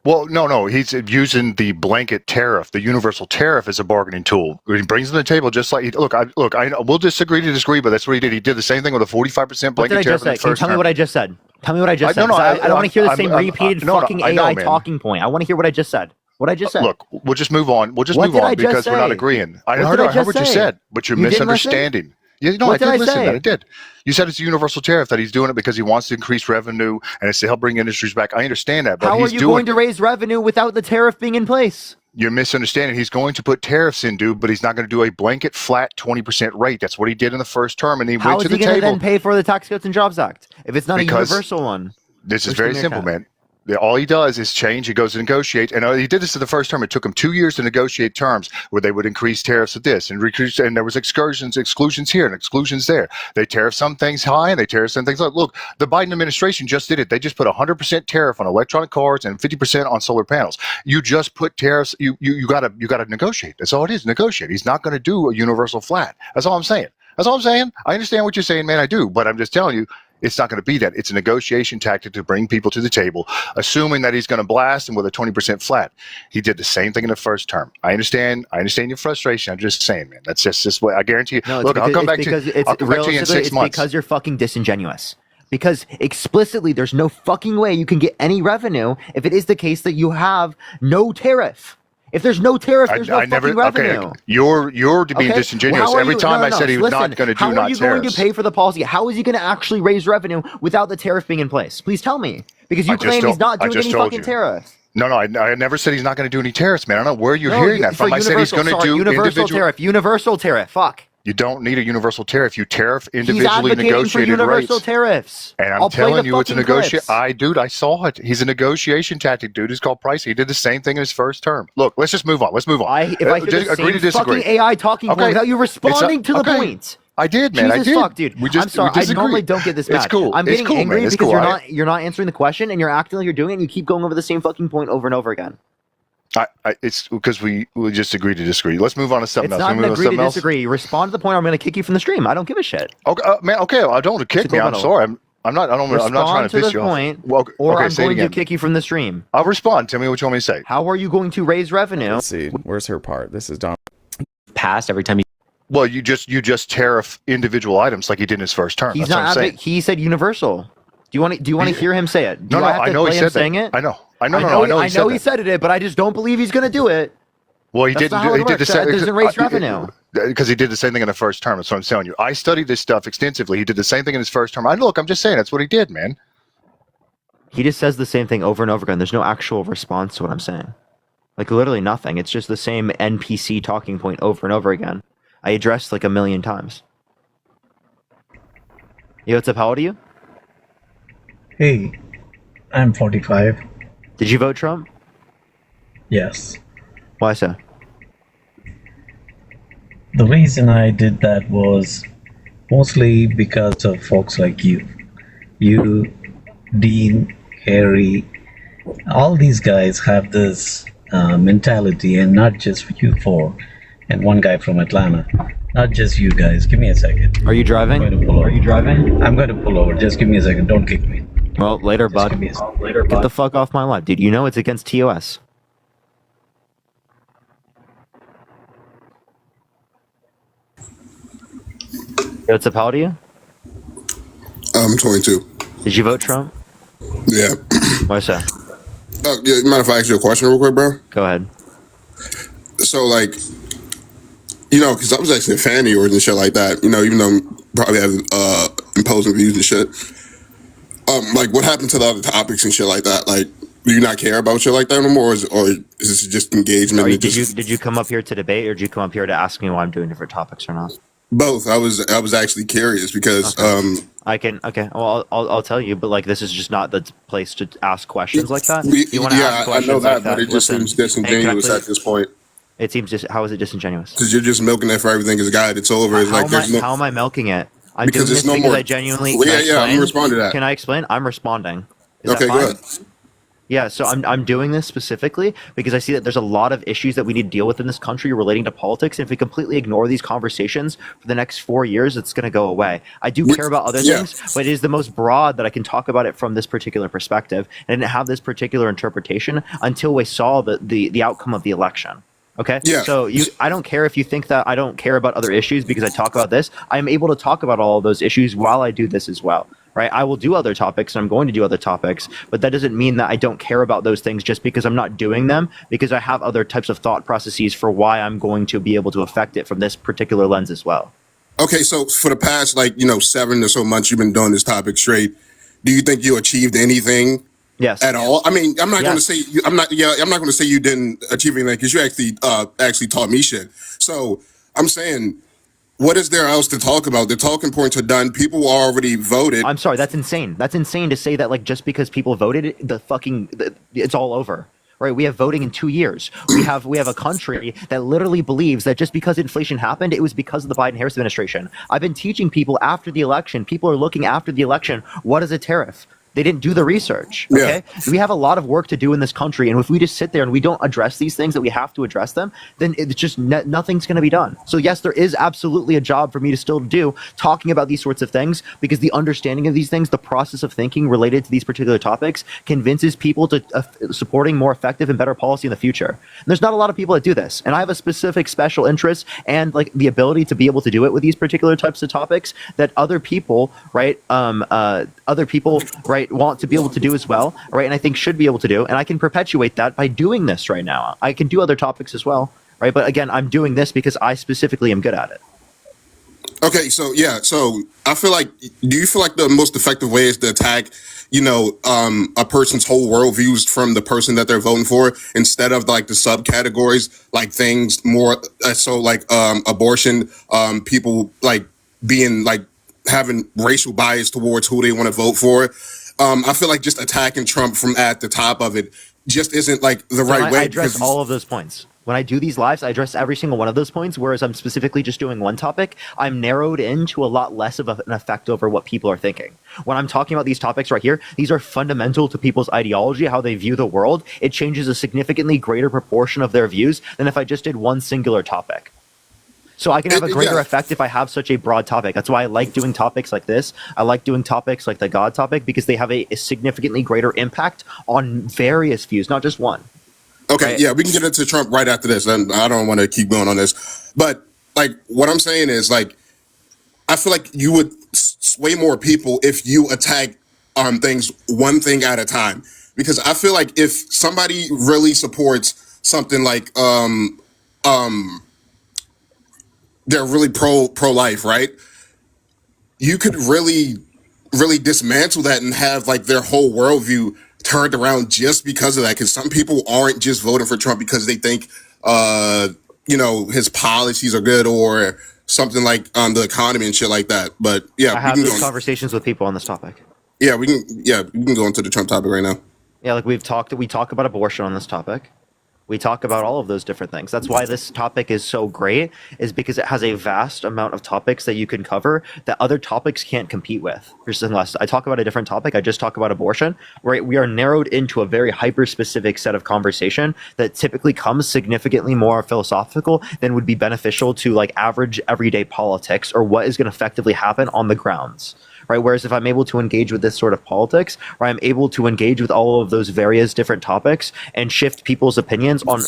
Well, no. He's using the blanket tariff, the universal tariff, as a bargaining tool. He brings it to the table just like we'll disagree to disagree, but that's what he did. He did the same thing with a 45% blanket What did I tariff. just say? Can you tell me what I just said? Tell me what I just said. I don't want to hear the same repeated fucking AI talking point. I want to hear what I just said. What I just said. Look, we'll just move on. We'll just What move did I on just because we're not say? agreeing. I What heard did I just what you say? said, but you're You didn't listen? misunderstanding. Yeah, no, What I did did I listen. say? I did. You said it's a universal tariff that he's doing it because he wants to increase revenue and it's to help bring industries back. I understand that, but How he's are you doing going to raise revenue without the tariff being in place? You're misunderstanding. He's going to put tariffs in, dude, but he's not going to do a blanket flat 20% rate. That's what he did in the first term, and he How went is to the he going to table. then pay for the Tax Cuts and Jobs Act if it's not Because a universal one? This is Which very give me simple, account. man. All he does is change. He goes to negotiate, and he did this in the first term. It took him 2 years to negotiate terms where they would increase tariffs at this and decrease, and there was exclusions here and exclusions there. They tariff some things high and they tariff some things low. Look, the Biden administration just did it. They just put 100% tariff on electronic cards and 50% on solar panels. You just put tariffs. You gotta negotiate. That's all it is. Negotiate. He's not going to do a universal flat. That's all I'm saying. That's all I'm saying. I understand what you're saying, man. I do, but I'm just telling you. It's not going to be that. It's a negotiation tactic to bring people to the table, assuming that he's going to blast them with a 20% flat. He did the same thing in the first term. I understand your frustration. I'm just saying, man. That's just what I guarantee you. No, look, I'll come back to you in 6 months. Because you're fucking disingenuous. Because explicitly, there's no fucking way you can get any revenue if it is the case that you have no tariff. If there's no tariff, there's no fucking revenue. Okay, you're being disingenuous. Well, Every time I said he was not going to do how are you going tariffs. to pay for the policy? How is he going to actually raise revenue without the tariff being in place? Please tell me. Because you claim he's not doing any fucking tariffs. No, I never said he's not going to do any tariffs, man. I don't know where you're hearing that from. I said he's going to do universal tariff. Universal tariff. Fuck. You don't need a universal tariff. You tariff individually He's advocating negotiated for universal rates. tariffs. And I'm telling you, it's a negotiation. I saw it. He's a negotiation tactic, dude. It's called pricing. He did the same thing in his first term. Look, let's just move on. Let's move on. If I hear the same fucking AI talking point without you responding to the point. I did, man. Jesus I did. Fuck, dude. I'm sorry. I normally don't get this mad. It's cool. I'm getting angry man. because you're not answering the question and you're acting like you're doing it and you keep going over the same fucking point over and over again. It's because we just agree to disagree. Let's move on to something else. It's not an agree to disagree. Respond to the point. Or I'm going to kick you from the stream. I don't give a shit. Okay, man. Okay, I don't want to kick me. I'm sorry. I'm not trying to piss you off. Well, or I'm going to kick you from the stream. I'll respond. Tell me what you want me to say. How are you going to raise revenue? Let's see. Where's her part? This is Don. Passed every time. Well, you just tariff individual items like he did in his first term. He's That's what I'm saying. He said universal. Do you want to hear him say it? No, I know he said that. I know. I know he said it, but I just don't believe he's going to do it. Well, he didn't. He did the same. That doesn't raise revenue. Because he did the same thing in the first term. That's what I'm telling you. I studied this stuff extensively. He did the same thing in his first term. I'm just saying that's what he did, man. He just says the same thing over and over again. There's no actual response to what I'm saying. Like literally nothing. It's just the same NPC talking point over and over again. I addressed like 1,000,000 times. Yo, what's up? How old are you? Hey, I'm 45. Did you vote Trump? Yes. Why so? The reason I did that was mostly because of folks like you. You, Dean, Harry, all these guys have this mentality, and not just you four, and one guy from Atlanta. Not just you guys. Give me a second. Are you driving? Are you driving? I'm going to pull over. Just give me a second. Don't kick me. Well, later, bud. Get the fuck off my lot, dude. You know it's against TOS. Yo, what's up? How old are you? I'm 22. Did you vote Trump? Yeah. Why so? Yeah, mind if I ask you a question real quick, bro? Go ahead. So, like, because I was actually a fan of yours and shit like that, even though you probably have imposing views and shit. Like, what happened to the other topics and shit like that? Like, do you not care about shit like that anymore, or is this just engagement? Sorry, did you come up here to debate, or did you come up here to ask me why I'm doing different topics or not? Both. I was actually curious because Okay. Well, I'll tell you, but like this is just not the place to ask questions like that. You want to ask I questions know that, like that, but it just seems disingenuous at this point. It seems how is it disingenuous? Because you're just milking it for everything is God. It's over. It's how am I milking it? I'm doing this because I genuinely. I'm gonna respond to that. Can I explain? I'm responding. Okay, go ahead. Yeah, so I'm doing this specifically because I see that there's a lot of issues that we need to deal with in this country relating to politics. And if we completely ignore these conversations for the next 4 years, it's going to go away. I do care about other things, but it is the most broad that I can talk about it from this particular perspective. And I didn't have this particular interpretation until we saw the outcome of the election. Okay. Yeah. So I don't care if you think that I don't care about other issues because I talk about this. I'm able to talk about all of those issues while I do this as well. Right. I will do other topics and I'm going to do other topics, but that doesn't mean that I don't care about those things just because I'm not doing them, because I have other types of thought processes for why I'm going to be able to affect it from this particular lens as well. Okay. So for the past, 7 or so months, you've been doing this topic straight. Do you think you achieved anything Yes. At all. I mean, I'm not going to Yes. say I'm not. Yeah, I'm not going to say you didn't achieve anything because you actually taught me shit. So I'm saying, what is there else to talk about? The talking points are done. People already voted. I'm sorry, that's insane. That's insane to say that like just because people voted, it's all over. Right? We have voting in 2 years. We have a country that literally believes that just because inflation happened, it was because of the Biden-Harris administration. I've been teaching people after the election. People are looking after the election. What is a tariff? They didn't do the research. Okay, we have a lot of work to do in this country, and if we just sit there and we don't address these things that we have to address them, then it's just nothing's going to be done. So yes, there is absolutely a job for me to still do talking about these sorts of things, because the understanding of these things, the process of thinking related to these particular topics, convinces people to supporting more effective and better policy in the future. And there's not a lot of people that do this, and I have a specific special interest and like the ability to be able to do it with these particular types of topics that other people, right, want to be able to do as well, right? And I think should be able to do, and I can perpetuate that by doing this right now. I can do other topics as well, right? But again, I'm doing this because I specifically am good at it. Okay, so I feel like, do you feel like the most effective way is to attack, a person's whole worldviews from the person that they're voting for, instead of like the subcategories, like things more, so like abortion, people like being like having racial bias towards who they want to vote for. I feel like just attacking Trump from at the top of it just isn't like the right way. I address all of those points. When I do these lives, I address every single one of those points, whereas I'm specifically just doing one topic, I'm narrowed into a lot less of an effect over what people are thinking. When I'm talking about these topics right here, these are fundamental to people's ideology, how they view the world. It changes a significantly greater proportion of their views than if I just did one singular topic. So I can have a greater effect if I have such a broad topic. That's why I like doing topics like this. I like doing topics like the God topic, because they have a significantly greater impact on various views, not just one. Okay, right? Yeah, we can get into Trump right after this, and I don't want to keep going on this. But like, what I'm saying is, like, I feel like you would sway more people if you attack things one thing at a time. Because I feel like if somebody really supports something like they're really pro-life, right? You could really dismantle that and have like their whole worldview turned around just because of that. Because some people aren't just voting for Trump because they think his policies are good or something like the economy and shit like that. But yeah, I have these conversations with people on this topic. Yeah, we can go into the Trump topic right now. Yeah, like we talk about abortion on this topic. We talk about all of those different things. That's why this topic is so great, is because it has a vast amount of topics that you can cover that other topics can't compete with. Unless I talk about a different topic, I just talk about abortion, where we are narrowed into a very hyper-specific set of conversation that typically comes significantly more philosophical than would be beneficial to like average everyday politics or what is going to effectively happen on the grounds. Right. Whereas if I'm able to engage with this sort of politics, or I'm able to engage with all of those various different topics and shift people's opinions on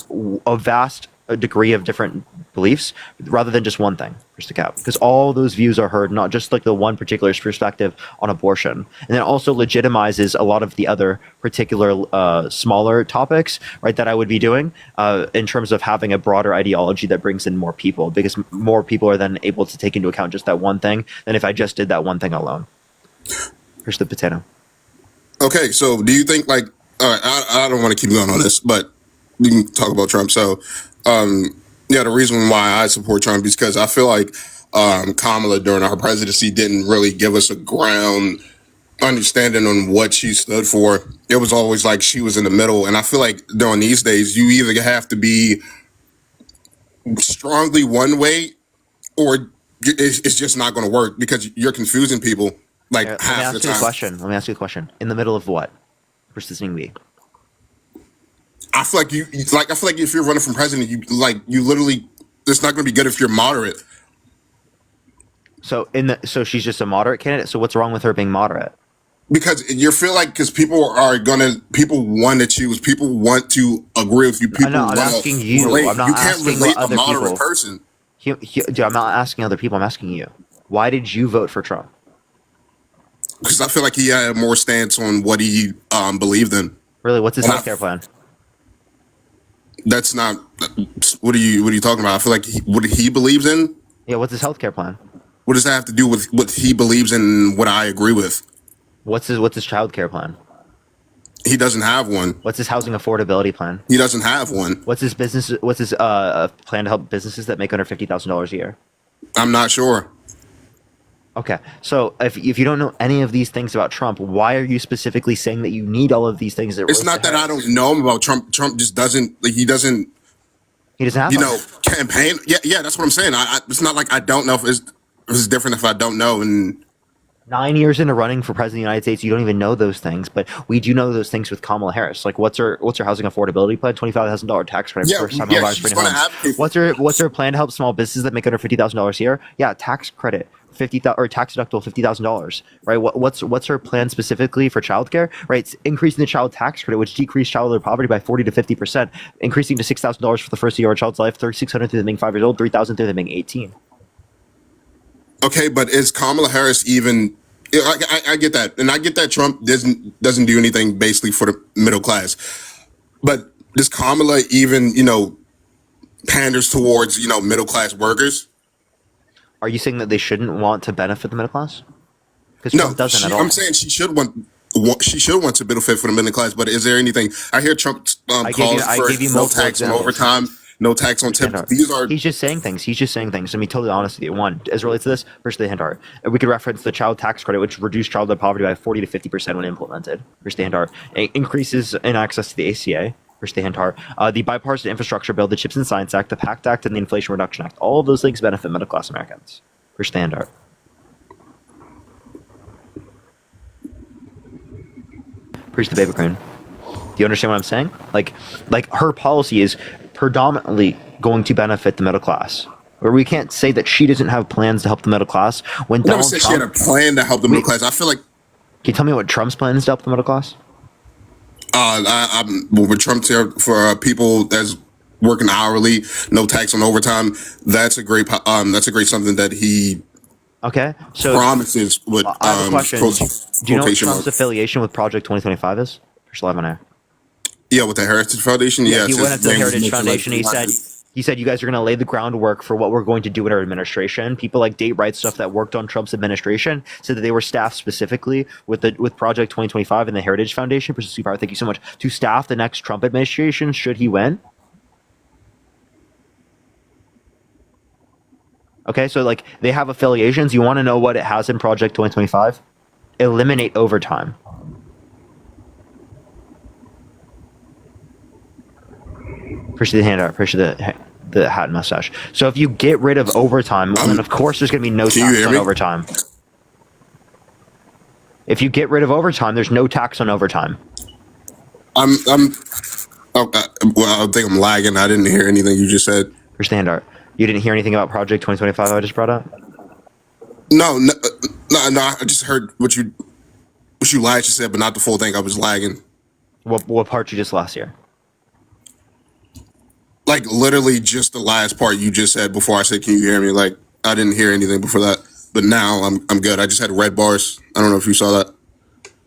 a vast degree of different beliefs rather than just one thing, just a cap, because all those views are heard, not just like the one particular perspective on abortion. And then also legitimizes a lot of the other particular smaller topics, right, that I would be doing in terms of having a broader ideology that brings in more people, because more people are then able to take into account just that one thing than if I just did that one thing alone. Here's the potato. Okay, so do you think like, all right, I don't want to keep going on this, but we can talk about Trump. So the reason why I support Trump is because I feel like Kamala during her presidency didn't really give us a ground understanding on what she stood for. It was always like she was in the middle. And I feel like during these days, you either have to be strongly one way or it's just not going to work because you're confusing people like half the time. Let me ask you a question. In the middle of what? Persisting we. I feel like I feel like if you're running for president, you literally, it's not going to be good if you're moderate. So she's just a moderate candidate. So what's wrong with her being moderate? Because you feel like people want to choose, people want to agree with you. People I'm asking you. I'm not asking other people. Person. Dude, I'm not asking other people. I'm asking you. Why did you vote for Trump? Because I feel like he had more stance on what he believed in. Really, what's his healthcare plan? That's not. What are you talking about? I feel like what he believes in. Yeah, what's his healthcare plan? What does that have to do with what he believes in and what I agree with? What's his childcare plan? He doesn't have one. What's his housing affordability plan? He doesn't have one. What's his business? What's his plan to help businesses that make under $50,000 a year? I'm not sure. Okay, so if you don't know any of these things about Trump, why are you specifically saying that you need all of these things? It's not that I don't know him about Trump. Trump just doesn't like. He doesn't have, you know, campaign. Yeah. That's what I'm saying. It's not like I don't know if it's different if I don't know. And 9 years into running for president of the United States, you don't even know those things, but we do know those things with Kamala Harris. Like, what's her housing affordability plan? $25,000 tax credit for first time homebuyers for homes. What's her plan to help small businesses that make under $50,000 a year? Yeah, tax credit, or tax deductible $50,000. Right? What's her plan specifically for childcare? Right, it's increasing the child tax credit, which decreased childhood poverty by 40 to 50%, increasing to $6,000 for the first year of a child's life, $3,600 through them being 5 years old, $3,000 through them being 18. Okay, but is Kamala Harris even? I get that, and I get that Trump doesn't do anything basically for the middle class. But does Kamala even, panders towards middle class workers? Are you saying that they shouldn't want to benefit the middle class? Because Trump doesn't at all. I'm saying she should want to benefit for the middle class. But is there anything? I hear Trump calls for no tax on overtime. No tax on tip. He's just saying things. To be totally honest with you. One, as it relates to this, first the Handar. We could reference the child tax credit, which reduced childhood poverty by 40 to 50% when implemented. First the Handar. Increases in access to the ACA. First the Handar. The bipartisan infrastructure bill, the Chips and Science Act, the PACT Act, and the Inflation Reduction Act. All of those things benefit middle class Americans. First the Handar. Preach the baby queen. Do you understand what I'm saying? Like her policy is predominantly going to benefit the middle class. Where we can't say that she doesn't have plans to help the middle class. When Donald Trump, she had a plan to help the middle class. I feel like. Can you tell me what Trump's plan is to help the middle class? With Trump's here for people that's working hourly, no tax on overtime. That's a great something that he. Okay, so promises with. I have a question. Do you know what Trump's affiliation with Project 2025 is? First live on air. Yeah, with the Heritage Foundation. Yeah, he went up to the Heritage Foundation. He said you guys are going to lay the groundwork for what we're going to do in our administration. People like Date Right stuff that worked on Trump's administration said that they were staffed specifically with Project 2025 and the Heritage Foundation. Thank you so much. To staff the next Trump administration should he win. Okay, so they have affiliations. You want to know what it has in Project 2025? Eliminate overtime. Appreciate the handout. Appreciate the hat and mustache. So if you get rid of overtime, then of course there's going to be no tax on overtime. If you get rid of overtime, there's no tax on overtime. Well, I think I'm lagging. I didn't hear anything you just said. Appreciate the handout. You didn't hear anything about Project 2025 I just brought up? No. I just heard what you last said, but not the full thing. I was lagging. What part you just lost here? Like literally just the last part you just said before I said, "Can you hear me?" Like I didn't hear anything before that, but now I'm good. I just had red bars. I don't know if you saw that.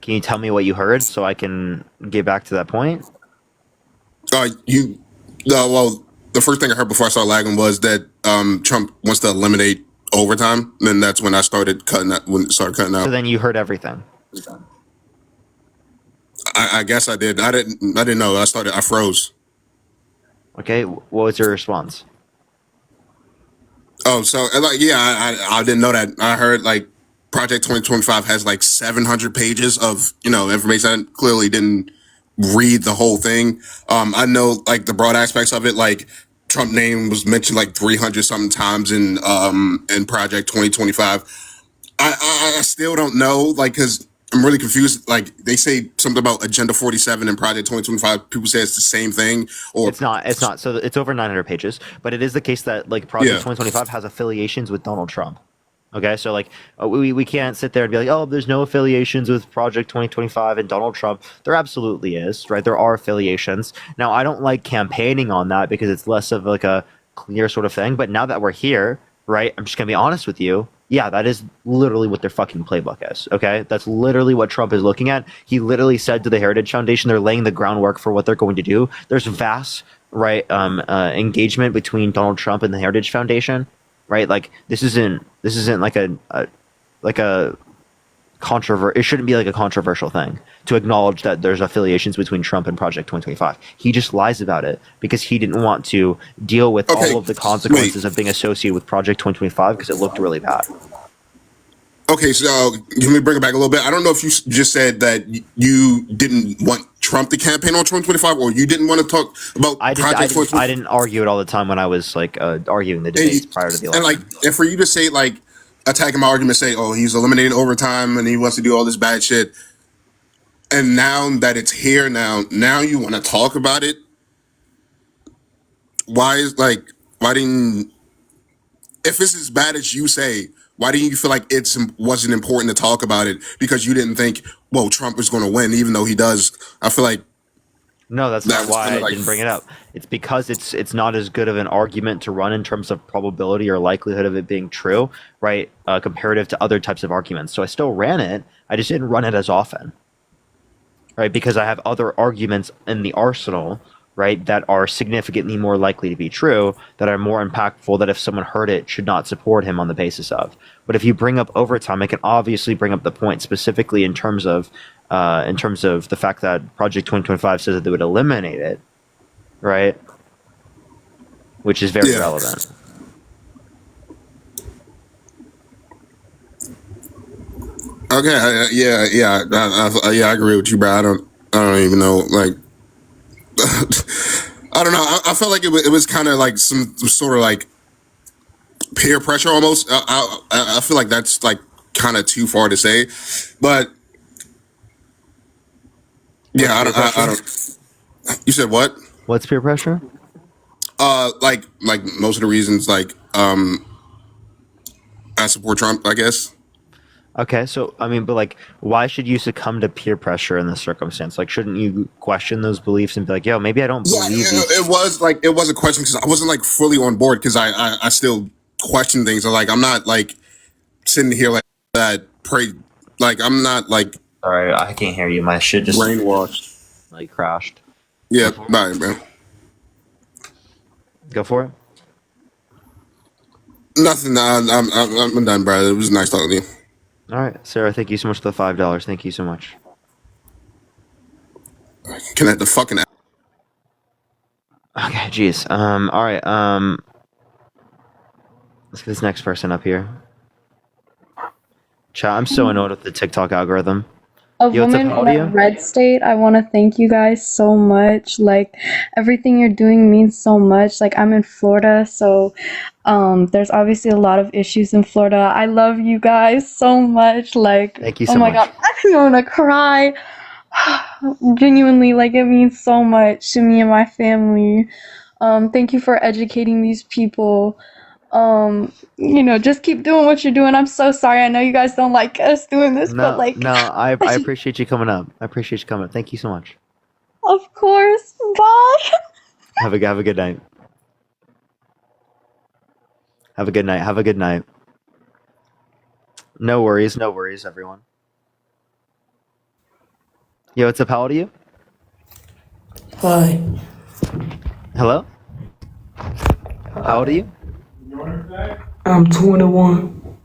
Can you tell me what you heard so I can get back to that point? Well, the first thing I heard before I started lagging was that Trump wants to eliminate overtime. Then that's when I started cutting out. When it started cutting out. So then you heard everything. I guess I did. I didn't know. I froze. Okay, what was your response? Oh, so I didn't know that. I heard Project 2025 has 700 pages of information. I clearly didn't read the whole thing. I know the broad aspects of it. Trump name was mentioned 300 something times in Project 2025. I still don't know because I'm really confused. They say something about Agenda 47 and Project 2025. People say it's the same thing, or it's not. So it's over 900 pages, but it is the case that Project 2025 has affiliations with Donald Trump. Okay, so we can't sit there and be like, oh, there's no affiliations with Project 2025 and Donald Trump. There absolutely is, right? There are affiliations. Now, I don't like campaigning on that because it's less of a clear sort of thing. But now that we're here, right? I'm just gonna be honest with you. Yeah, that is literally what their fucking playbook is, okay? That's literally what Trump is looking at. He literally said to the Heritage Foundation, they're laying the groundwork for what they're going to do. There's vast, engagement between Donald Trump and the Heritage Foundation, right? This isn't like a it shouldn't be like a controversial thing to acknowledge that there's affiliations between Trump and Project 2025. He just lies about it because he didn't want to deal with all of the consequences of being associated with Project 2025 because it looked really bad. Okay, so can we bring it back a little bit? I don't know if you just said that you didn't want Trump to campaign on 2025, or you didn't want to talk about Project 2025. I didn't argue it all the time when I was like arguing the debates prior to the election. And for you to say like attacking my argument, say, oh, he's eliminating overtime and he wants to do all this bad shit, and now that it's here, now you want to talk about it. Why didn't, if it's as bad as you say, why didn't you feel like it wasn't important to talk about it? Because you didn't think, well, Trump is going to win, even though he does. I feel like no, that's not why I didn't bring it up. It's because it's not as good of an argument to run in terms of probability or likelihood of it being true, right? Comparative to other types of arguments. So I still ran it. I just didn't run it as often, right? Because I have other arguments in the arsenal, right, that are significantly more likely to be true, that are more impactful, that if someone heard it, should not support him on the basis of. But if you bring up overtime, it can obviously bring up the point specifically in terms of the fact that Project 2025 says that they would eliminate it, right? Which is very relevant. okay, I agree with you, bro. I don't even know, like. I don't know. I felt like it was kind of like some sort of like peer pressure almost. I feel like that's like kind of too far to say, but yeah, I don't. You said what? What's peer pressure? Like most of the reasons, like I support Trump, I guess. Okay, so I mean, but like, why should you succumb to peer pressure in this circumstance? Like, shouldn't you question those beliefs and be like, yo, maybe I don't believe these? It was a question because I wasn't like fully on board because I still question things. Like I'm not like sitting here like that. I'm not like. Sorry, I can't hear you. My shit just brainwashed. Like crashed. Yeah, bye, bro. Go for it. Nothing. I'm done, bro. It was nice talking to you. All right, Sarah. Thank you so much for the $5. Thank you so much. Connect the fucking. Okay, jeez. All right. Let's get this next person up here. Chat. I'm so annoyed with the TikTok algorithm. A woman in a red state, I want to thank you guys so much. Like, everything you're doing means so much. Like, I'm in Florida, so there's obviously a lot of issues in Florida. I love you guys so much. Like, thank you so much. God, I'm gonna cry. Genuinely, like, it means so much to me and my family. Thank you for educating these people. Just keep doing what you're doing. I'm so sorry. I know you guys don't like us doing this, but like, no, I appreciate you coming up. I appreciate you coming up. Thank you so much. Of course. Bye. Have a good night. Have a good night. Have a good night. No worries, everyone. Yo, what's up? How old are you? Hi. Hello? How old are you? I'm 21.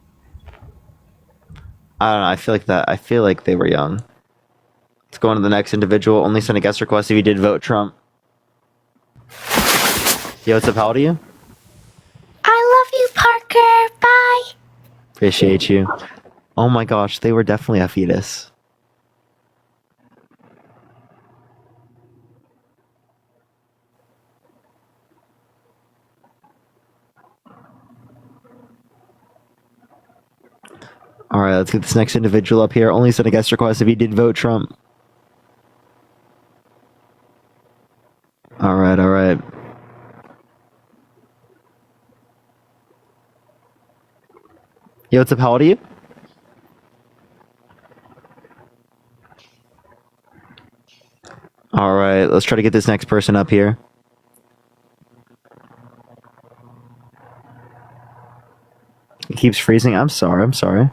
I don't know. I feel like they were young. Let's go on to the next individual. Only send a guest request if you did vote Trump. Yo, what's up? How old are you? I love you, Parker. Bye. Appreciate you. Oh my gosh, they were definitely a fetus. All right, let's get this next individual up here. Only send a guest request if you did vote Trump. All right. Yo, what's up? How old are you? All right, let's try to get this next person up here. It keeps freezing. I'm sorry.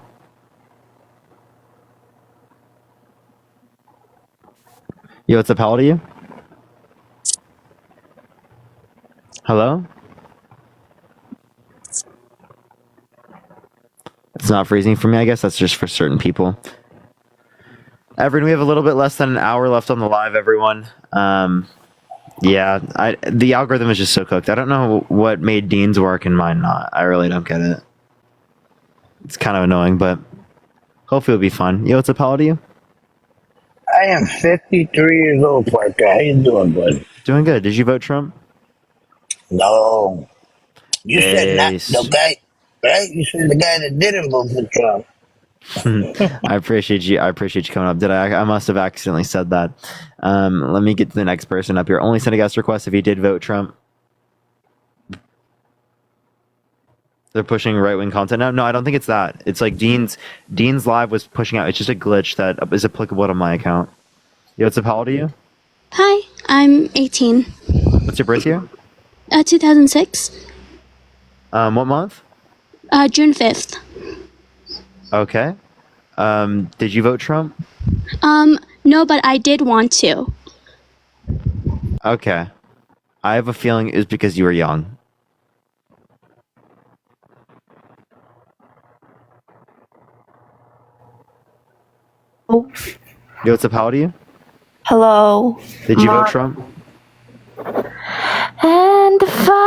Yo, what's up? How old are you? Hello? It's not freezing for me. I guess that's just for certain people. Everyone, we have a little bit less than an hour left on the live, everyone. Yeah, the algorithm is just so cooked. I don't know what made Dean's work and mine not. I really don't get it. It's kind of annoying, but hopefully it'll be fun. Yo, what's up, how old are you? I am 53 years old, Parker. How you doing, bud? Doing good. Did you vote Trump? No. You said not Ace. the guy, right? You said the guy that didn't vote for Trump. I appreciate you. I appreciate you coming up. Did I must have accidentally said that. Let me get to the next person up here. Only send a guest request if you did vote Trump. They're pushing right-wing content now. No, I don't think it's that. It's like Dean's live was pushing out. It's just a glitch that is applicable to my account. Yo, what's up? How old are you? Hi, I'm 18. What's your birth year? 2006. What month? June 5th. Okay. Did you vote Trump? No, but I did want to. Okay. I have a feeling it was because you were young. Yo, what's up? How old are you? Hello. Did you vote Trump? And fire.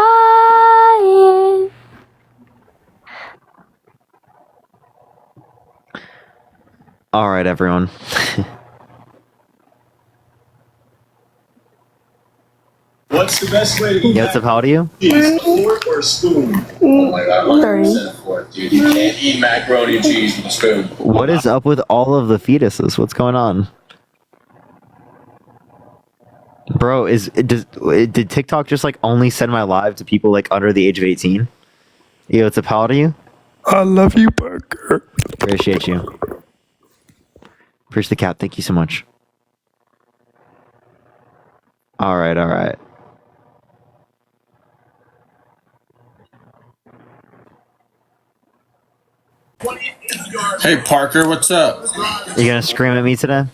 All right, everyone. What's the best way to eat? Yo, what's up? How old are you? Cheese, fork or spoon? Oh my god, 100% fork, dude. You can't eat macaroni and cheese with a spoon. What is up with all of the fetuses? What's going on? Bro, did TikTok just like only send my live to people like under the age of 18? Yo, what's up? How old are you? I love you, Parker. Appreciate you. Appreciate the cat. Thank you so much. All right, all right. Hey Parker, what's up? You gonna scream at me today?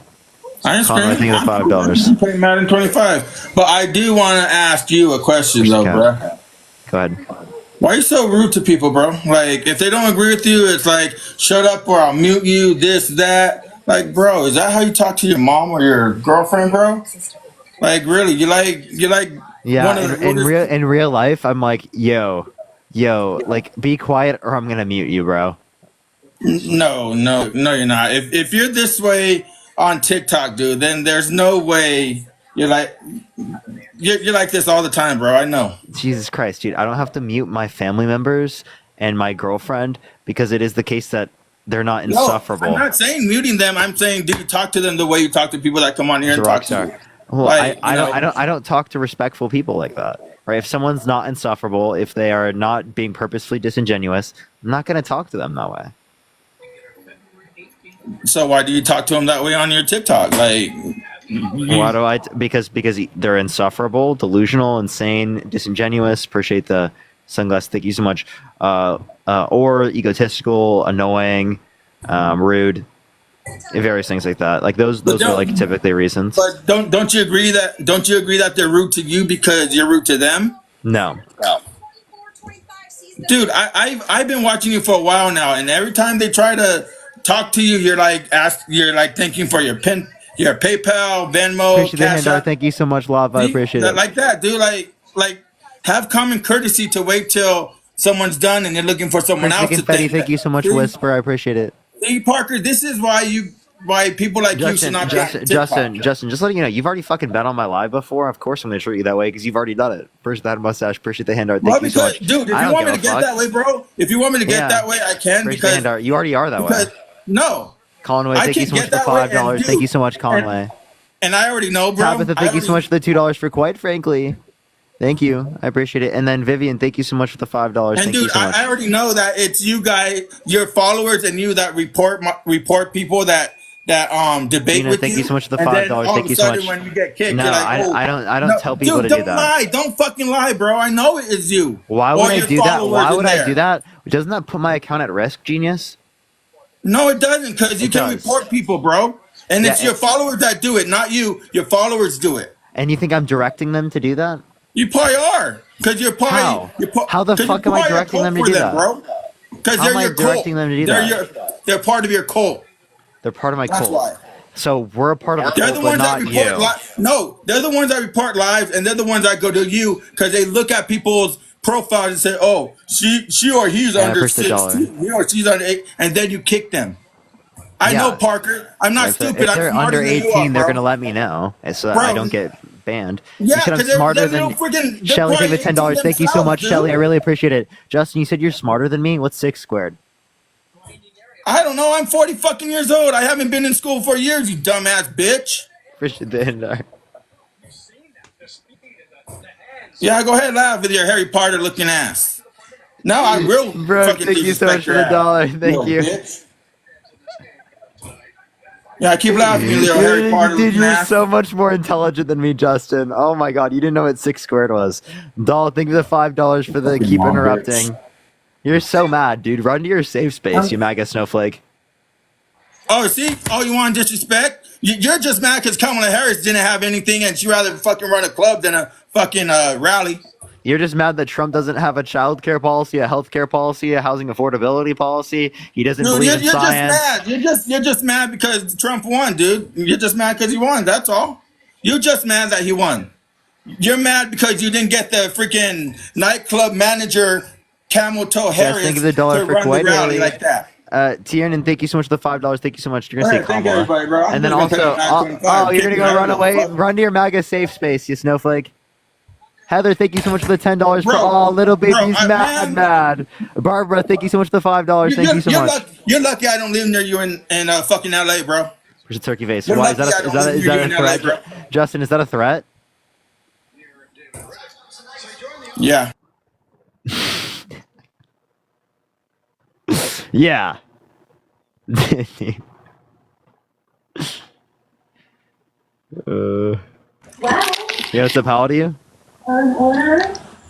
I ain't I think screaming. of $5. Playing Madden 25, but I do want to ask you a question though, bro. Go ahead. Why are you so rude to people, bro? Like, if they don't agree with you, it's like, shut up or I'll mute you. This, that. Like, bro, is that how you talk to your mom or your girlfriend, bro? Like, really? You like Yeah, one of the in real life, I'm like, yo, like, be quiet or I'm gonna mute you, bro. No, you're not. If you're this way on TikTok, dude, then there's no way you're like this all the time, bro. I know. Jesus Christ, dude, I don't have to mute my family members and my girlfriend because it is the case that they're not insufferable. No, I'm not saying muting them. I'm saying, do you talk to them the way you talk to people that come on here and talk to you? Well, Like, I don't talk to respectful people like that. Right? If someone's not insufferable, if they are not being purposefully disingenuous, I'm not going to talk to them that way. So why do you talk to them that way on your TikTok? Like, Why do I? Because they're insufferable, delusional, insane, disingenuous. Appreciate the sunglasses. Thank you so much. Or egotistical, annoying, rude, various things like that. Like those are like typically reasons. But don't you agree that they're rude to you because you're rude to them? No. Dude, I've been watching you for a while now, and every time they try to talk to you, you're like thanking for your PayPal, Venmo, Appreciate the Cash handout. App. Thank you so much, Love. I appreciate it. Like that, dude. Like have common courtesy to wait till someone's done and you're looking for someone else to Confetti, thank. thank you so much, Whisper. I appreciate it. See, Parker, this is why people like you should not be on TikTok. Justin, just letting you know, you've already fucking been on my live before. Of course I'm going to treat you that way because you've already done it. Appreciate that mustache. Appreciate the handout. Thank you so much. Dude, if you want me to get that way, bro, that way, I can. Appreciate the handout. You already are that way. No. Conway, thank you so much for $5. Thank you so much, Conway. And I already know, bro. Tabitha, thank you so much for the $2 for Quite Frankly. Thank you. I appreciate it. And then Vivian, thank you so much for the $5. And thank dude, you so much. I already know that it's you guys, your followers, and you that report people that debate Gina, with thank you so much for the and then $5. all Thank of you a so sudden much. when you get kicked, No, you're like, oh, I don't tell people dude, to do that. Don't lie. Don't fucking lie, bro. I know it is you. Why would Or I your do that? followers Why in would I there. do that? Doesn't that put my account at risk, genius? No, it doesn't, because you can report people, bro. And it's your followers that do it, not you. Your followers do it. And you think I'm directing them to do that? You probably are, because you're probably. How the fuck am I directing them to do that? bro? Because How they're am I your directing cult. them to do that? They're part of your cult. They're part of my That's cult. why. So we're a part of a They're cult, the but ones that not report you. No, they're the ones that report lives, and they're the ones that go to you because they look at people's profiles and say, "Oh, she or he's Yeah, I under appreciate the dollar. 16, he or she's under 8," and then you kick them. I know, Yeah. Parker. I'm not If stupid. I'm they're smarter under than you are, 18, they're bro. gonna let me know, so that I don't get banned. Yeah, You said I'm 'cause they're smarter little than freaking. They're Shelly. Thank probably you for $10. 18 Thank you so themselves, much, dude. Shelly. I really appreciate it. Justin, you said you're smarter than me. What's 6 squared? I don't know. I'm 40 fucking years old. I haven't been in school for years, you dumbass bitch. Appreciate the Yeah, go ahead, laugh with your Harry Potter looking ass. No, I will Bro, fucking thank you so much disrespect for your the ass, dollar. Thank little you. bitch. Yeah, keep laughing, you little Harry Potter Dude, looking you're ass. so much more intelligent than me, Justin. Oh my god, you didn't know what 6 squared was. Doll, thank you for the $5 for the keep mom, interrupting. bitch. You're so mad, dude. Run to your safe space, you MAGA snowflake. Oh, see? Oh, you want disrespect? You're just mad because Kamala Harris didn't have anything and she rather fucking run a club than a fucking rally. You're just mad that Trump doesn't have a child care policy, a health care policy, a housing affordability policy. He doesn't Dude, believe in you're science. just mad. You're just mad because Trump won, dude. You're just mad because he won. That's all. You're just mad that he won. You're mad because you didn't get the freaking nightclub manager Camel Toe Just Harris think of the dollar to for run the rally Kuwait. like that. Tiernan, thank you so much for the $5. Thank you so much. You're gonna say Thank Kamala. everybody, bro. I'm And then just gonna also, pay $9.25, you're gonna kick go me run out. away, run to your MAGA safe space, you snowflake. Heather, thank you so much for the $10 for Bro, all little babies man. mad. Barbara, thank you so much for the $5. Thank you so much. You're lucky I don't live near you in fucking LA, bro. Where's the turkey face? You're Why is lucky that I don't live is near that you a in LA, threat? bro. Justin, is that a threat? Yeah. Yeah. Yeah, what's up? How old are you?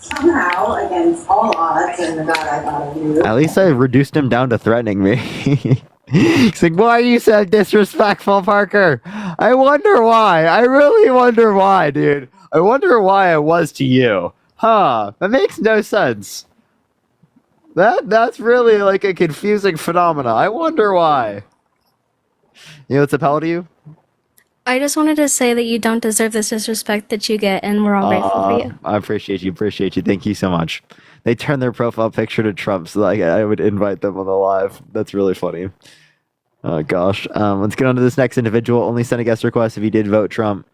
Somehow, against all odds, and the God I thought of you. At least I reduced him down to threatening me. He's like, why are you so disrespectful, Parker? I wonder why. I really wonder why, dude. I wonder why I was to you. Huh. That makes no sense. That's really like a confusing phenomena. I wonder why. You know what's up, how old are you? I just wanted to say that you don't deserve this disrespect that you get, and we're all grateful for you. I appreciate you. Thank you so much. They turned their profile picture to Trump, so like I would invite them on the live. That's really funny. Oh gosh. Let's get on to this next individual. Only send a guest request if you did vote Trump.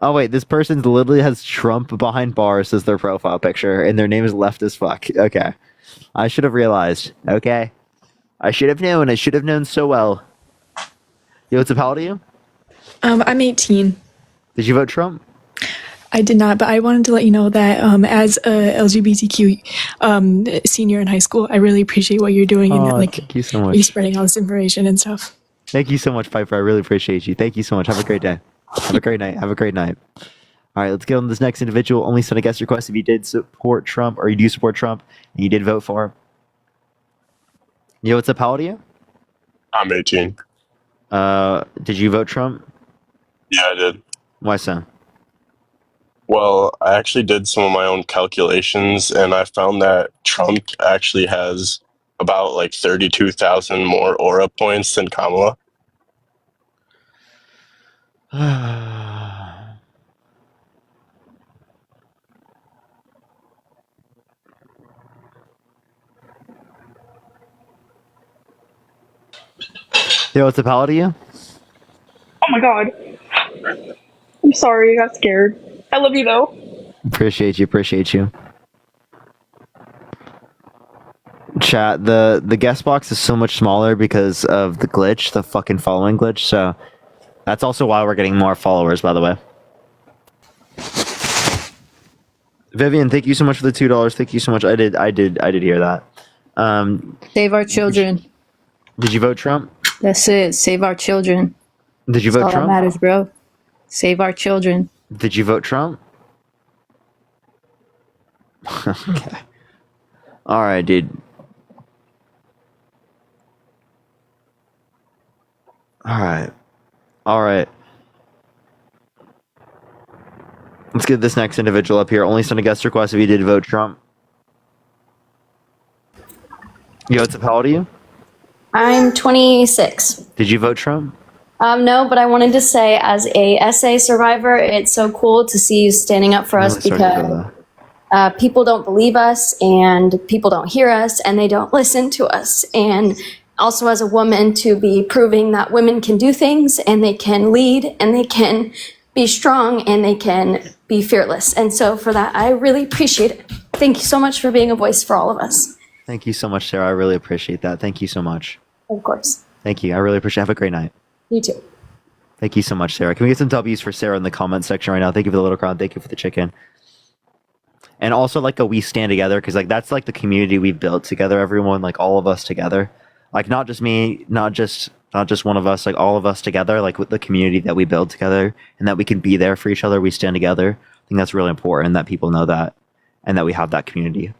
Oh wait, this person literally has Trump behind bars as their profile picture, and their name is left as fuck. Okay. I should have realized. Okay. I should have known. I should have known so well. Yo, what's up? How old are you? I'm 18. Did you vote Trump? I did not, but I wanted to let you know that as a LGBTQ senior in high school, I really appreciate what you're doing and like Thank you so much. you spreading all this information and stuff. Thank you so much, Piper. I really appreciate you. Thank you so much. Have a great day. Have a great night. Have a great night. All right, let's get on to this next individual. Only send a guest request if you did support Trump or you do support Trump and you did vote for him. Yo, what's up? How old are you? I'm 18. Did you vote Trump? Yeah, I did. Why so? Well, I actually did some of my own calculations, and I found that Trump actually has about like 32,000 more aura points than Kamala. Yo, what's up? How old are you? Oh my god. I'm sorry, I got scared. I love you though. Appreciate you. Chat, the guest box is so much smaller because of the glitch, the fucking following glitch, so that's also why we're getting more followers, by the way. Vivian, thank you so much for the $2. Thank you so much. I did hear that. Save our children. Did you vote Trump? That's it. Save our children. Did you That's vote all Trump? that matters, bro. Save our children. Did you vote Trump? Okay. All right, dude. All right. Let's get this next individual up here. Only send a guest request if you did vote Trump. Yo, what's up? How old are you? I'm 26. Did you vote Trump? No, but I wanted to say, as a SA survivor, it's so cool to see you standing up for us because people don't believe us and people don't hear us and they don't listen to us. And also as a woman, to be proving that women can do things and they can lead and they can be strong and they can be fearless. And so for that, I really appreciate it. Thank you so much for being a voice for all of us. Thank you so much, Sarah. I really appreciate that. Thank you so much. Of course. Thank you. I really appreciate it. Have a great night. You too. Thank you so much, Sarah. Can we get some W's for Sarah in the comment section right now? Thank you for the little crown. Thank you for the chicken. And also like we stand together, because like that's like the community we've built together, everyone, like all of us together. Like not just me, not just one of us, like all of us together, like with the community that we build together, and that we can be there for each other. We stand together. I think that's really important that people know that, and that we have that community.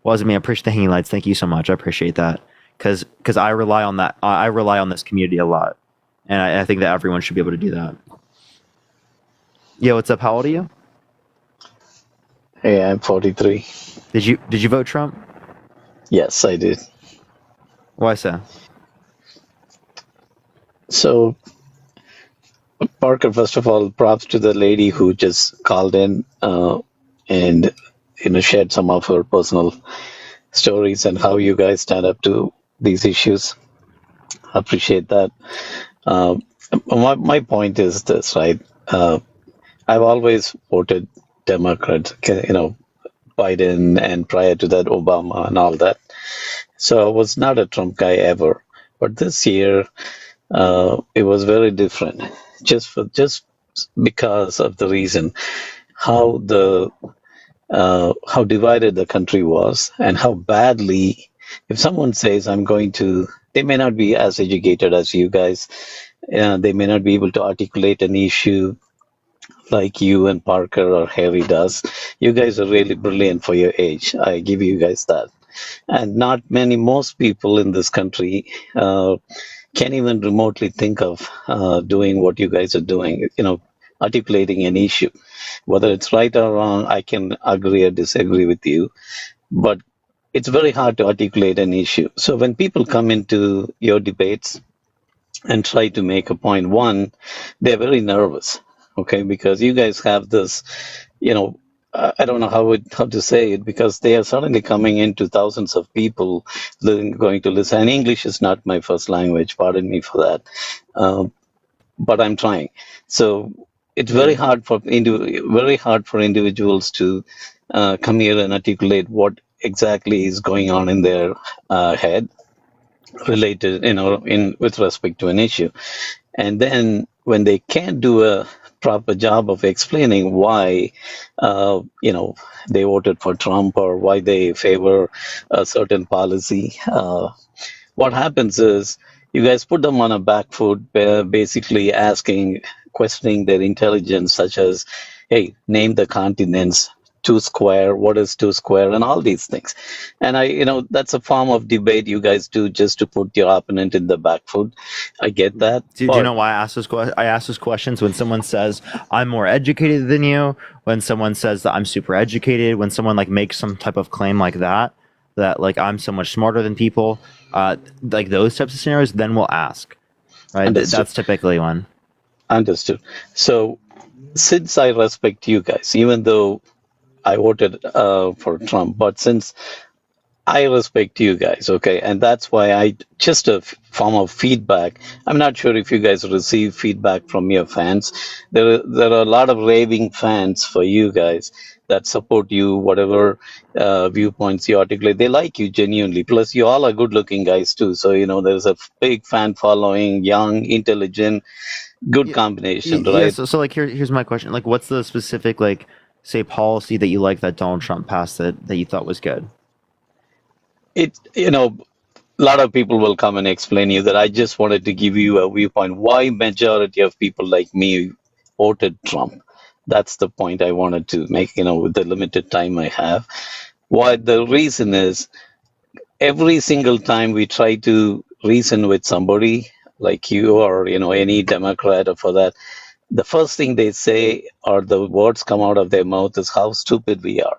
Well, as I appreciate the hanging lights. Thank you so much. I appreciate that. Because I rely on that. I rely on this community a lot. And I think that everyone should be able to do that. Yo, what's up? How old are you? Hey, I'm 43. Did you vote Trump? Yes, I did. Why so? So, Parker, first of all, props to the lady who just called in and shared some of her personal stories and how you guys stand up to these issues. Appreciate that. My point is this, right? I've always voted Democrat, Biden, and prior to that, Obama and all that. So I was not a Trump guy ever. But this year, it was very different, just because of the reason how divided the country was and how badly, if someone says they may not be as educated as you guys. They may not be able to articulate an issue like you and Parker or Harry does. You guys are really brilliant for your age. I give you guys that. And most people in this country can't even remotely think of doing what you guys are doing, articulating an issue. Whether it's right or wrong, I can agree or disagree with you. But it's very hard to articulate an issue. So when people come into your debates and try to make a point, one, they're very nervous, okay, because you guys have this, I don't know how to say it, because they are suddenly coming into thousands of people going to listen. And English is not my first language, pardon me for that, but I'm trying. So it's very hard for individuals to come here and articulate what exactly is going on in their head related, with respect to an issue. And then when they can't do a proper job of explaining why, they voted for Trump or why they favor a certain policy, what happens is you guys put them on a back foot, basically questioning their intelligence, such as, hey, name the continents, 2 square, what is 2 square, and all these things. And that's a form of debate you guys do just to put your opponent in the back foot. I get that. Do you know why I ask those questions? When someone says I'm more educated than you, when someone says that I'm super educated, when someone makes some type of claim like that I'm so much smarter than people, like those types of scenarios, then we'll ask. Right? That's typically one. Understood. So since I respect you guys, even though I voted for Trump, but since I respect you guys, okay, and that's why just a form of feedback. I'm not sure if you guys receive feedback from your fans. There are a lot of raving fans for you guys that support you, whatever viewpoints you articulate. They like you genuinely. Plus, you all are good-looking guys too. So there's a big fan following, young, intelligent, good combination, right? Yeah, so here's my question. What's the specific say policy that you like that Donald Trump passed that you thought was good? A lot of people will come and explain you that. I just wanted to give you a viewpoint why majority of people like me voted Trump. That's the point I wanted to make, with the limited time I have. Why the reason is, every single time we try to reason with somebody like you or, any Democrat or for that, the first thing they say or the words come out of their mouth is how stupid we are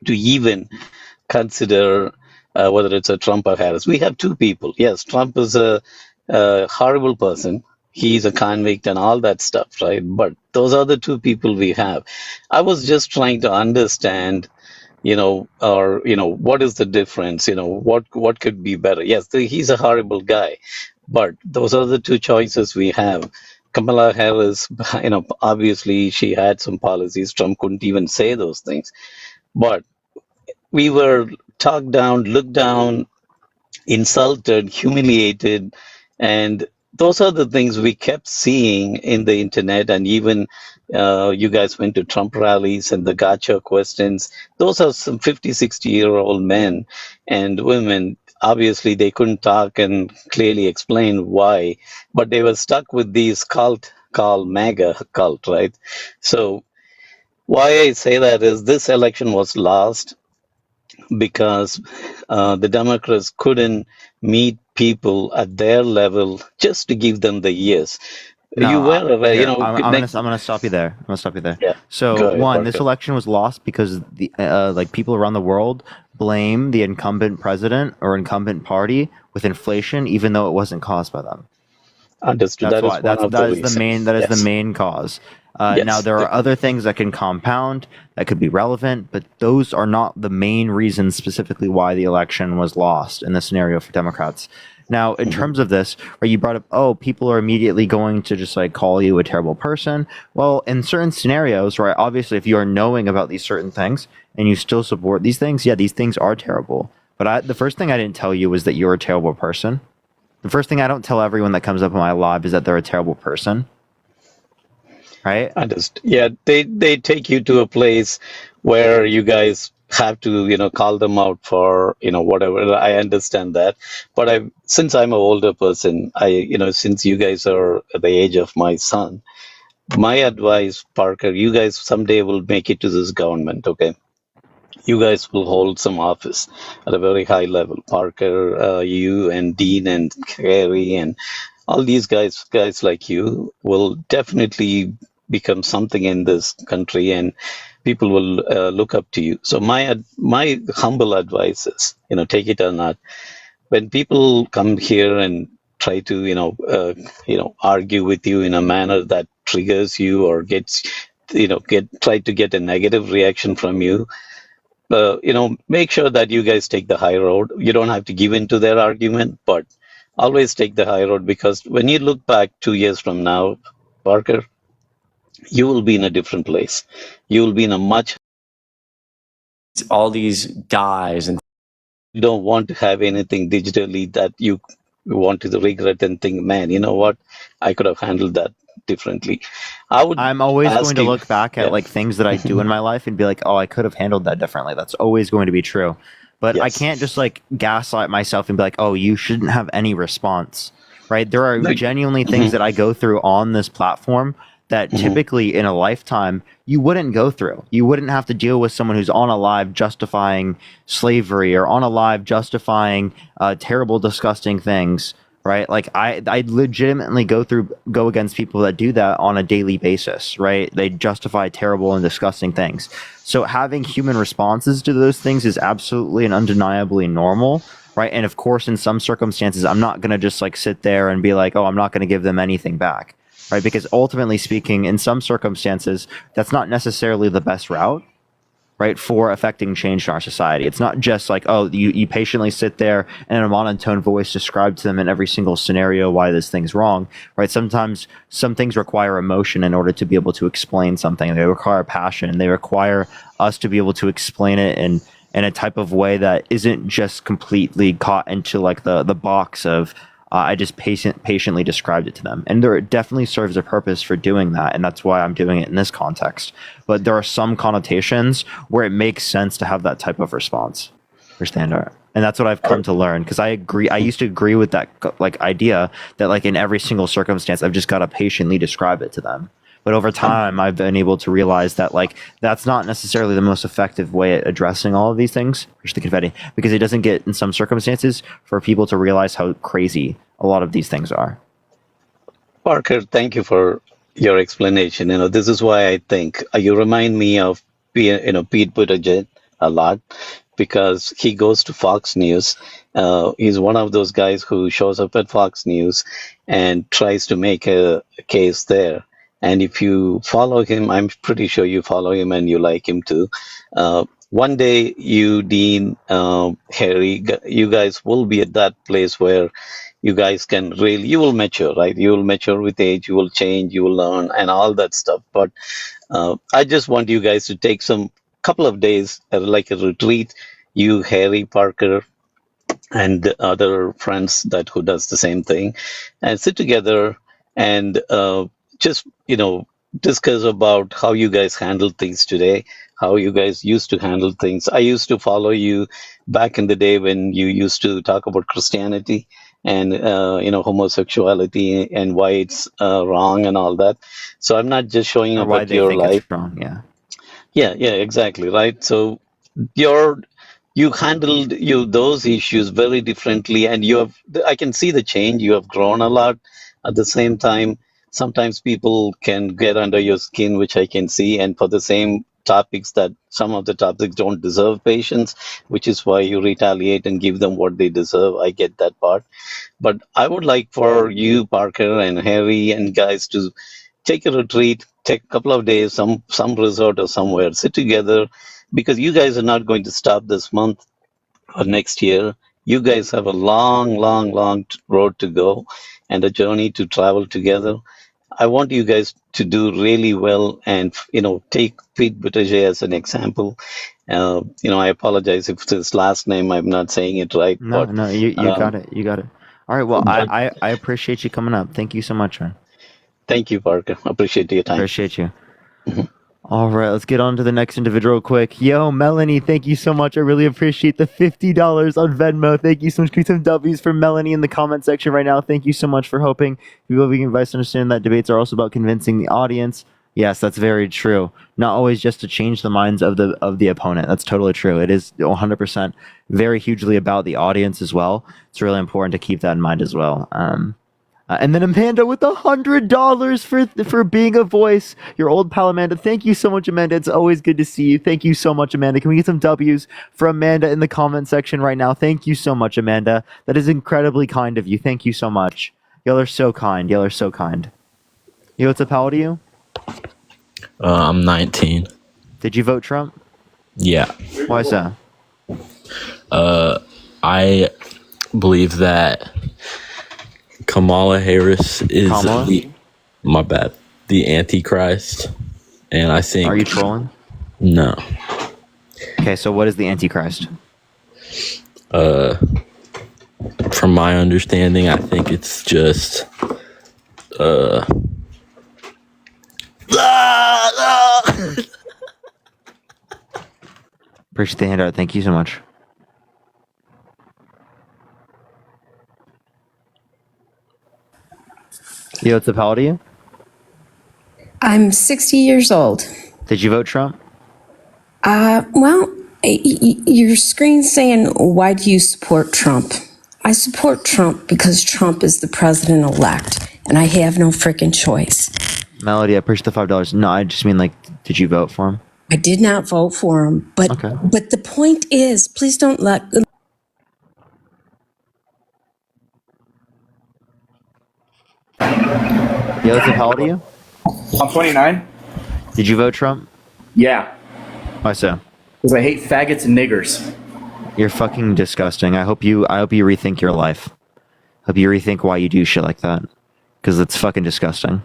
to even consider whether it's a Trump or Harris. We have two people. Yes, Trump is a horrible person. He's a convict and all that stuff, right? But those are the two people we have. I was just trying to understand, what is the difference? What could be better? Yes, he's a horrible guy, but those are the two choices we have. Kamala Harris, obviously she had some policies. Trump couldn't even say those things, but we were talked down, looked down, insulted, humiliated, and those are the things we kept seeing in the internet. And even you guys went to Trump rallies and the gotcha questions. Those are some 50, 60-year-old men and women. Obviously, they couldn't talk and clearly explain why, but they were stuck with these cult called MAGA cult, right? So why I say that is this election was lost because the Democrats couldn't meet people at their level just to give them the yes. No, You were, I'm gonna stop you there. I'm gonna stop you there. Yeah. So Go ahead, one, this Parker. election was lost because the like people around the world blame the incumbent president or incumbent party with inflation, even though it wasn't caused by them. Understood. That's That is why one that's of that the is the main reasons. Yes. main cause. Yes. Now there are other things that can compound that could be relevant, but those are not the main reasons specifically why the election was lost in this scenario for Democrats. Now, in terms of this, where you brought up, oh, people are immediately going to just like call you a terrible person. Well, in certain scenarios, right? Obviously, if you are knowing about these certain things and you still support these things, yeah, these things are terrible. But the first thing I didn't tell you was that you're a terrible person. The first thing I don't tell everyone that comes up in my live is that they're a terrible person. Right? Yeah, they take you to a place where you guys have to, call them out for, whatever. I understand that. But since I'm an older person, since you guys are at the age of my son, my advice, Parker, you guys someday will make it to this government, okay? You guys will hold some office at a very high level. Parker, you and Dean and Harry and all these guys like you will definitely become something in this country, and people will look up to you. So my humble advice is, take it or not. When people come here and try to, argue with you in a manner that triggers you or gets, try to get a negative reaction from you, make sure that you guys take the high road. You don't have to give in to their argument, but always take the high road, because when you look back 2 years from now, Parker, you will be in a different place. You will be in a much. All these guys, and you don't want to have anything digitally that you want to regret and think, man, you know what? I could have handled that differently. I'm always going to you- look back at Yeah. like things that I do in my life and be like, oh, I could have handled that differently. That's always going to be true. But I Yes. can't just like gaslight myself and be like, oh, you shouldn't have any response, right? There are genuinely things that I go through on this platform that typically in a lifetime you wouldn't go through. You wouldn't have to deal with someone who's on a live justifying slavery or on a live justifying terrible, disgusting things, right? Like I legitimately go against people that do that on a daily basis, right? They justify terrible and disgusting things. So having human responses to those things is absolutely and undeniably normal, right? And of course, in some circumstances, I'm not going to just like sit there and be like, oh, I'm not going to give them anything back, right? Because ultimately speaking, in some circumstances, that's not necessarily the best route, right, for affecting change in our society. It's not just like, oh, you patiently sit there and in a monotone voice describe to them in every single scenario why this thing's wrong, right? Sometimes some things require emotion in order to be able to explain something. They require passion. They require us to be able to explain it in a type of way that isn't just completely caught into like the box of I just patiently described it to them. And there definitely serves a purpose for doing that. And that's why I'm doing it in this context. But there are some connotations where it makes sense to have that type of response for standard. And that's what I've come to learn, because I agree. I used to agree with that like idea that like in every single circumstance, I've just got to patiently describe it to them. But over time, I've been able to realize that like that's not necessarily the most effective way at addressing all of these things, push the confetti, because it doesn't get in some circumstances for people to realize how crazy a lot of these things are. Parker, thank you for your explanation. This is why I think you remind me of Pete Buttigieg a lot. because he goes to Fox News. He's one of those guys who shows up at Fox News and tries to make a case there. And if you follow him, I'm pretty sure you follow him and you like him too. One day, you, Dean, Harry, you guys will be at that place where you guys can really, you will mature, right? You will mature with age, you will change, you will learn, and all that stuff. But I just want you guys to take some couple of days, like a retreat. You, Harry, Parker, and the other friends that who does the same thing, and sit together and just discuss about how you guys handle things today, how you guys used to handle things. I used to follow you back in the day when you used to talk about Christianity and homosexuality and why it's wrong and all that. So I'm not just showing Or up why at they your think life. it's wrong. Yeah. Yeah, exactly, right. So you handled those issues very differently, and I can see the change. You have grown a lot. At the same time, sometimes people can get under your skin, which I can see, and for the same topics, that some of the topics don't deserve patience, which is why you retaliate and give them what they deserve. I get that part. But I would like for you, Parker and Harry and guys, to take a retreat, take a couple of days, some resort or somewhere, sit together, because you guys are not going to stop this month or next year. You guys have a long, long, long road to go and a journey to travel together. I want you guys to do really well and, take Pete Buttigieg as an example. I apologize if this last name, I'm not saying it right. No, but, no, you got it. You got it. All right. Well, but I appreciate you coming up. Thank you so much, man. thank you, Parker. Appreciate your time. Appreciate you. All right, let's get on to the next individual quick. Yo, Melanie, thank you so much. I really appreciate the $50 on Venmo. Thank you so much. Give some W's for Melanie in the comment section right now. Thank you so much for helping people being advice to understand that debates are also about convincing the audience. Yes, that's very true. Not always just to change the minds of the opponent. That's totally true. It is 100% very hugely about the audience as well. It's really important to keep that in mind as well. And then Amanda with $100 for being a voice. Your old pal Amanda. Thank you so much, Amanda. It's always good to see you. Thank you so much, Amanda. Can we get some W's for Amanda in the comment section right now? Thank you so much, Amanda. That is incredibly kind of you. Thank you so much. Y'all are so kind. Y'all are so kind. Yo, what's up? How old are you? I'm 19. Did you vote Trump? Yeah. Why so? I believe that Kamala Harris is the Antichrist, and I think. Are you trolling? No. Okay, so what is the Antichrist? From my understanding, I think it's just Appreciate the handout. Thank you so much. Yo, what's up? How old are you? I'm 60 years old. Did you vote Trump? Well, your screen's saying, why do you support Trump? I support Trump because Trump is the president-elect, and I have no freaking choice. Melody, I appreciate the $5. No, I just mean, did you vote for him? I did not vote for him, but but the point is, please don't let... Yo, what's up? How old are you? I'm 29. Did you vote Trump? Yeah. Why so? Because I hate faggots and niggers. You're fucking disgusting. I hope you rethink your life. Hope you rethink why you do shit like that. Because it's fucking disgusting.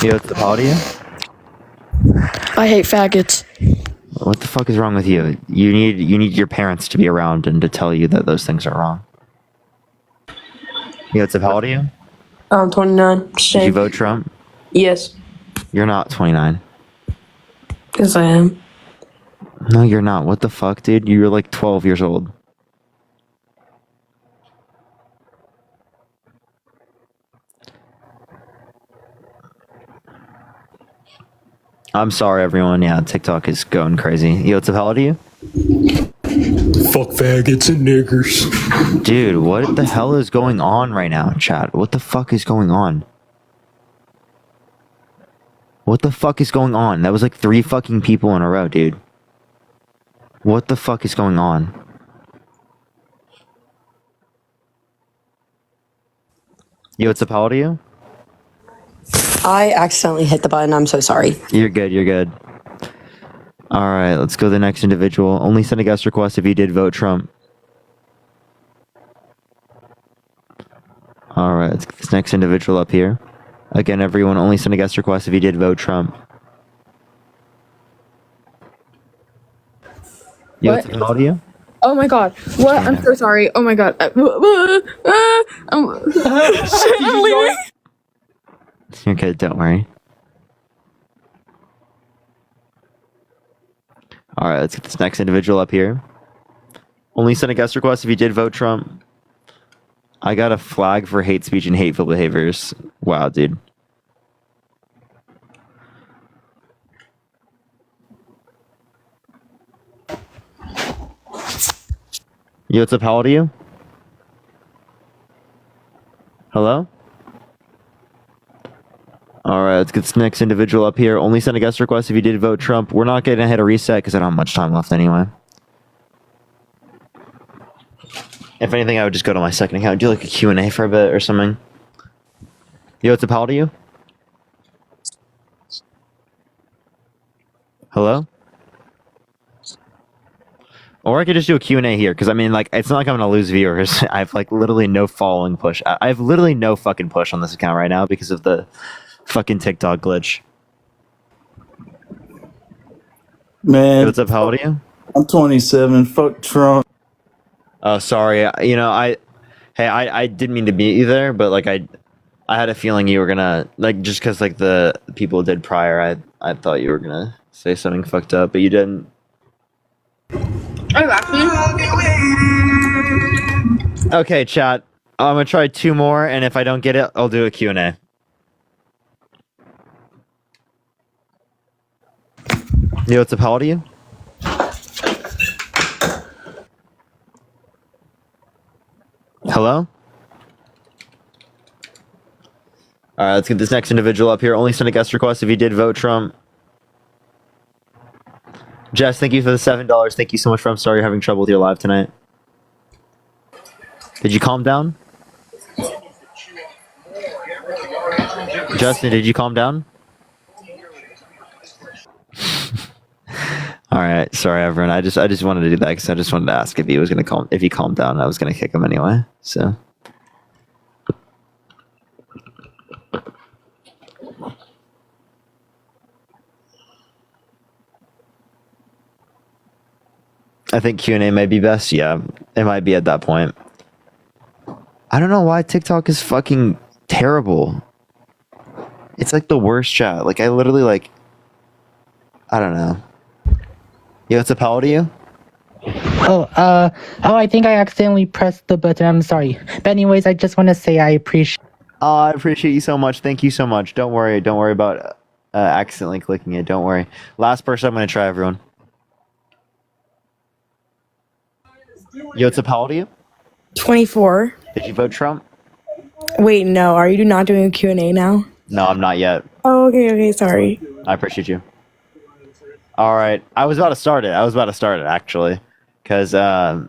Yo, what's up? How old are you? I hate faggots. What the fuck is wrong with you? You need your parents to be around and to tell you that those things are wrong. Yo, what's up? How old are you? I'm 29. Did you vote Trump? Yes. You're not 29. Yes, I am. No, you're not. What the fuck, dude? You're like 12 years old. I'm sorry, everyone. Yeah, TikTok is going crazy. Yo, what's up? How old are you? Fuck faggots and niggers. Dude, what the hell is going on right now, chat? What the fuck is going on? What the fuck is going on? That was like 3 fucking people in a row, dude. What the fuck is going on? Yo, what's up? How old are you? I accidentally hit the button. I'm so sorry. You're good, you're good. Alright, let's go to the next individual. Only send a guest request if you did vote Trump. Alright, let's get this next individual up here. Again, everyone, only send a guest request if you did vote Trump. Yo, what's up? How old are you? Oh my god. What? I'm so sorry. Oh my god. I'm leaving. You're good, don't worry. Alright, let's get this next individual up here. Only send a guest request if you did vote Trump. I got a flag for hate speech and hateful behaviors. Wow, dude. Yo, what's up? How old are you? Hello? Alright, let's get this next individual up here. Only send a guest request if you did vote Trump. We're not getting ahead of reset because I don't have much time left anyway. If anything, I would just go to my second account, do like a Q&A for a bit or something. Yo, what's up? How old are you? Hello? Or I could just do a Q&A here, because I mean, like, it's not like I'm going to lose viewers. I have, like, literally no following push. I have literally no fucking push on this account right now because of the fucking TikTok glitch. Man. Yo, what's up? How old are you? I'm 27. Fuck Trump. Oh, sorry. You know, I didn't mean to beat you there, but, like, I had a feeling you were going to, like, just because, like, the people did prior, I thought you were going to say something fucked up, but you didn't. Okay, chat. I'm gonna try 2 more, and if I don't get it, I'll do a Q&A. Yo, what's up? How old are you? Hello? Alright, let's get this next individual up here. Only send a guest request if you did vote Trump. Jess, thank you for the $7. Thank you so much for I'm sorry you're having trouble with your live tonight. Did you calm down? Justin, did you calm down? Alright, sorry everyone. I just wanted to do that because I just wanted to ask if he was gonna if he calmed down. I was gonna kick him anyway, so. I think Q&A might be best. Yeah, it might be at that point. I don't know why TikTok is fucking terrible. It's like the worst chat. Like, I literally, like, I don't know. Yo, what's up? How old are you? I think I accidentally pressed the button. I'm sorry. But anyways, I just want to say I appreciate. I appreciate you so much. Thank you so much. Don't worry about accidentally clicking it. Don't worry. Last person I'm going to try, everyone. Yo, what's up? How old are you? 24. Did you vote Trump? Wait, no. Are you not doing a Q&A now? No, I'm not yet. Oh, okay, sorry. I appreciate you. All right. I was about to start it, actually. Because, yeah,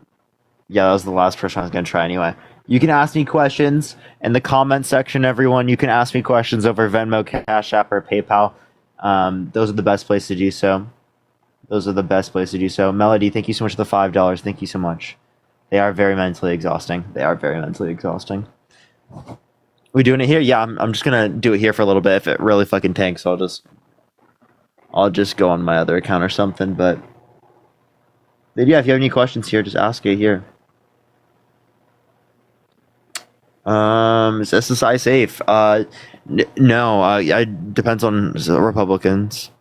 that was the last person I was going to try anyway. You can ask me questions in the comment section, everyone. You can ask me questions over Venmo, Cash App, or PayPal. Those are the best places to do so. Melody, thank you so much for the $5. Thank you so much. They are very mentally exhausting. We doing it here? Yeah, I'm just gonna do it here for a little bit. If it really fucking tanks, I'll just go on my other account or something. But yeah, if you have any questions here, just ask it here. Is SSI safe? No. It depends on Republicans,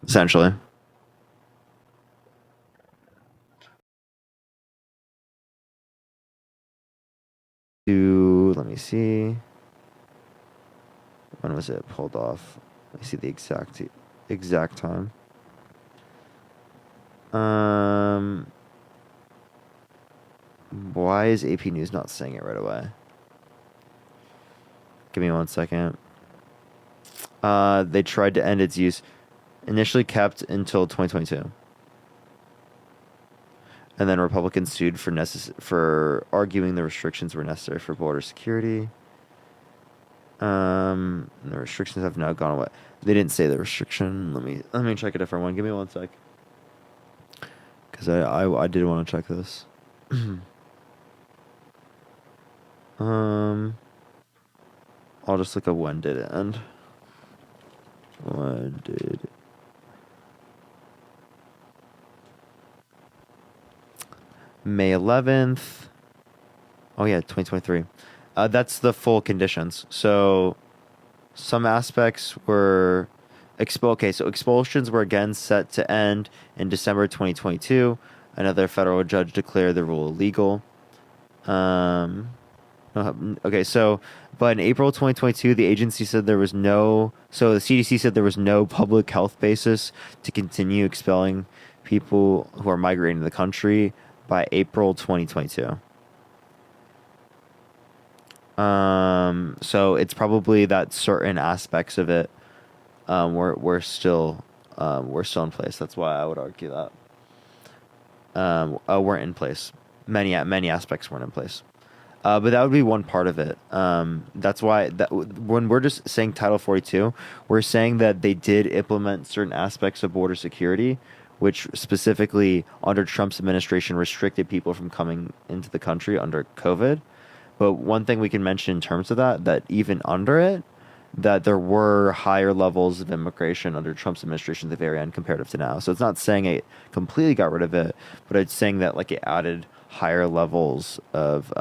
essentially. Let me see. When was it pulled off? Let me see the exact time. Why is AP News not saying it right away? Give me 1 second. They tried to end its use, initially kept until 2022. And then Republicans sued for arguing the restrictions were necessary for border security. The restrictions have now gone away. They didn't say the restriction. Let me check a different one. Give me one sec. Because I did want to check this. I'll just look up when did it end. When did it? May 11th. Oh yeah, 2023. That's the full conditions. So some aspects were so expulsions were again set to end in December 2022. Another federal judge declared the rule illegal. Okay, so but in April 2022, the agency said the CDC said there was no public health basis to continue expelling people who are migrating to the country by April 2022. So it's probably that certain aspects of it we're still in place. That's why I would argue that weren't in place. Many aspects weren't in place. But that would be one part of it. That's why when we're just saying Title 42, we're saying that they did implement certain aspects of border security, which specifically under Trump's administration restricted people from coming into the country under COVID. But one thing we can mention in terms of that even under it, that there were higher levels of immigration under Trump's administration at the very end comparative to now. So it's not saying it completely got rid of it, but it's saying that like it added higher levels of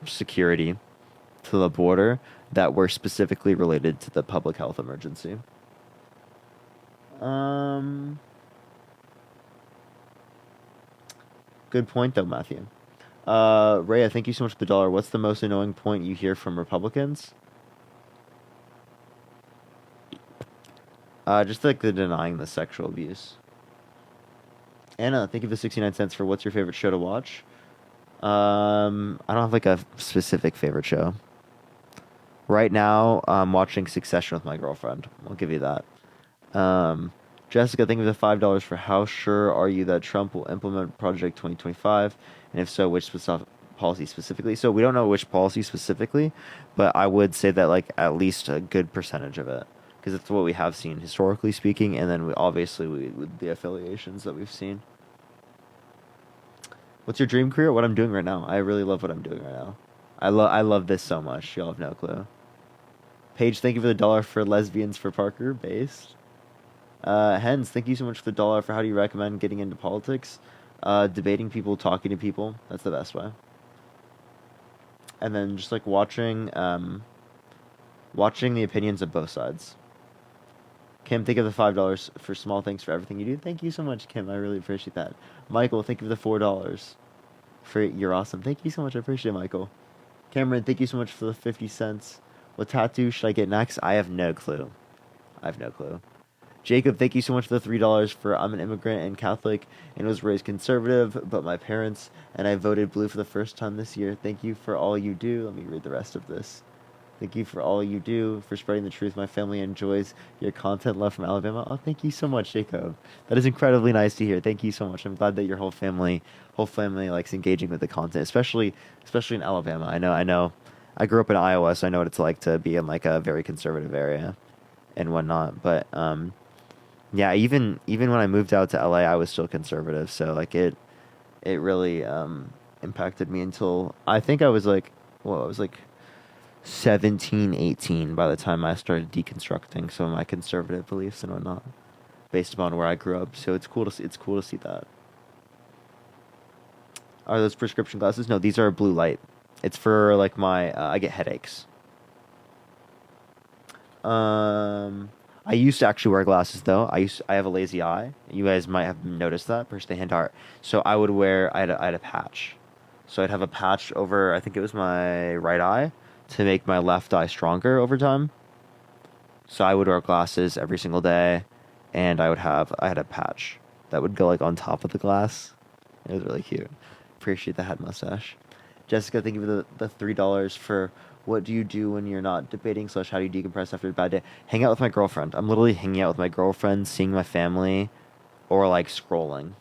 security to the border that were specifically related to the public health emergency. Good point though, Matthew. Rhea, thank you so much for the dollar. What's the most annoying point you hear from Republicans? Just like the denying the sexual abuse. Anna, thank you for 69 cents for what's your favorite show to watch. I don't have like a specific favorite show. Right now, I'm watching Succession with my girlfriend. I'll give you that. Jessica, thank you for the $5 for how sure are you that Trump will implement Project 2025? And if so, which policy specifically? So we don't know which policy specifically, but I would say that like at least a good percentage of it. Because it's what we have seen historically speaking, and then with the affiliations that we've seen. What's your dream career? What I'm doing right now. I really love what I'm doing right now. I love this so much. Y'all have no clue. Paige, thank you for the $1 for lesbians for Parker based. Hens, thank you so much for the $1 for how do you recommend getting into politics? Debating people, talking to people. That's the best way. And then just like watching the opinions of both sides. Kim, thank you for the $5 for small thanks for everything you do. Thank you so much, Kim. I really appreciate that. Michael, thank you for the $4 for you're awesome. Thank you so much. I appreciate it, Michael. Cameron, thank you so much for the 50 cents. What tattoo should I get next? I have no clue. Jacob, thank you so much for the $3 for I'm an immigrant and Catholic and was raised conservative, but my parents and I voted blue for the first time this year. Thank you for all you do. Let me read the rest of this. Thank you for all you do, for spreading the truth. My family enjoys your content. Love from Alabama. Oh, thank you so much, Jacob. That is incredibly nice to hear. Thank you so much. I'm glad that your whole family likes engaging with the content, especially in Alabama. I know. I grew up in Iowa, so I know what it's like to be in like a very conservative area and whatnot. But yeah, even when I moved out to LA, I was still conservative. So like it really impacted me until I think I was like 17, 18 by the time I started deconstructing some of my conservative beliefs and whatnot based upon where I grew up. So it's cool to see that. Are those prescription glasses? No, these are blue light. It's for like my I get headaches. I used to actually wear glasses though. I have a lazy eye. You guys might have noticed that. Push the hand heart. So I had a patch. So I'd have a patch over, I think it was my right eye, to make my left eye stronger over time. So I would wear glasses every single day, and I had a patch that would go like on top of the glass. It was really cute. Appreciate the head mustache. Jessica, thank you for the $3 for What do you do when you're not debating / how do you decompress after a bad day? Hang out with my girlfriend. I'm literally hanging out with my girlfriend, seeing my family, or like scrolling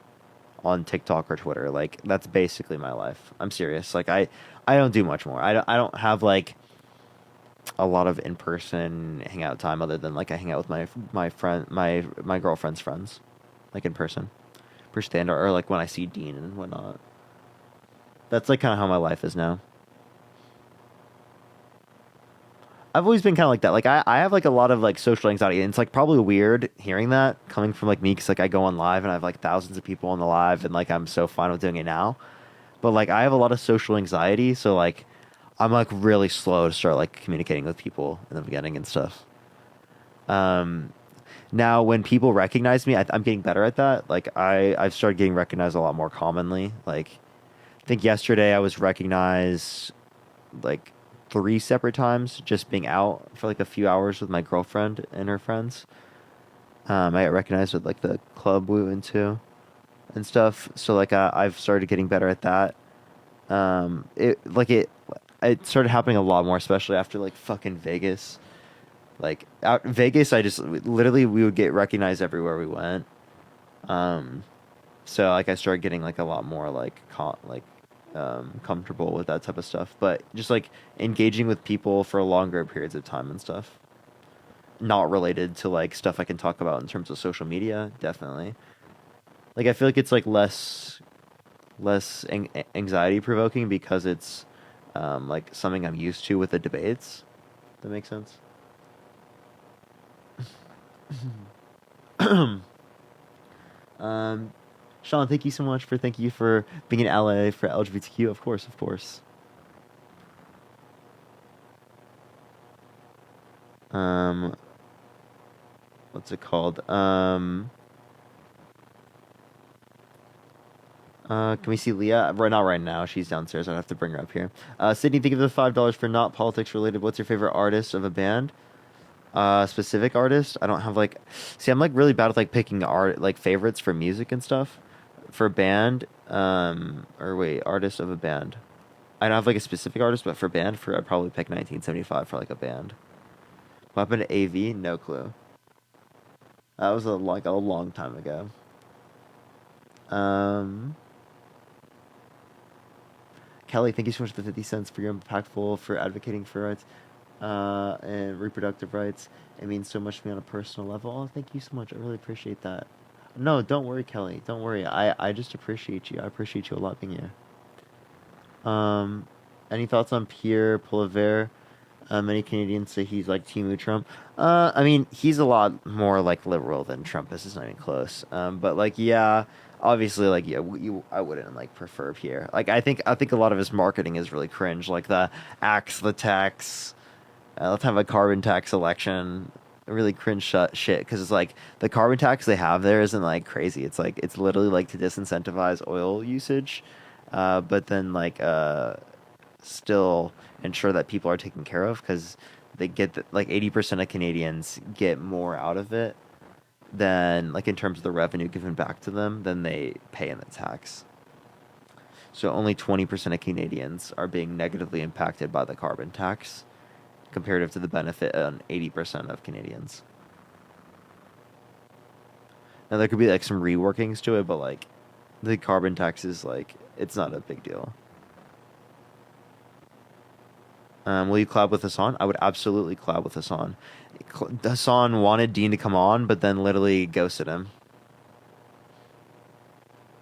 on TikTok or Twitter. Like that's basically my life. I'm serious. Like I don't do much more. I don't have like a lot of in-person hangout time other than like I hang out with my girlfriend's friends, like in person, per standard, or like when I see Dean and whatnot. That's like kind of how my life is now. I've always been kind of like that. Like I have like a lot of like social anxiety, and it's like probably weird hearing that coming from like me, because like I go on live and I have like thousands of people on the live, and like I'm so fine with doing it now. But like I have a lot of social anxiety, so like I'm like really slow to start like communicating with people in the beginning and stuff. Now when people recognize me, I'm getting better at that. Like I've started getting recognized a lot more commonly. Like I think yesterday I was recognized like 3 separate times just being out for like a few hours with my girlfriend and her friends. I got recognized with like the club we went to and stuff. So like I've started getting better at that. It started happening a lot more, especially after like fucking Vegas. Like out Vegas, I just literally we would get recognized everywhere we went. So like I started getting like a lot more like comfortable with that type of stuff, but just like engaging with people for longer periods of time and stuff, not related to like stuff I can talk about in terms of social media. Definitely, like I feel like it's like less anxiety provoking because it's like something I'm used to with the debates. That makes sense. Sean, thank you so much thank you for being in LA for LGBTQ. Of course, of course. What's it called? Can we see Leah? Not right now. She's downstairs. I'd have to bring her up here. Sydney, think of the $5 for not politics related. What's your favorite artist of a band? Specific artist? I don't have like. See, I'm like really bad with like picking art like favorites for music and stuff. For band, or wait, artist of a band. I don't have like a specific artist, but for band, I'd probably pick 1975 for like a band. What happened to AV? No clue. That was a long time ago. Kelly, thank you so much for the 50 cents for your impactful for advocating for rights and reproductive rights. It means so much to me on a personal level. Oh, thank you so much. I really appreciate that. No, don't worry, Kelly. Don't worry. I just appreciate you. I appreciate you a lot being here. Any thoughts on Pierre Poilievre? Many Canadians say he's like Timu Trump. I mean, he's a lot more like liberal than Trump is. It's not even close. But like, yeah, obviously, like, yeah, I wouldn't like prefer Pierre. Like, I think a lot of his marketing is really cringe. Like the axe the tax. Let's have a carbon tax election. Really cringe shit, because it's like the carbon tax they have there isn't like crazy. It's like it's literally like to disincentivize oil usage, but then like still ensure that people are taken care of, because they get like 80% of Canadians get more out of it than like in terms of the revenue given back to them than they pay in the tax. So only 20% of Canadians are being negatively impacted by the carbon tax, comparative to the benefit on 80% of Canadians. Now there could be like some reworkings to it, but like the carbon tax is like, it's not a big deal. Will you collab with Hassan? I would absolutely collab with Hassan. Hassan wanted Dean to come on, but then literally ghosted him.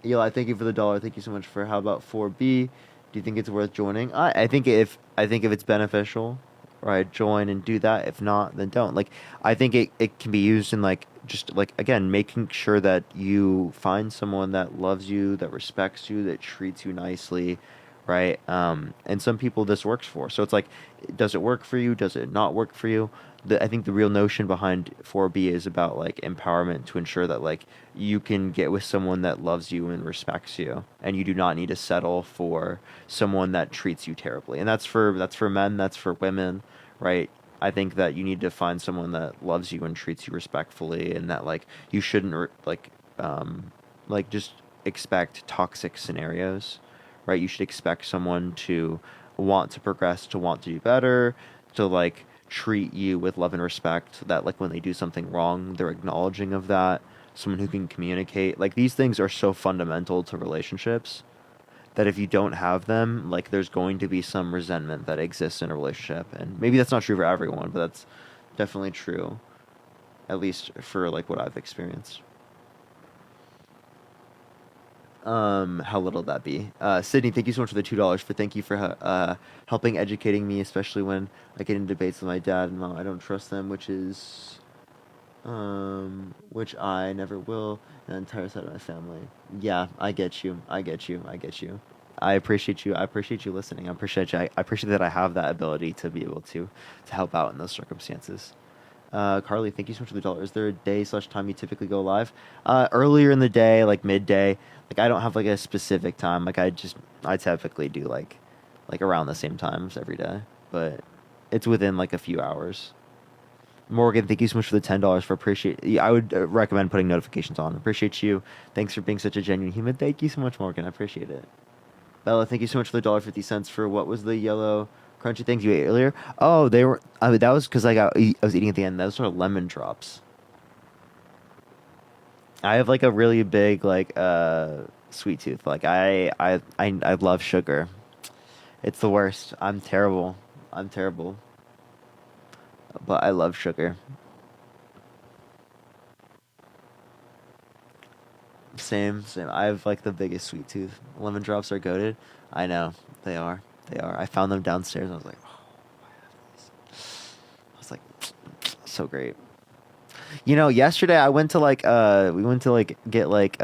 Eli, thank you for the $1. Thank you so much for how about 4B? Do you think it's worth joining? I think if it's beneficial, right, join and do that. If not, then don't. Like, I think it can be used in like just like, again, making sure that you find someone that loves you, that respects you, that treats you nicely, right? And some people this works for. So it's like, does it work for you? Does it not work for you? I think the real notion behind 4B is about like empowerment, to ensure that like you can get with someone that loves you and respects you, and you do not need to settle for someone that treats you terribly. And that's for men, that's for women, right? I think that you need to find someone that loves you and treats you respectfully, and that like you shouldn't like just expect toxic scenarios, right? You should expect someone to want to progress, to want to do better, to like treat you with love and respect, so that like when they do something wrong, they're acknowledging of that. Someone who can communicate. Like these things are so fundamental to relationships that if you don't have them, like there's going to be some resentment that exists in a relationship. And maybe that's not true for everyone, but that's definitely true, at least for like what I've experienced. How little that be? Sydney, thank you so much for the $2. Thank you for helping educating me, especially when I get in debates with my dad and mom. I don't trust them, which I never will, and the entire side of my family. Yeah, I get you. I appreciate you. I appreciate you listening. I appreciate that I have that ability to be able to help out in those circumstances. Carly, thank you so much for the $1. Is there a day/time you typically go live? Earlier in the day, like midday. Like I don't have like a specific time. Like I typically do like around the same times every day, but it's within like a few hours. Morgan, thank you so much for the $10. I would recommend putting notifications on. Appreciate you. Thanks for being such a genuine human. Thank you so much, Morgan. I appreciate it. Bella, thank you so much for the $1.50 for what was the yellow crunchy things you ate earlier? Oh, they were. I mean, that was because I was eating at the end. Those are lemon drops. I have like a really big like sweet tooth. Like I love sugar. It's the worst. I'm terrible. But I love sugar. Same. I have like the biggest sweet tooth. Lemon drops are goated. I know they are. I found them downstairs. And I was like, oh, I have these. I was like, so great. You know, yesterday I went to like we went to like get like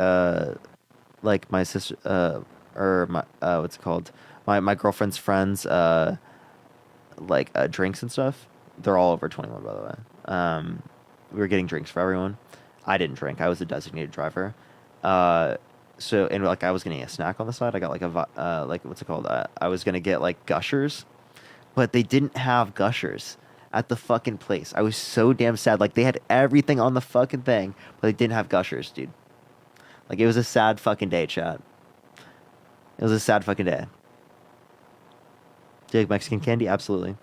my sister or my what's it called, my girlfriend's friends like drinks and stuff. They're all over 21, by the way. We were getting drinks for everyone. I didn't drink. I was a designated driver. So and like I was getting a snack on the side. I got like like what's it called? I was gonna get like Gushers, but they didn't have Gushers at the fucking place. I was so damn sad. Like they had everything on the fucking thing, but they didn't have Gushers, dude. Like it was a sad fucking day, chat. It was a sad fucking day. Do you like Mexican candy? Absolutely.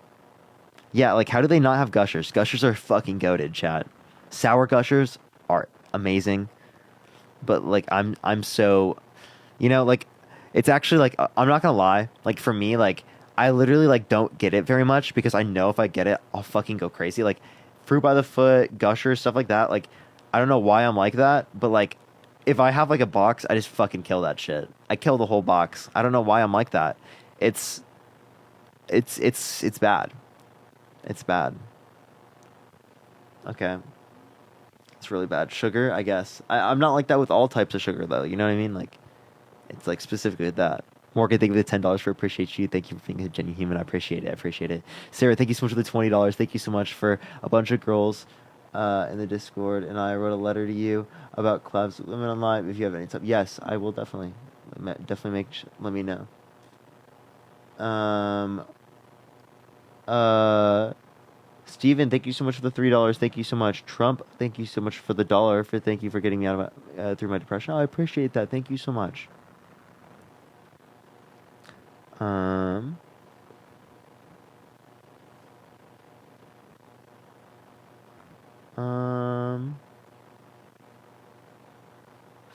Yeah, like how do they not have Gushers? Gushers are fucking goated, chat. Sour Gushers are amazing. But like I'm so, you know, like it's actually like I'm not gonna lie. Like for me, like I literally like don't get it very much because I know if I get it, I'll fucking go crazy. Like fruit by the foot, Gushers, stuff like that. Like I don't know why I'm like that, but like if I have like a box, I just fucking kill that shit. I kill the whole box. I don't know why I'm like that. It's bad. It's bad. Okay. It's really bad. Sugar, I guess. I'm not like that with all types of sugar, though. You know what I mean? Like, it's like specifically with that. Morgan, thank you for the $10 for appreciate you. Thank you for being a genuine human. I appreciate it. Sarah, thank you so much for the $20. Thank you so much for a bunch of girls in the Discord. And I wrote a letter to you about collabs with women online. If you have any time, yes, I will definitely let me know. Steven, thank you so much for the $3. Thank you so much. Trump, thank you so much for the $1. Thank you for getting me out of through my depression. Oh, I appreciate that. Thank you so much.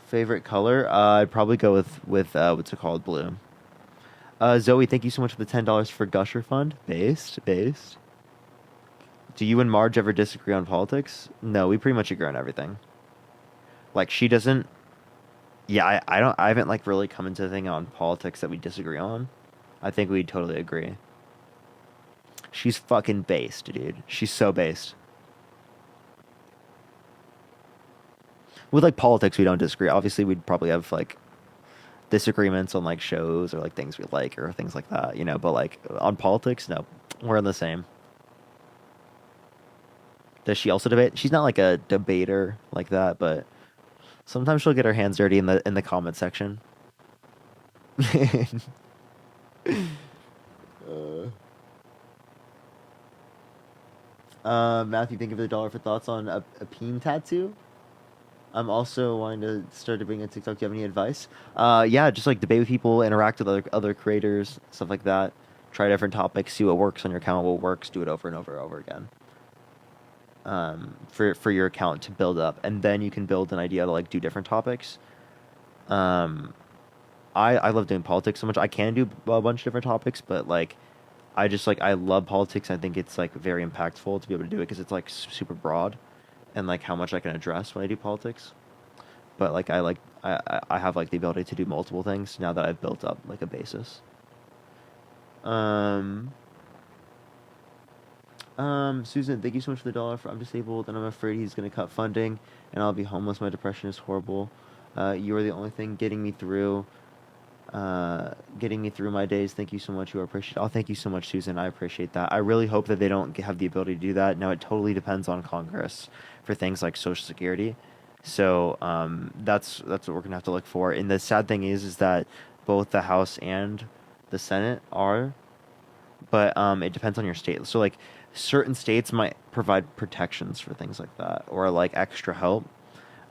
Favorite color? I'd probably go with what's it called, blue. Zoe, thank you so much for the $10 for Gusher Fund. Based. Do you and Marge ever disagree on politics? No, we pretty much agree on everything. Like she doesn't. Yeah, I haven't like really come into the thing on politics that we disagree on. I think we totally agree. She's fucking based, dude. She's so based. With like politics, we don't disagree. Obviously, we'd probably have like disagreements on like shows or like things we like or things like that, you know. But like on politics, no, we're in the same. Does she also debate? She's not like a debater like that, but sometimes she'll get her hands dirty in the comment section. Matthew, thank you for the $1 for thoughts on a peen tattoo. I'm also wanting to start to bring in TikTok. Do you have any advice? Yeah, just like debate with people, interact with other creators, stuff like that. try different topics, see what works on your account, what works, do it over and over and over again. For your account to build up, and then you can build an idea to like do different topics. I love doing politics so much. I can do a bunch of different topics, but like I just like I love politics. I think it's like very impactful to be able to do it because it's like super broad, and like how much I can address when I do politics. But like I have like the ability to do multiple things now that I've built up like a basis. Susan, thank you so much for the $1. I'm disabled and I'm afraid he's gonna cut funding and I'll be homeless. My depression is horrible. You are the only thing getting me through my days. Thank you so much. You are appreciated. Oh, thank you so much, Susan. I appreciate that. I really hope that they don't have the ability to do that. Now, it totally depends on Congress for things like Social Security. So that's what we're gonna have to look for. And the sad thing is that both the House and the Senate are, but it depends on your state. So like certain states might provide protections for things like that or like extra help.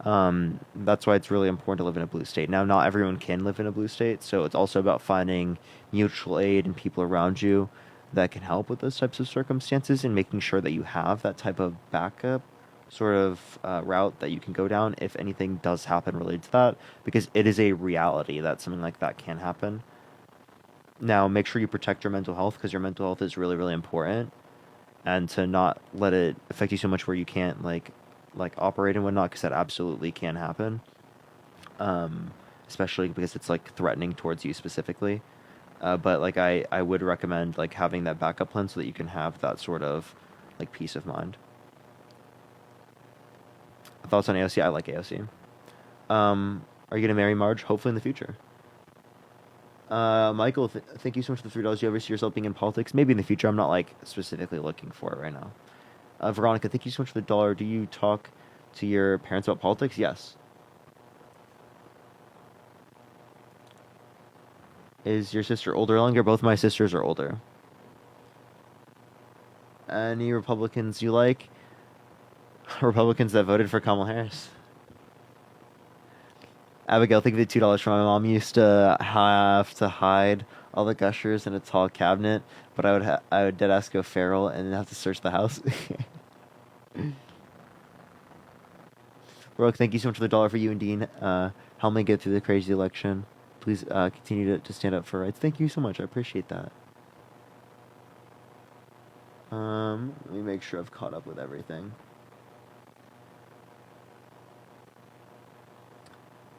That's why it's really important to live in a blue state. Now, not everyone can live in a blue state, so it's also about finding mutual aid and people around you that can help with those types of circumstances and making sure that you have that type of backup sort of route that you can go down if anything does happen related to that, because it is a reality that something like that can happen. Now, make sure you protect your mental health because your mental health is really, really important, and to not let it affect you so much where you can't like operate and whatnot, because that absolutely can happen, especially because it's like threatening towards you specifically. But like I would recommend like having that backup plan so that you can have that sort of like peace of mind. Thoughts on AOC? I like AOC. Are you gonna marry Marge? Hopefully in the future. Michael, thank you so much for the $3. Do you ever see yourself being in politics? Maybe in the future. I'm not like specifically looking for it right now. Veronica, thank you so much for the $1. Do you talk to your parents about politics? Yes. Is your sister older or younger? Both my sisters are older. Any Republicans you like? Republicans that voted for Kamala Harris. Abigail, thank you for the $2 from my mom. Used to have to hide all the gushers in a tall cabinet, but I would dead ass go feral and then have to search the house. Brooke, thank you so much for the $1 for you and Dean. Help me get through the crazy election. Please continue to stand up for rights. Thank you so much. I appreciate that. Let me make sure I've caught up with everything.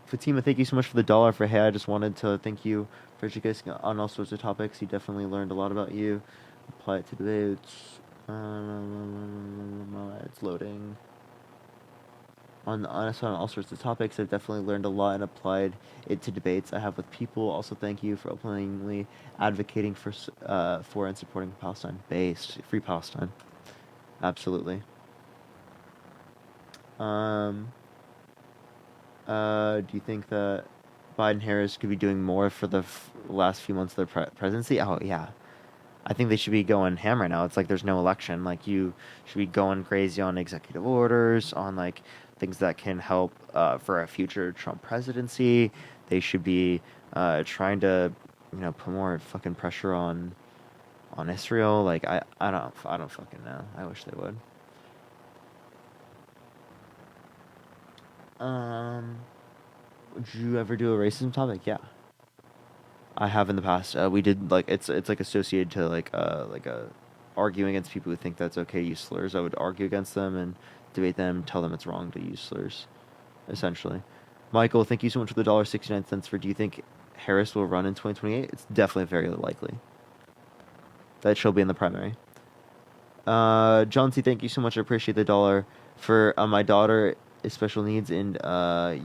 Fatima, thank you so much for the $1 for hey. I just wanted to thank you for educating on all sorts of topics. You definitely learned a lot about you. Apply it to debates. It's loading. On all sorts of topics, I've definitely learned a lot and applied it to debates I have with people. Also, thank you for openly advocating for and supporting Palestine-based free Palestine. Absolutely. Do you think that Biden-Harris could be doing more for the last few months of their presidency? Oh, yeah. I think they should be going ham right now. It's like there's no election. Like, you should be going crazy on executive orders, on, like, things that can help for a future Trump presidency. They should be trying to, put more fucking pressure on Israel. Like, I don't fucking know. I wish they would. Would you ever do a racism topic? Yeah, I have in the past. We did like it's like associated to like arguing against people who think that's okay to use slurs. I would argue against them and debate them, tell them it's wrong to use slurs, essentially. Michael, thank you so much for the $1.69 for. Do you think Harris will run in 2028? It's definitely very likely that she'll be in the primary. John C, thank you so much. I appreciate the $1 for my daughter. Special needs, and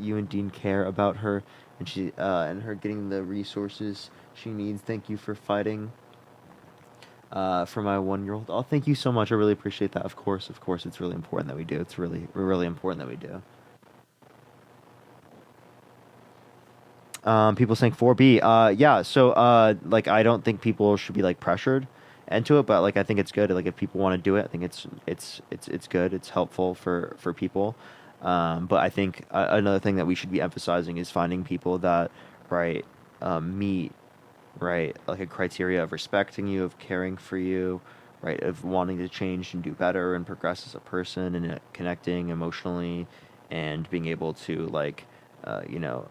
you and Dean care about her, and she and her getting the resources she needs. Thank you for fighting for my 1-year-old. Oh, thank you so much. I really appreciate that. Of course, it's really important that we do. It's really important that we do. People saying 4B. Yeah. So like I don't think people should be like pressured into it, but like I think it's good. Like if people want to do it, I think it's good. It's helpful for people. But I think another thing that we should be emphasizing is finding people that meet right? Like a criteria of respecting you, of caring for you, right? Of wanting to change and do better and progress as a person and connecting emotionally and being able to like, you know,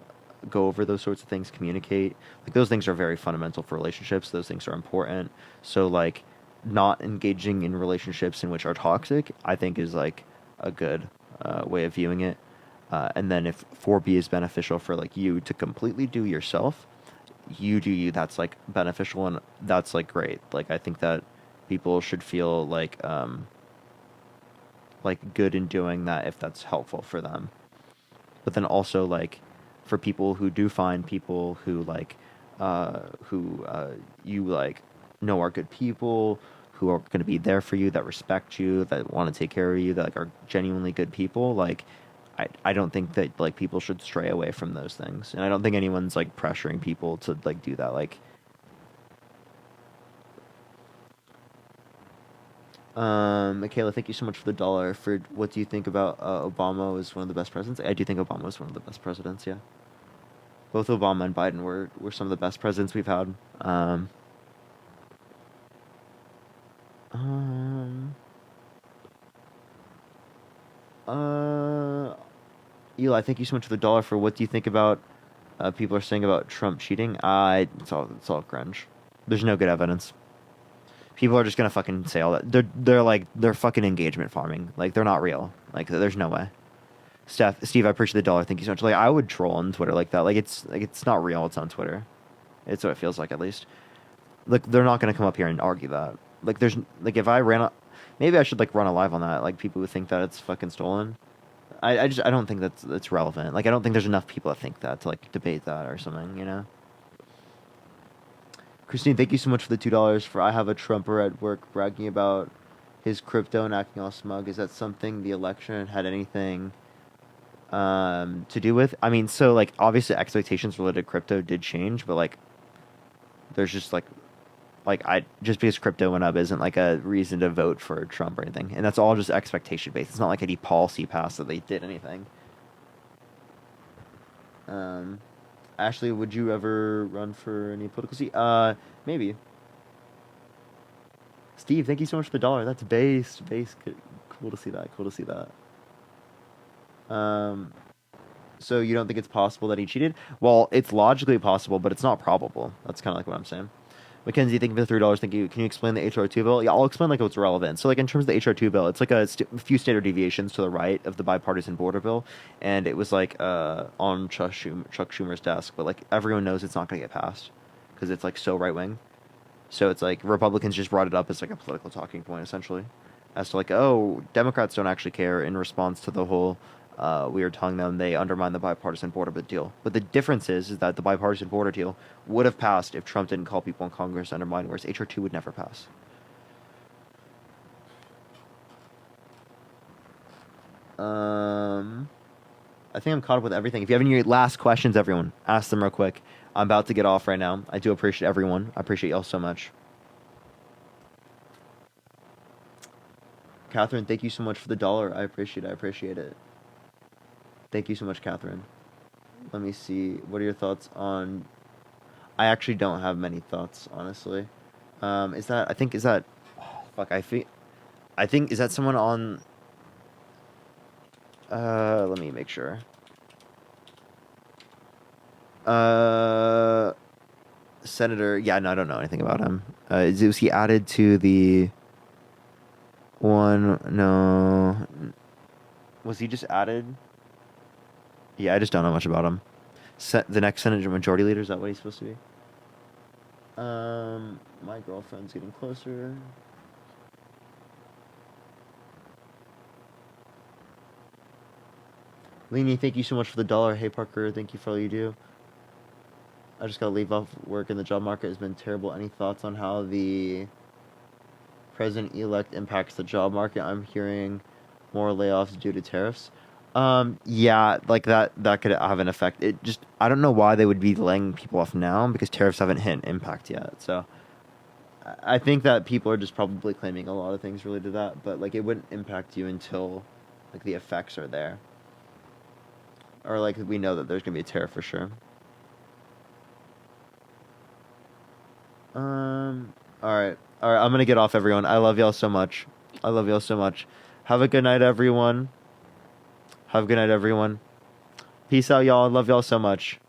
go over those sorts of things, communicate. Like those things are very fundamental for relationships. Those things are important. So like not engaging in relationships in which are toxic, I think is like a good way of viewing it. And then if 4B is beneficial for like you to completely do yourself, you do you, that's like beneficial and that's like great. Like I think that people should feel like good in doing that if that's helpful for them. But then also like for people who do find people who like who you like know are good people, who are going to be there for you, that respect you, that want to take care of you, that like are genuinely good people, like I don't think that like people should stray away from those things. And I don't think anyone's like pressuring people to like do that. Like Michaela, thank you so much for the dollar. For what do you think about Obama was one of the best presidents? I do think Obama was one of the best presidents, yeah. Both Obama and Biden were some of the best presidents we've had. Um, uh, Eli, thank you so much for the dollar. For what do you think about people are saying about Trump cheating? It's all cringe. There's no good evidence. People are just gonna fucking say all that. They're fucking engagement farming. Like they're not real. Like there's no way. Steve, I appreciate the dollar. Thank you so much. Like I would troll on Twitter like that. Like it's not real. It's on Twitter. It's what it feels like at least. Like they're not gonna come up here and argue that. Like there's like if I maybe I should like run a live on that. Like people who think that it's fucking stolen. I don't think that's relevant. Like I don't think there's enough people that think that to like debate that or something. You know. Christine, thank you so much for the $2. For I have a Trumper at work bragging about his crypto and acting all smug. Is that something the election had anything to do with? I mean, so like obviously expectations related to crypto did change, but like there's just like I just because crypto went up isn't like a reason to vote for Trump or anything, and that's all just expectation based. It's not like any policy passed that they did anything. Ashley, would you ever run for any political seat? Maybe. Steve, thank you so much for the dollar. That's base. Cool to see that. Cool to see that. So you don't think it's possible that he cheated? Well, it's logically possible, but it's not probable. That's kind of like what I'm saying. Mackenzie, thank you for the $3. Thank you. Can you explain the HR2 bill? Yeah, I'll explain like what's relevant. So like in terms of the HR2 bill, it's like a few standard deviations to the right of the bipartisan border bill, and it was like on Chuck Schumer's desk, but like everyone knows it's not going to get passed because it's like so right wing. So it's like Republicans just brought it up as like a political talking point essentially, as to like, oh, Democrats don't actually care in response to the whole we are telling them they undermine the bipartisan border deal. But the difference is that the bipartisan border deal would have passed if Trump didn't call people in Congress to undermine, whereas HR2 would never pass. I think I'm caught up with everything. If you have any last questions, everyone, ask them real quick. I'm about to get off right now. I do appreciate everyone. I appreciate y'all so much. Catherine, thank you so much for the dollar. I appreciate it. Thank you so much, Catherine. Let me see. What are your thoughts on... I actually don't have many thoughts, honestly. Is that... fuck, I think... Is that someone on... let me make sure. Senator... Yeah, no, I don't know anything about him. Was he added to the... one... No... Was he just added... Yeah, I just don't know much about him. The next Senate Majority Leader, is that what he's supposed to be? My girlfriend's getting closer. Leanie, thank you so much for the dollar. Hey, Parker, thank you for all you do. I just gotta leave off work and the job market has been terrible. Any thoughts on how the president-elect impacts the job market? I'm hearing more layoffs due to tariffs. Yeah, like that could have an effect. I don't know why they would be laying people off now because tariffs haven't hit impact yet. So I think that people are just probably claiming a lot of things related to that, but like it wouldn't impact you until like the effects are there. Or like we know that there's gonna be a tariff for sure. All right. I'm gonna get off, everyone. I love y'all so much. Have a good night, everyone. Peace out, y'all. I love y'all so much.